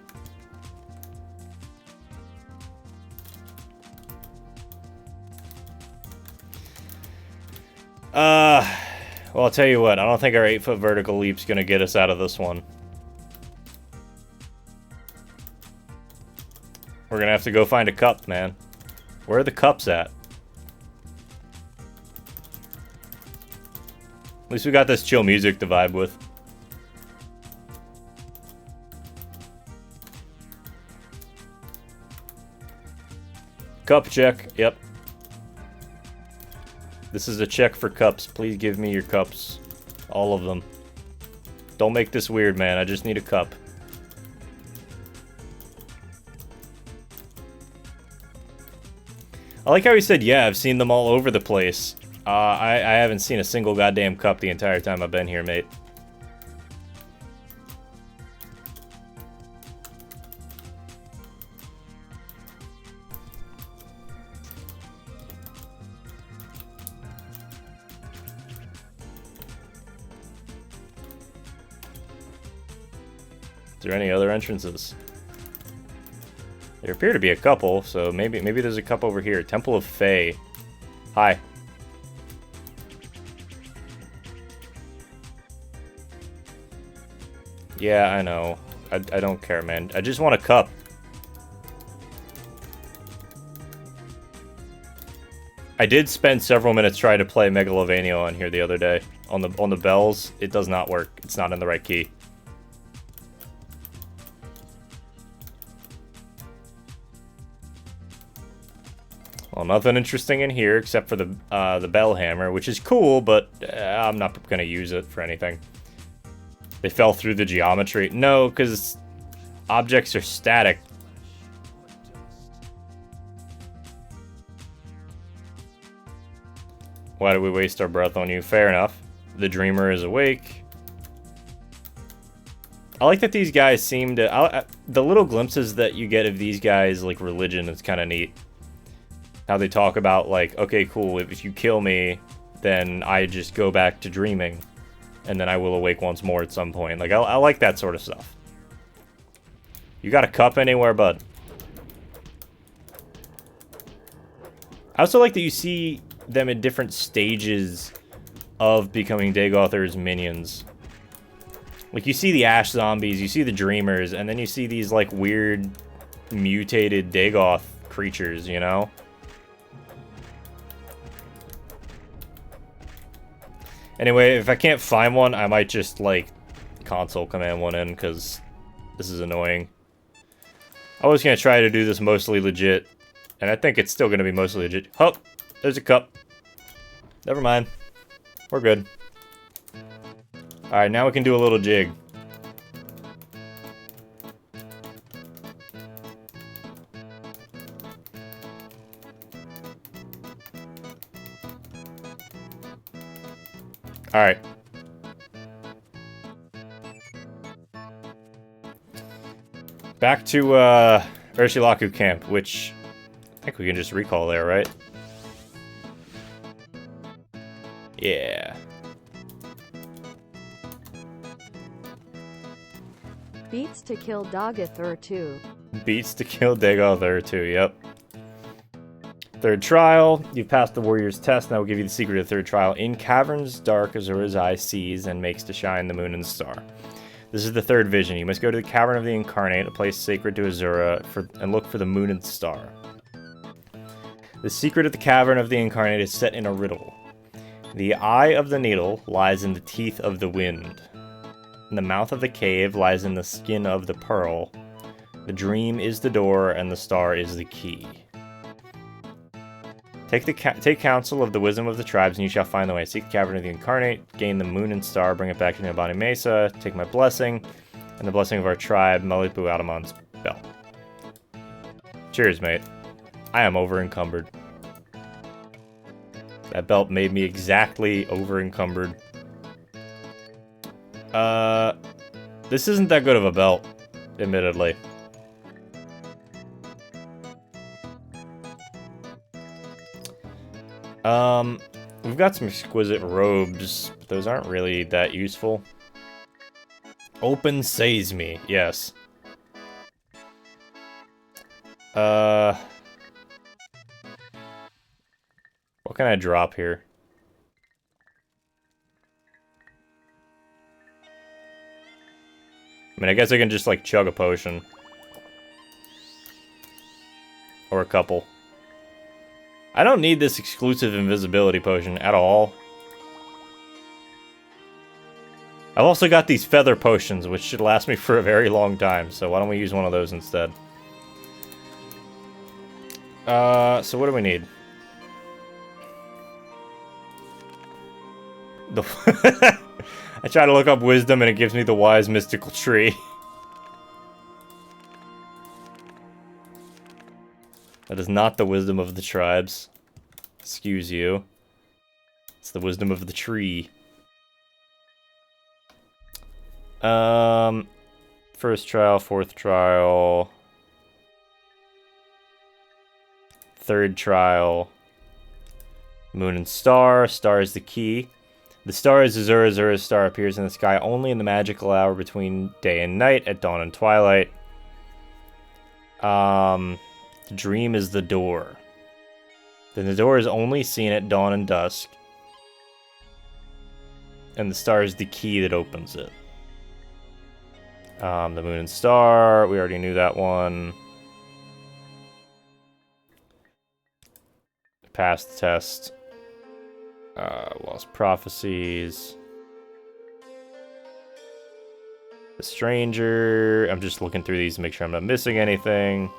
Well, I'll tell you what, I don't think our 8-foot vertical leap's gonna get us out of this one. We're gonna have to go find a cup, man. Where are the cups at? At least we got this chill music to vibe with. Cup check, yep. This is a check for cups. Please give me your cups. All of them. Don't make this weird, man. I just need a cup. I like how he said, yeah, I've seen them all over the place. I haven't seen a single goddamn cup the entire time I've been here, mate. Is there any other entrances? There appear to be a couple, so maybe there's a cup over here. Temple of Fae. Hi. Yeah, I know. I don't care, man. I just want a cup. I did spend several minutes trying to play Megalovania on here the other day. On the bells, it does not work. It's not in the right key. Well, nothing interesting in here except for the bell hammer, which is cool, but I'm not gonna use it for anything. They fell through the geometry. No, because objects are static. Why do we waste our breath on you? Fair enough. The dreamer is awake. I like that these guys seem to... the little glimpses that you get of these guys, like, religion, is kind of neat. How they talk about, like, okay, cool, if you kill me, then I just go back to dreaming. And then I will awake once more at some point. Like, I like that sort of stuff. You got a cup anywhere, bud? I also like that you see them at different stages of becoming Dagoth's minions. Like, you see the Ash Zombies, you see the Dreamers, and then you see these, like, weird, mutated Dagoth creatures, you know? Anyway, if I can't find one, I might just, like, console command one in, because this is annoying. I was going to try to do this mostly legit, and I think it's still going to be mostly legit. Oh, there's a cup. Never mind. We're good. Alright, now we can do a little jig. Alright. Back to Urshilaku camp, which I think we can just recall there, right? Yeah. Beats to kill Dogathur 2. Beats to kill Dagothur too, yep. Third trial. You've passed the warrior's test. Now we'll give you the secret of third trial. In caverns dark, Azura's eye sees and makes to shine the moon and star. This is the third vision. You must go to the cavern of the incarnate, a place sacred to Azura, and look for the moon and star. The secret of the cavern of the incarnate is set in a riddle. The eye of the needle lies in the teeth of the wind. And the mouth of the cave lies in the skin of the pearl. The dream is the door, and the star is the key. Take counsel of the wisdom of the tribes, and you shall find the way. Seek the cavern of the incarnate, gain the moon and star, bring it back to Nabani Mesa, take my blessing, and the blessing of our tribe, Melipu Adamon's bell. Cheers, mate. I am over-encumbered. That belt made me exactly over-encumbered. This isn't that good of a belt, admittedly. We've got some exquisite robes, but those aren't really that useful. Open Sesame, yes. What can I drop here? I mean, I guess I can just, like, chug a potion. Or a couple. I don't need this exclusive invisibility potion at all. I've also got these feather potions, which should last me for a very long time, so why don't we use one of those instead? So what do we need? I try to look up wisdom and it gives me the wise mystical tree. That is not the wisdom of the tribes. Excuse you. It's the wisdom of the tree. First trial, fourth trial. Third trial. Moon and star. Star is the key. The star is Azura. Azura's star appears in the sky only in the magical hour between day and night, at dawn and twilight. The dream is the door. Then the door is only seen at dawn and dusk. And the star is the key that opens it. The moon and star, we already knew that one. Passed the test. Lost prophecies. The stranger. I'm just looking through these to make sure I'm not missing anything.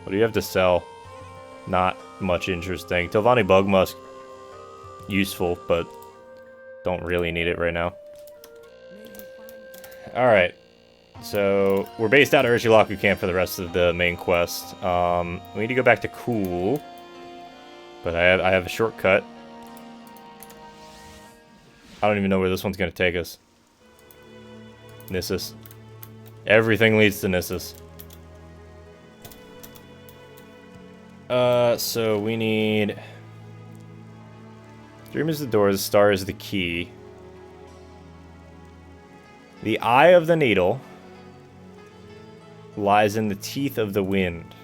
What do you have to sell? Not much interesting. Telvanni Bug Musk. Useful, but don't really need it right now. Alright. So, we're based out of Urshilaku camp for the rest of the main quest. We need to go back to Cool. But I have a shortcut. I don't even know where this one's going to take us. Nissus. Everything leads to Nissus. So we need... Dream is the door, the star is the key. The eye of the needle lies in the teeth of the wind.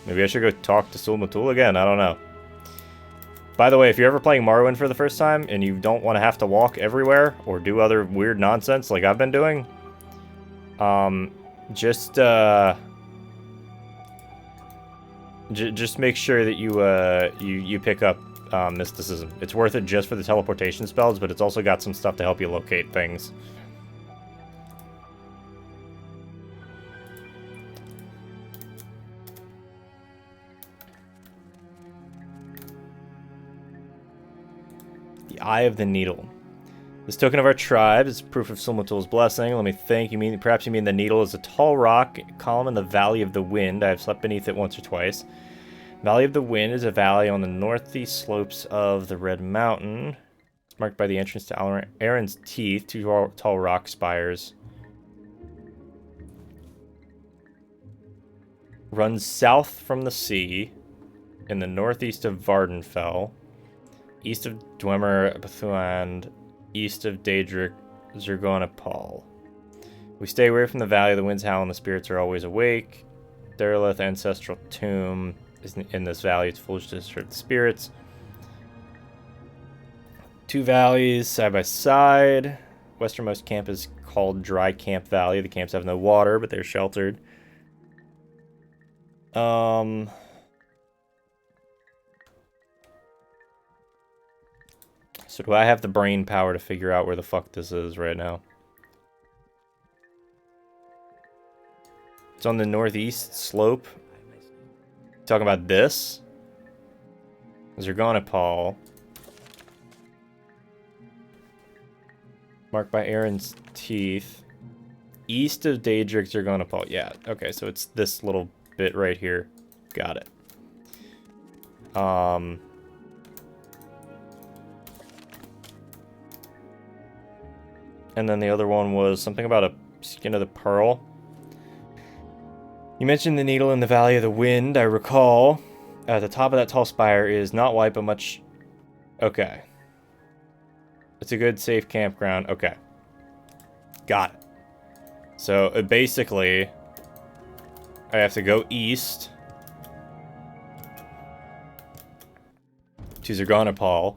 Maybe I should go talk to Sulmatul again, I don't know. By the way, if you're ever playing Morrowind for the first time and you don't want to have to walk everywhere or do other weird nonsense like I've been doing, just make sure that you pick up mysticism. It's worth it just for the teleportation spells, but it's also got some stuff to help you locate things. The eye of the needle. This token of our tribe is proof of Silmatul's blessing. Let me think. Perhaps you mean the needle is a tall rock column in the Valley of the Wind. I have slept beneath it once or twice. Valley of the Wind is a valley on the northeast slopes of the Red Mountain. It's marked by the entrance to Aaron's Teeth, two tall rock spires. Runs south from the sea in the northeast of Vardenfell, east of Dwemer Bethuand, east of Daedric Zergonapal. We stay away from the Valley of the Winds Howl and the spirits are always awake. Derelith Ancestral Tomb is in this valley. It's full of disturbed spirits. Two valleys side by side. Westernmost camp is called Dry Camp Valley. The camps have no water, but they're sheltered. So do I have the brain power to figure out where the fuck this is right now? It's on the northeast slope. Talking about this? Zergonapal. Marked by Aaron's Teeth. East of Daedric Zergonapal. Yeah, okay, so it's this little bit right here. Got it. And then the other one was something about a skin of the pearl. You mentioned the needle in the Valley of the Wind, I recall. At the top of that tall spire is not white, but much... Okay. It's a good, safe campground. Okay. Got it. So, basically, I have to go east to Zergonapal.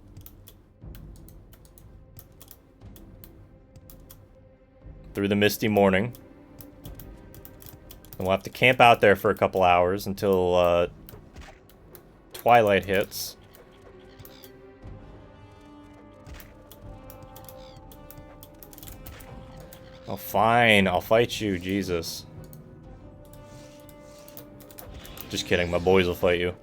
Through the misty morning. And we'll have to camp out there for a couple hours until twilight hits. Oh, fine. I'll fight you, Jesus. Just kidding. My boys will fight you.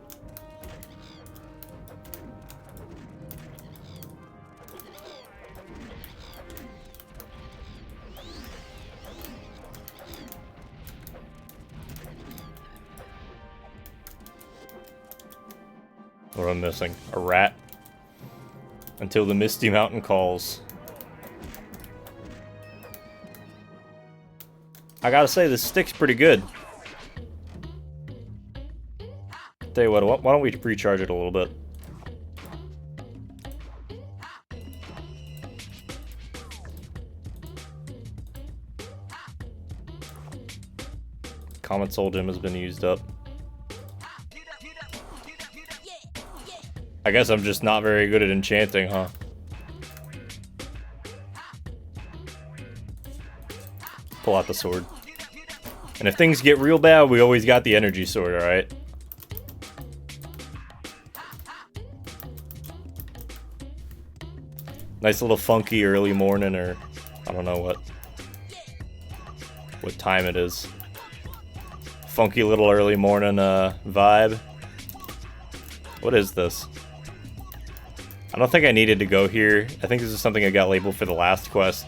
What am I missing? A rat? Until the Misty Mountain calls. I gotta say, this stick's pretty good. Tell you what, why don't we recharge it a little bit? Comet Soul Gem has been used up. I guess I'm just not very good at enchanting, huh? Pull out the sword. And if things get real bad, we always got the energy sword, alright? Nice little funky early morning, or I don't know what time it is. Funky little early morning vibe. What is this? I don't think I needed to go here. I think this is something I got labeled for the last quest.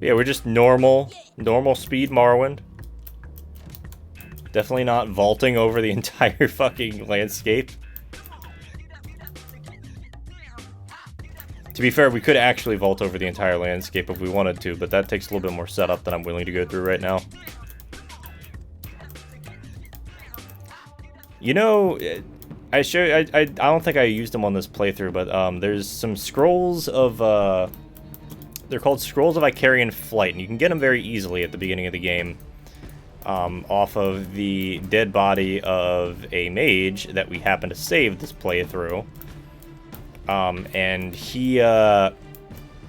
Yeah, we're just normal speed Morrowind. Definitely not vaulting over the entire fucking landscape. To be fair, we could actually vault over the entire landscape if we wanted to, but that takes a little bit more setup than I'm willing to go through right now. You know, I don't think I used them on this playthrough, but there's some scrolls of they're called Scrolls of Icarian Flight, and you can get them very easily at the beginning of the game off of the dead body of a mage that we happen to save this playthrough. And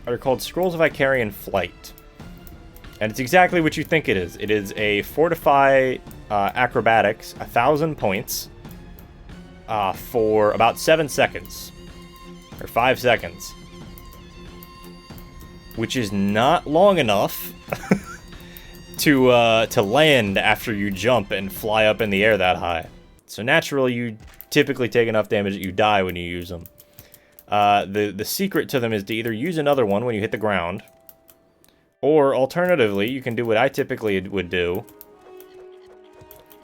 they're called Scrolls of Icarian Flight. And it's exactly what you think it is. It is a Fortify Acrobatics, 1,000 points, for about 7 seconds. Or 5 seconds. Which is not long enough to land after you jump and fly up in the air that high. So naturally, you typically take enough damage that you die when you use them. The secret to them is to either use another one when you hit the ground, or alternatively, you can do what I typically would do,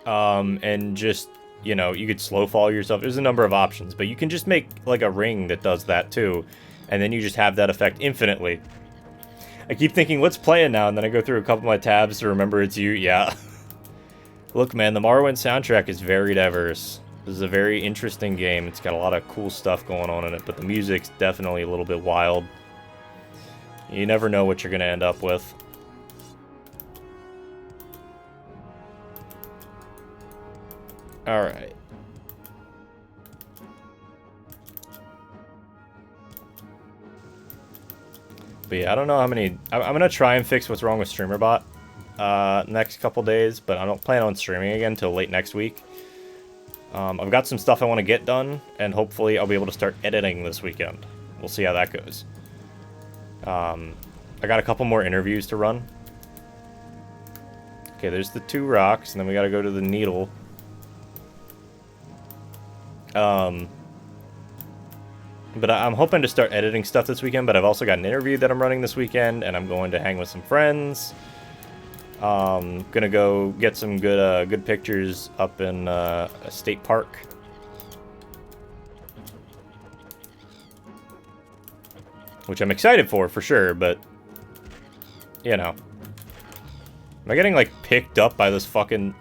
and just, you know, you could slow fall yourself. There's a number of options, but you can just make like a ring that does that too, and then you just have that effect infinitely. I keep thinking, let's play it now, and then I go through a couple of my tabs to remember it's you. Yeah. Look, man, the Morrowind soundtrack is very diverse. This is a very interesting game. It's got a lot of cool stuff going on in it, but the music's definitely a little bit wild. You never know what you're going to end up with. Alright. But yeah, I don't know how many... I'm going to try and fix what's wrong with StreamerBot next couple days, but I don't plan on streaming again until late next week. I've got some stuff I want to get done, and hopefully I'll be able to start editing this weekend. We'll see how that goes. I got a couple more interviews to run. Okay, there's the 2 rocks, and then we gotta go to the needle. But I'm hoping to start editing stuff this weekend, but I've also got an interview that I'm running this weekend, and I'm going to hang with some friends. Gonna go get some good pictures up in a state park. Which I'm excited for sure, but, you know. Am I getting, like, picked up by this fucking...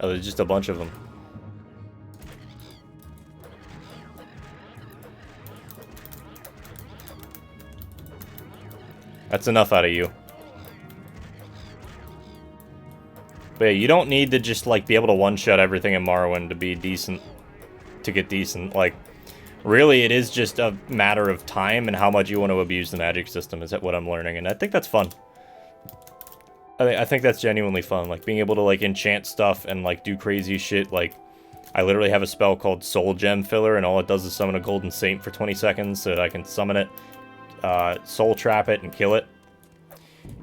Oh, there's just a bunch of them. That's enough out of you. But yeah, you don't need to just, like, be able to one-shot everything in Morrowind to be decent. To get decent. Like, really, it is just a matter of time and how much you want to abuse the magic system is what I'm learning. And I think that's fun. I think that's genuinely fun. Like, being able to, like, enchant stuff and, like, do crazy shit. Like, I literally have a spell called Soul Gem Filler, and all it does is summon a Golden Saint for 20 seconds so that I can summon it, soul trap it, and kill it.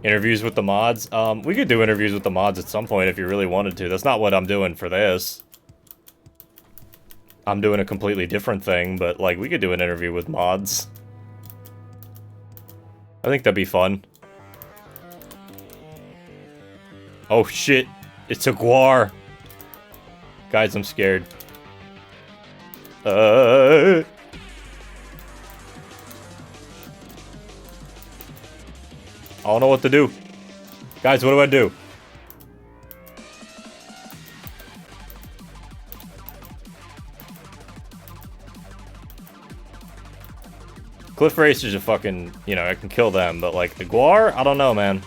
Interviews with the mods. We could do interviews with the mods at some point if you really wanted to. That's not what I'm doing for this. I'm doing a completely different thing, but, like, we could do an interview with mods. I think that'd be fun. Oh, shit. It's a Guar. Guys, I'm scared. I don't know what to do. Guys, what do I do? Cliff Racers are fucking, you know, I can kill them, but, like, the Guar? I don't know, man.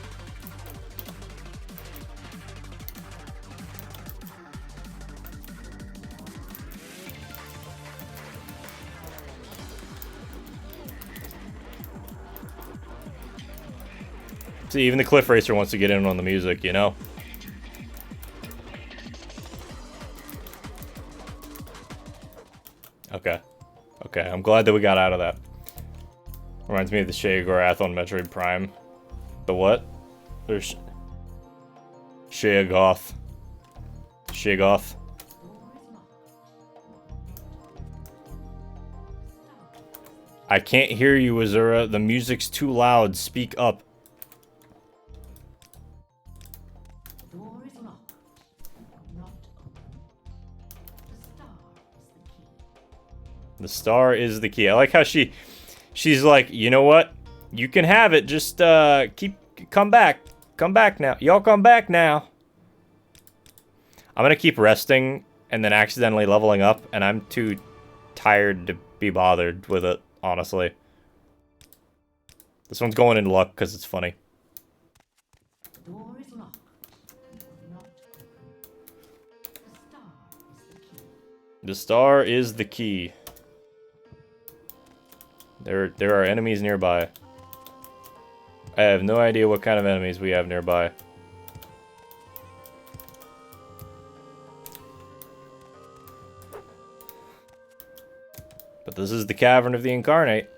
See, even the Cliff Racer wants to get in on the music, you know? Okay. Okay, I'm glad that we got out of that. Reminds me of the Sheogorath on Metroid Prime. The what? There's... Sheogoth. Sheogoth. I can't hear you, Azura. The music's too loud. Speak up. The star is the key. I like how she's like, you know what? You can have it. Just come back. Come back now. Y'all come back now. I'm gonna keep resting and then accidentally leveling up, and I'm too tired to be bothered with it, honestly. This one's going in luck because it's funny. The star is the key. There are enemies nearby. I have no idea what kind of enemies we have nearby. But this is the Cavern of the Incarnate.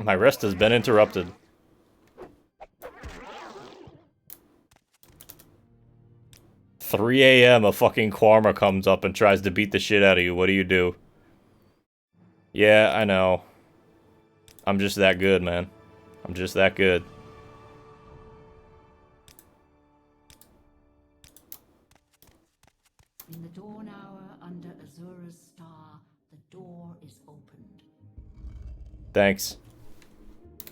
My rest has been interrupted. 3 a.m. a fucking Kwarma comes up and tries to beat the shit out of you. What do you do? Yeah, I know. I'm just that good, man. I'm just that good. In the dawn hour under Azura's star, the door is opened. Thanks.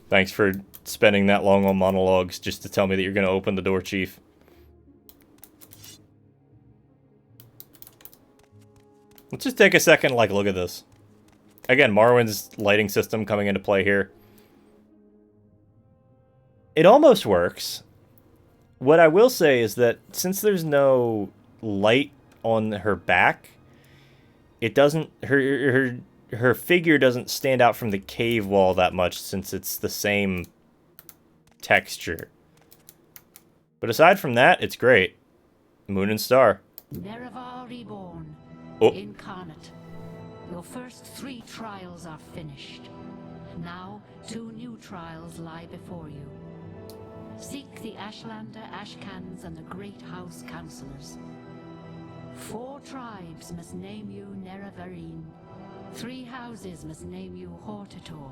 Thanks for spending that long on monologues just to tell me that you're gonna open the door, Chief. Let's just take a second, like, look at this. Again, Morrowind's lighting system coming into play here. It almost works. What I will say is that since there's no light on her back, it doesn't... Her figure doesn't stand out from the cave wall that much since it's the same texture. But aside from that, it's great. Moon and Star. Nerevar reborn, Oh. incarnate. Your first 3 trials are finished. Now 2 new trials lie before you. Seek the Ashlander, Ashcans, and the Great House Councillors. 4 tribes must name you Nerevarine. 3 houses must name you Hortator.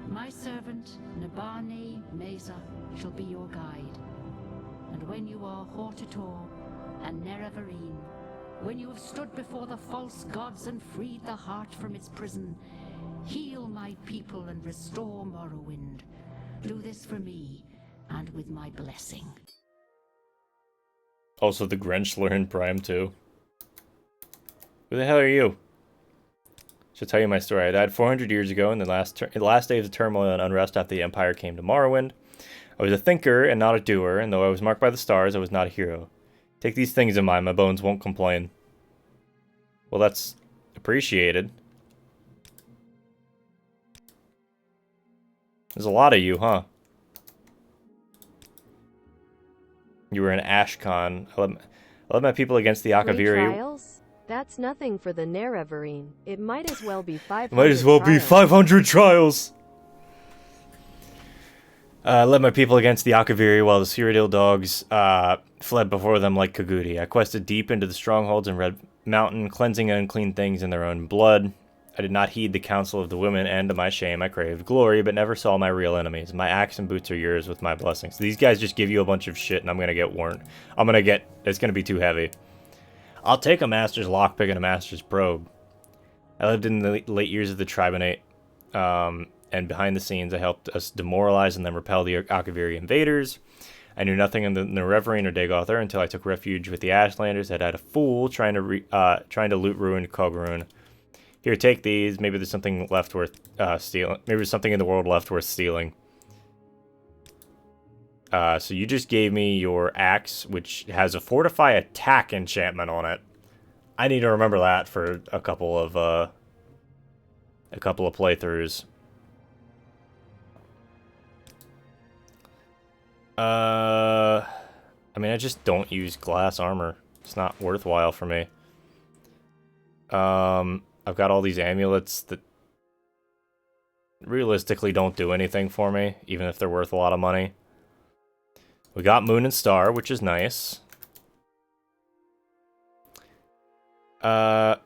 My servant, Nabani Mesa, shall be your guide. And when you are Hortator and Nerevarine, when you have stood before the false gods and freed the heart from its prison, heal my people and restore Morrowind. Do this for me, and with my blessing. Also, the Grenchler in Prime 2. Who the hell are you? Should tell you my story. I died 400 years ago in the last days of turmoil and unrest after the Empire came to Morrowind. I was a thinker and not a doer, and though I was marked by the stars, I was not a hero. Take these things in mind, my bones won't complain. Well, that's appreciated. There's a lot of you, huh? You were an Ashcon. I led my people against the 3 Akaviri. trials? That's nothing for the Nerevarine. It might as well be 500 Might as well be trials. 500 trials! I led my people against the Akaviri while the Cyrodiil dogs fled before them like Kagudi. I quested deep into the strongholds in Red Mountain, cleansing unclean things in their own blood. I did not heed the counsel of the women, and to my shame, I craved glory, but never saw my real enemies. My axe and boots are yours with my blessings. These guys just give you a bunch of shit, and I'm gonna get warned. It's gonna be too heavy. I'll take a Master's Lockpick and a Master's Probe. I lived in the late years of the Tribunate, and behind the scenes, I helped us demoralize and then repel the Akaviri invaders. I knew nothing of the Nerevarine or Dagother until I took refuge with the Ashlanders. I'd had a fool trying to loot ruined Kogarun. Here, take these. Maybe there's something left worth stealing. Maybe there's something in the world left worth stealing. So you just gave me your axe, which has a Fortify Attack enchantment on it. I need to remember that for a couple of playthroughs. I mean, I just don't use glass armor. It's not worthwhile for me. I've got all these amulets that realistically don't do anything for me, even if they're worth a lot of money. We got Moon and Star, which is nice. Mourner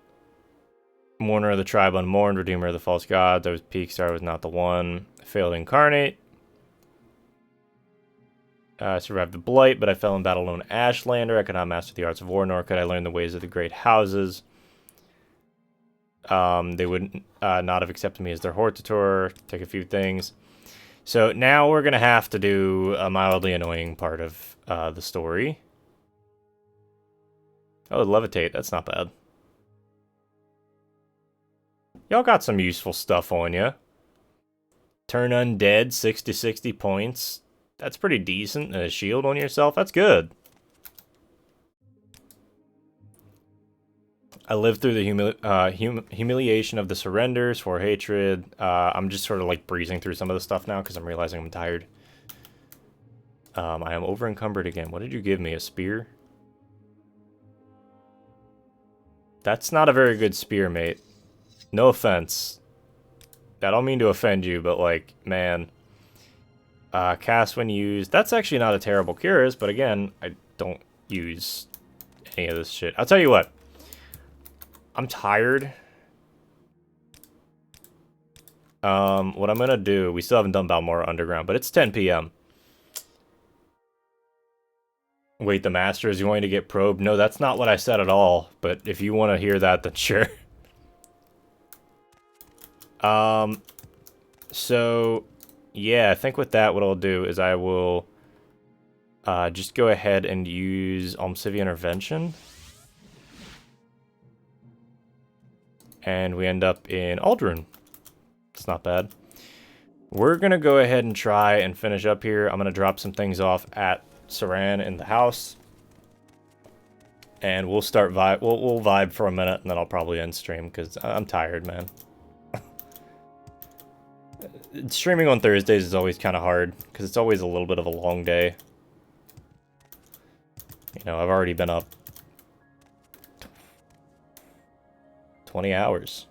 of the Tribe Unmourned, Redeemer of the False Gods. I was Peak Star, was not the one. Failed Incarnate. Survived the Blight, but I fell in battle alone Ashlander. I could not master the arts of war, nor could I learn the ways of the great houses. They would not have accepted me as their Hortator. Take a few things. So now we're going to have to do a mildly annoying part of the story. Oh, Levitate. That's not bad. Y'all got some useful stuff on you. Turn Undead, 60 points. That's pretty decent. And a shield on yourself. That's good. I lived through the humiliation of the surrenders for hatred. I'm just sort of like breezing through some of the stuff now because I'm realizing I'm tired. I am over encumbered again. What did you give me? A spear? That's not a very good spear, mate. No offense. I don't mean to offend you, but like, man. Cast when used. That's actually not a terrible Cuirass, but again, I don't use any of this shit. I'll tell you what. I'm tired. What I'm gonna do, we still haven't done Balmora Underground, but it's 10 p.m. Wait, the master is going to get probed? No, that's not what I said at all, but if you want to hear that, then sure. So, yeah, I think with that, what I'll do is I will just go ahead and use Almsivia Intervention. And we end up in Aldrin. It's not bad. We're going to go ahead and try and finish up here. I'm going to drop some things off at Saran in the house. And we'll start vibe. We'll vibe for a minute, and then I'll probably end stream, because I'm tired, man. Streaming on Thursdays is always kind of hard, because it's always a little bit of a long day. You know, I've already been up 20 hours.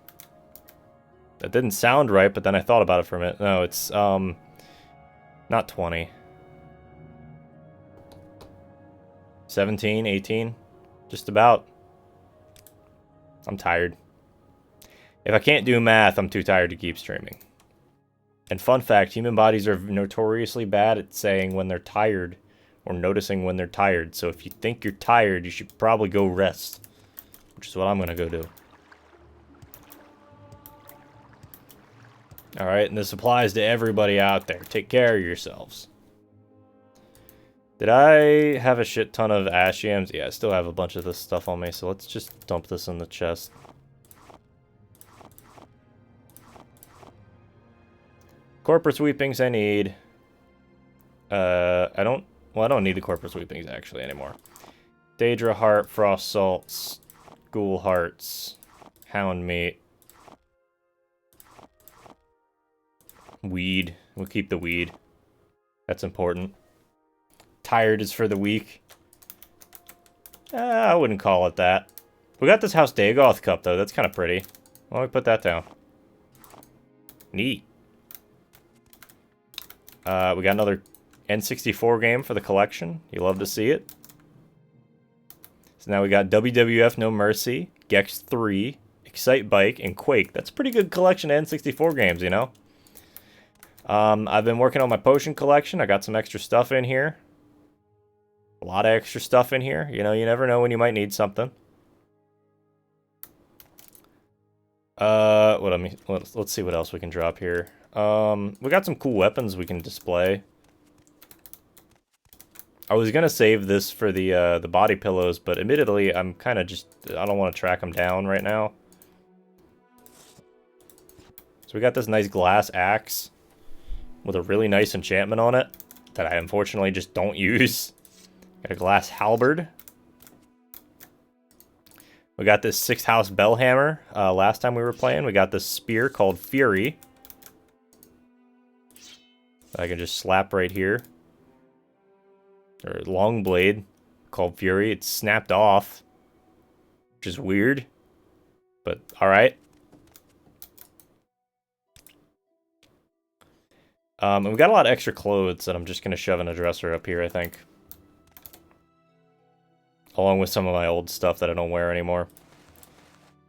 That didn't sound right, but then I thought about it for a minute. No, it's, not 20. 17, 18, just about. I'm tired. If I can't do math, I'm too tired to keep streaming. And fun fact, human bodies are notoriously bad at saying when they're tired or noticing when they're tired. So if you think you're tired, you should probably go rest, which is what I'm going to go do. Alright, and this applies to everybody out there. Take care of yourselves. Did I have a shit ton of ash yams? Yeah, I still have a bunch of this stuff on me, so let's just dump this in the chest. Corpus Weepings I need. I don't need the Corpus Weepings actually anymore. Daedra Heart, Frost Salts, Ghoul Hearts, Hound Meat. Weed. We'll keep the weed. That's important. Tired is for the weak. I wouldn't call it that. We got this House Dagoth cup, though. That's kind of pretty. Why don't we put that down? Neat. We got another N64 game for the collection. You love to see it. So now we got WWF No Mercy, Gex 3, Excite Bike, and Quake. That's a pretty good collection of N64 games, you know? I've been working on my potion collection. I got some extra stuff in here. A lot of extra stuff in here. You know, you never know when you might need something. Let's see what else we can drop here. We got some cool weapons we can display. I was gonna save this for the body pillows, but admittedly, I'm kind of just, I don't want to track them down right now. So we got this nice glass axe with a really nice enchantment on it that I unfortunately just don't use. Got a glass halberd. We got this 6th house bell hammer. Last time we were playing, we got this spear called Fury. I can just slap right here. Or long blade called Fury. It's snapped off, which is weird, but alright. And we got a lot of extra clothes that I'm just going to shove in a dresser up here, I think. Along with some of my old stuff that I don't wear anymore.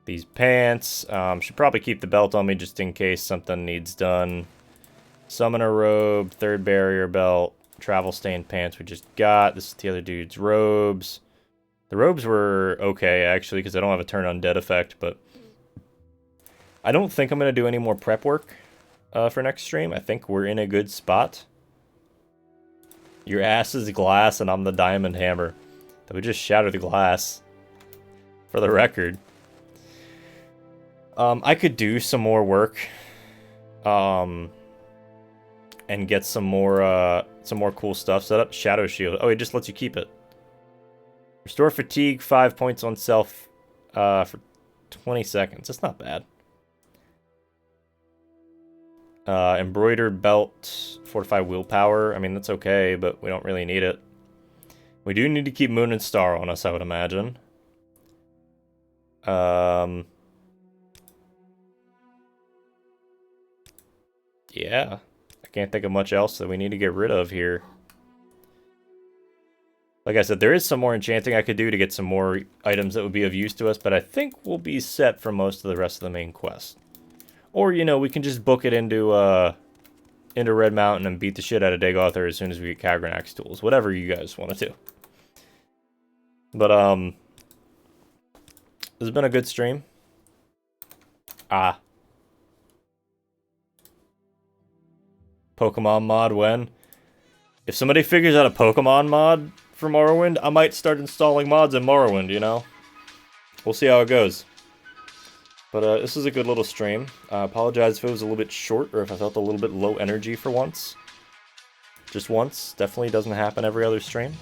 These pants. Should probably keep the belt on me just in case something needs done. Summoner robe, 3rd barrier belt, travel stained pants we just got. This is the other dude's robes. The robes were okay, actually, because I don't have a turn undead effect, but I don't think I'm going to do any more prep work for next stream. I think we're in a good spot. Your ass is glass and I'm the diamond hammer. That would just shatter the glass. For the record. I could do some more work. And get some more cool stuff set up. Shadow Shield. Oh, it just lets you keep it. Restore fatigue, 5 points on self for 20 seconds. That's not bad. Embroidered belt, fortify willpower. I mean, that's okay, but we don't really need it. We do need to keep Moon and Star on us, I would imagine. Yeah. I can't think of much else that we need to get rid of here. Like I said, there is some more enchanting I could do to get some more items that would be of use to us, but I think we'll be set for most of the rest of the main quest. Or, you know, we can just book it into Red Mountain and beat the shit out of Dagother as soon as we get Kagrenax tools. Whatever you guys want to do. But, this has been a good stream. Pokemon mod when? If somebody figures out a Pokemon mod for Morrowind, I might start installing mods in Morrowind, you know? We'll see how it goes. But this is a good little stream. I apologize if it was a little bit short or if I felt a little bit low energy for once. Just once. Definitely doesn't happen every other stream.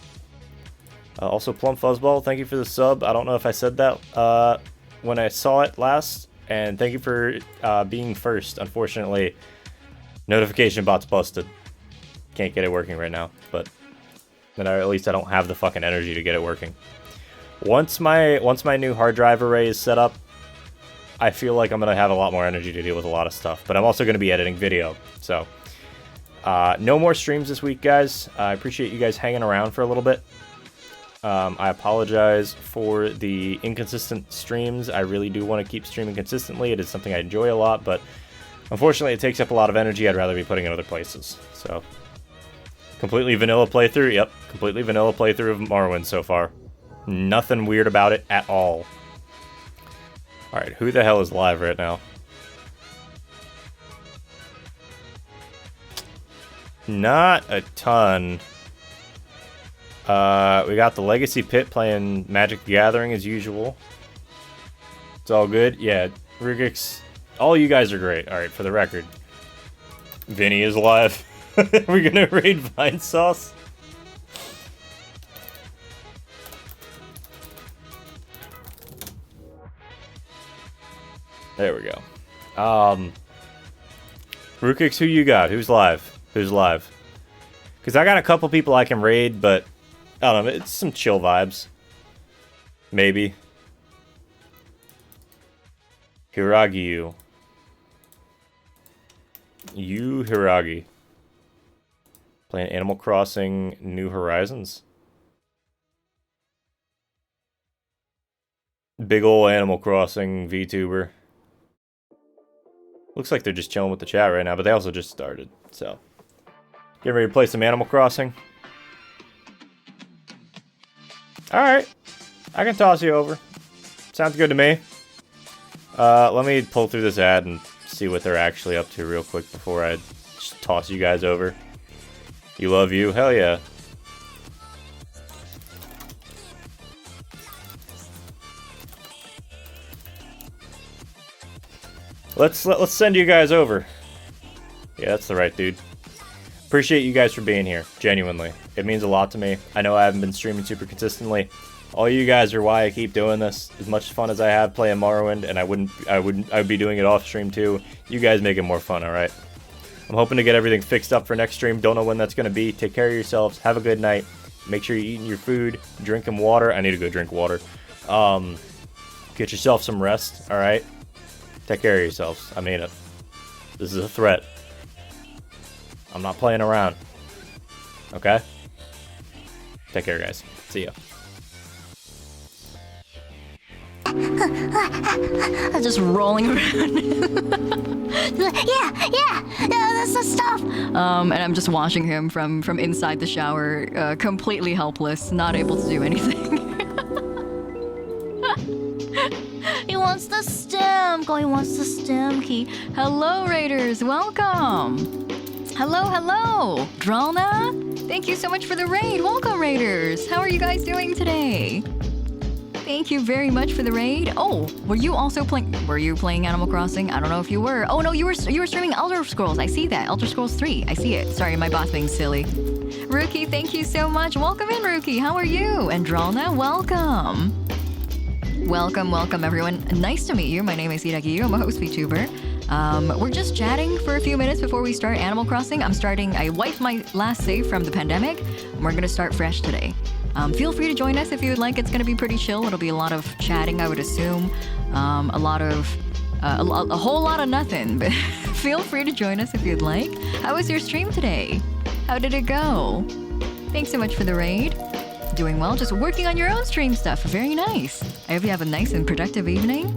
Also, Plum Fuzzball, thank you for the sub. I don't know if I said that when I saw it last. And thank you for being first. Unfortunately, notification bot's busted. Can't get it working right now. But then at least I don't have the fucking energy to get it working. Once my new hard drive array is set up, I feel like I'm going to have a lot more energy to deal with a lot of stuff. But I'm also going to be editing video. So, no more streams this week, guys. I appreciate you guys hanging around for a little bit. I apologize for the inconsistent streams. I really do want to keep streaming consistently. It is something I enjoy a lot, but unfortunately it takes up a lot of energy I'd rather be putting in other places. So, completely vanilla playthrough. Yep, completely vanilla playthrough of Morrowind so far. Nothing weird about it at all. Alright, who the hell is live right now? Not a ton. We got the Legacy Pit playing Magic the Gathering as usual. It's all good. Yeah, Rugix, all you guys are great. Alright, for the record. Vinny is live. We're gonna raid Vine Sauce. There we go. Rukix, who you got? Who's live? Who's live? Because I got a couple people I can raid, but I don't know, it's some chill vibes. Maybe. Hiragi you. You Hiragi. Playing Animal Crossing New Horizons. Big ol' Animal Crossing VTuber. Looks like they're just chilling with the chat right now, but they also just started, so. Getting ready to play some Animal Crossing? Alright. I can toss you over. Sounds good to me. Let me pull through this ad and see what they're actually up to real quick before I just toss you guys over. You love you? Hell yeah. Let's send you guys over. Yeah, that's the right dude. Appreciate you guys for being here, genuinely. It means a lot to me. I know I haven't been streaming super consistently. All you guys are why I keep doing this. As much fun as I have playing Morrowind, and I would be doing it off stream too. You guys make it more fun, all right? I'm hoping to get everything fixed up for next stream. Don't know when that's gonna be. Take care of yourselves. Have a good night. Make sure you're eating your food, drinking water. I need to go drink water. Get yourself some rest, all right? Take care of yourselves. I mean it. This is a threat. I'm not playing around. Okay? Take care, guys. See ya. I'm just rolling around. yeah, that's the stuff. And I'm just watching him from inside the shower, completely helpless, not able to do anything. He wants the stem. He wants the stem key. Hello, Raiders. Welcome. Hello. Dralnah, thank you so much for the raid. Welcome, Raiders. How are you guys doing today? Thank you very much for the raid. Oh, were you also playing? Were you playing Animal Crossing? I don't know if you were. Oh no, you were streaming Elder Scrolls. I see that. Elder Scrolls 3. I see it. Sorry, my boss being silly. Rookie, thank you so much. Welcome in, Rookie. How are you? And Dralnah, welcome. Welcome everyone. Nice to meet you. My name is Hiragi. I'm a host VTuber. We're just chatting for a few minutes before we start Animal Crossing. I wiped my last save from the pandemic, and we're gonna start fresh today. Feel free to join us if you would like. It's gonna be pretty chill. It'll be a lot of chatting, I would assume. A whole lot of nothing, but feel free to join us if you'd like. How was your stream today? How did it go? Thanks so much for the raid. Doing well, just working on your own stream stuff. Very nice. I hope you have a nice and productive evening.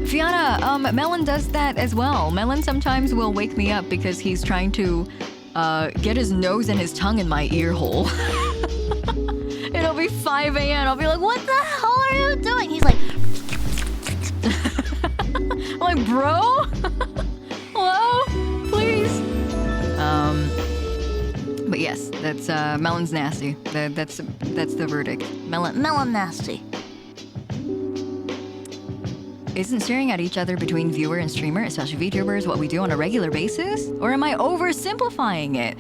Fiona, Melon does that as well. Melon sometimes will wake me up because he's trying to get his nose and his tongue in my ear hole. It'll be 5 a.m. I'll be like, what the hell are you doing? He's like, I'm like, bro? Hello? Please? But yes, that's Melon's nasty. That's the verdict. Melon nasty. Isn't staring at each other between viewer and streamer, especially VTubers, what we do on a regular basis? Or am I oversimplifying it?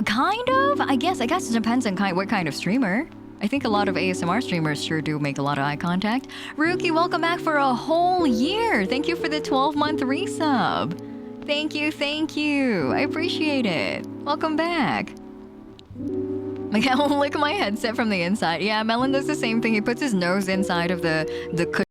Kind of? I guess it depends on what kind of streamer. I think a lot of ASMR streamers sure do make a lot of eye contact. Ruki, welcome back for a whole year. Thank you for the 12-month resub. Thank you. I appreciate it. Welcome back. Like, I'll lick my headset from the inside. Yeah, Melon does the same thing. He puts his nose inside of the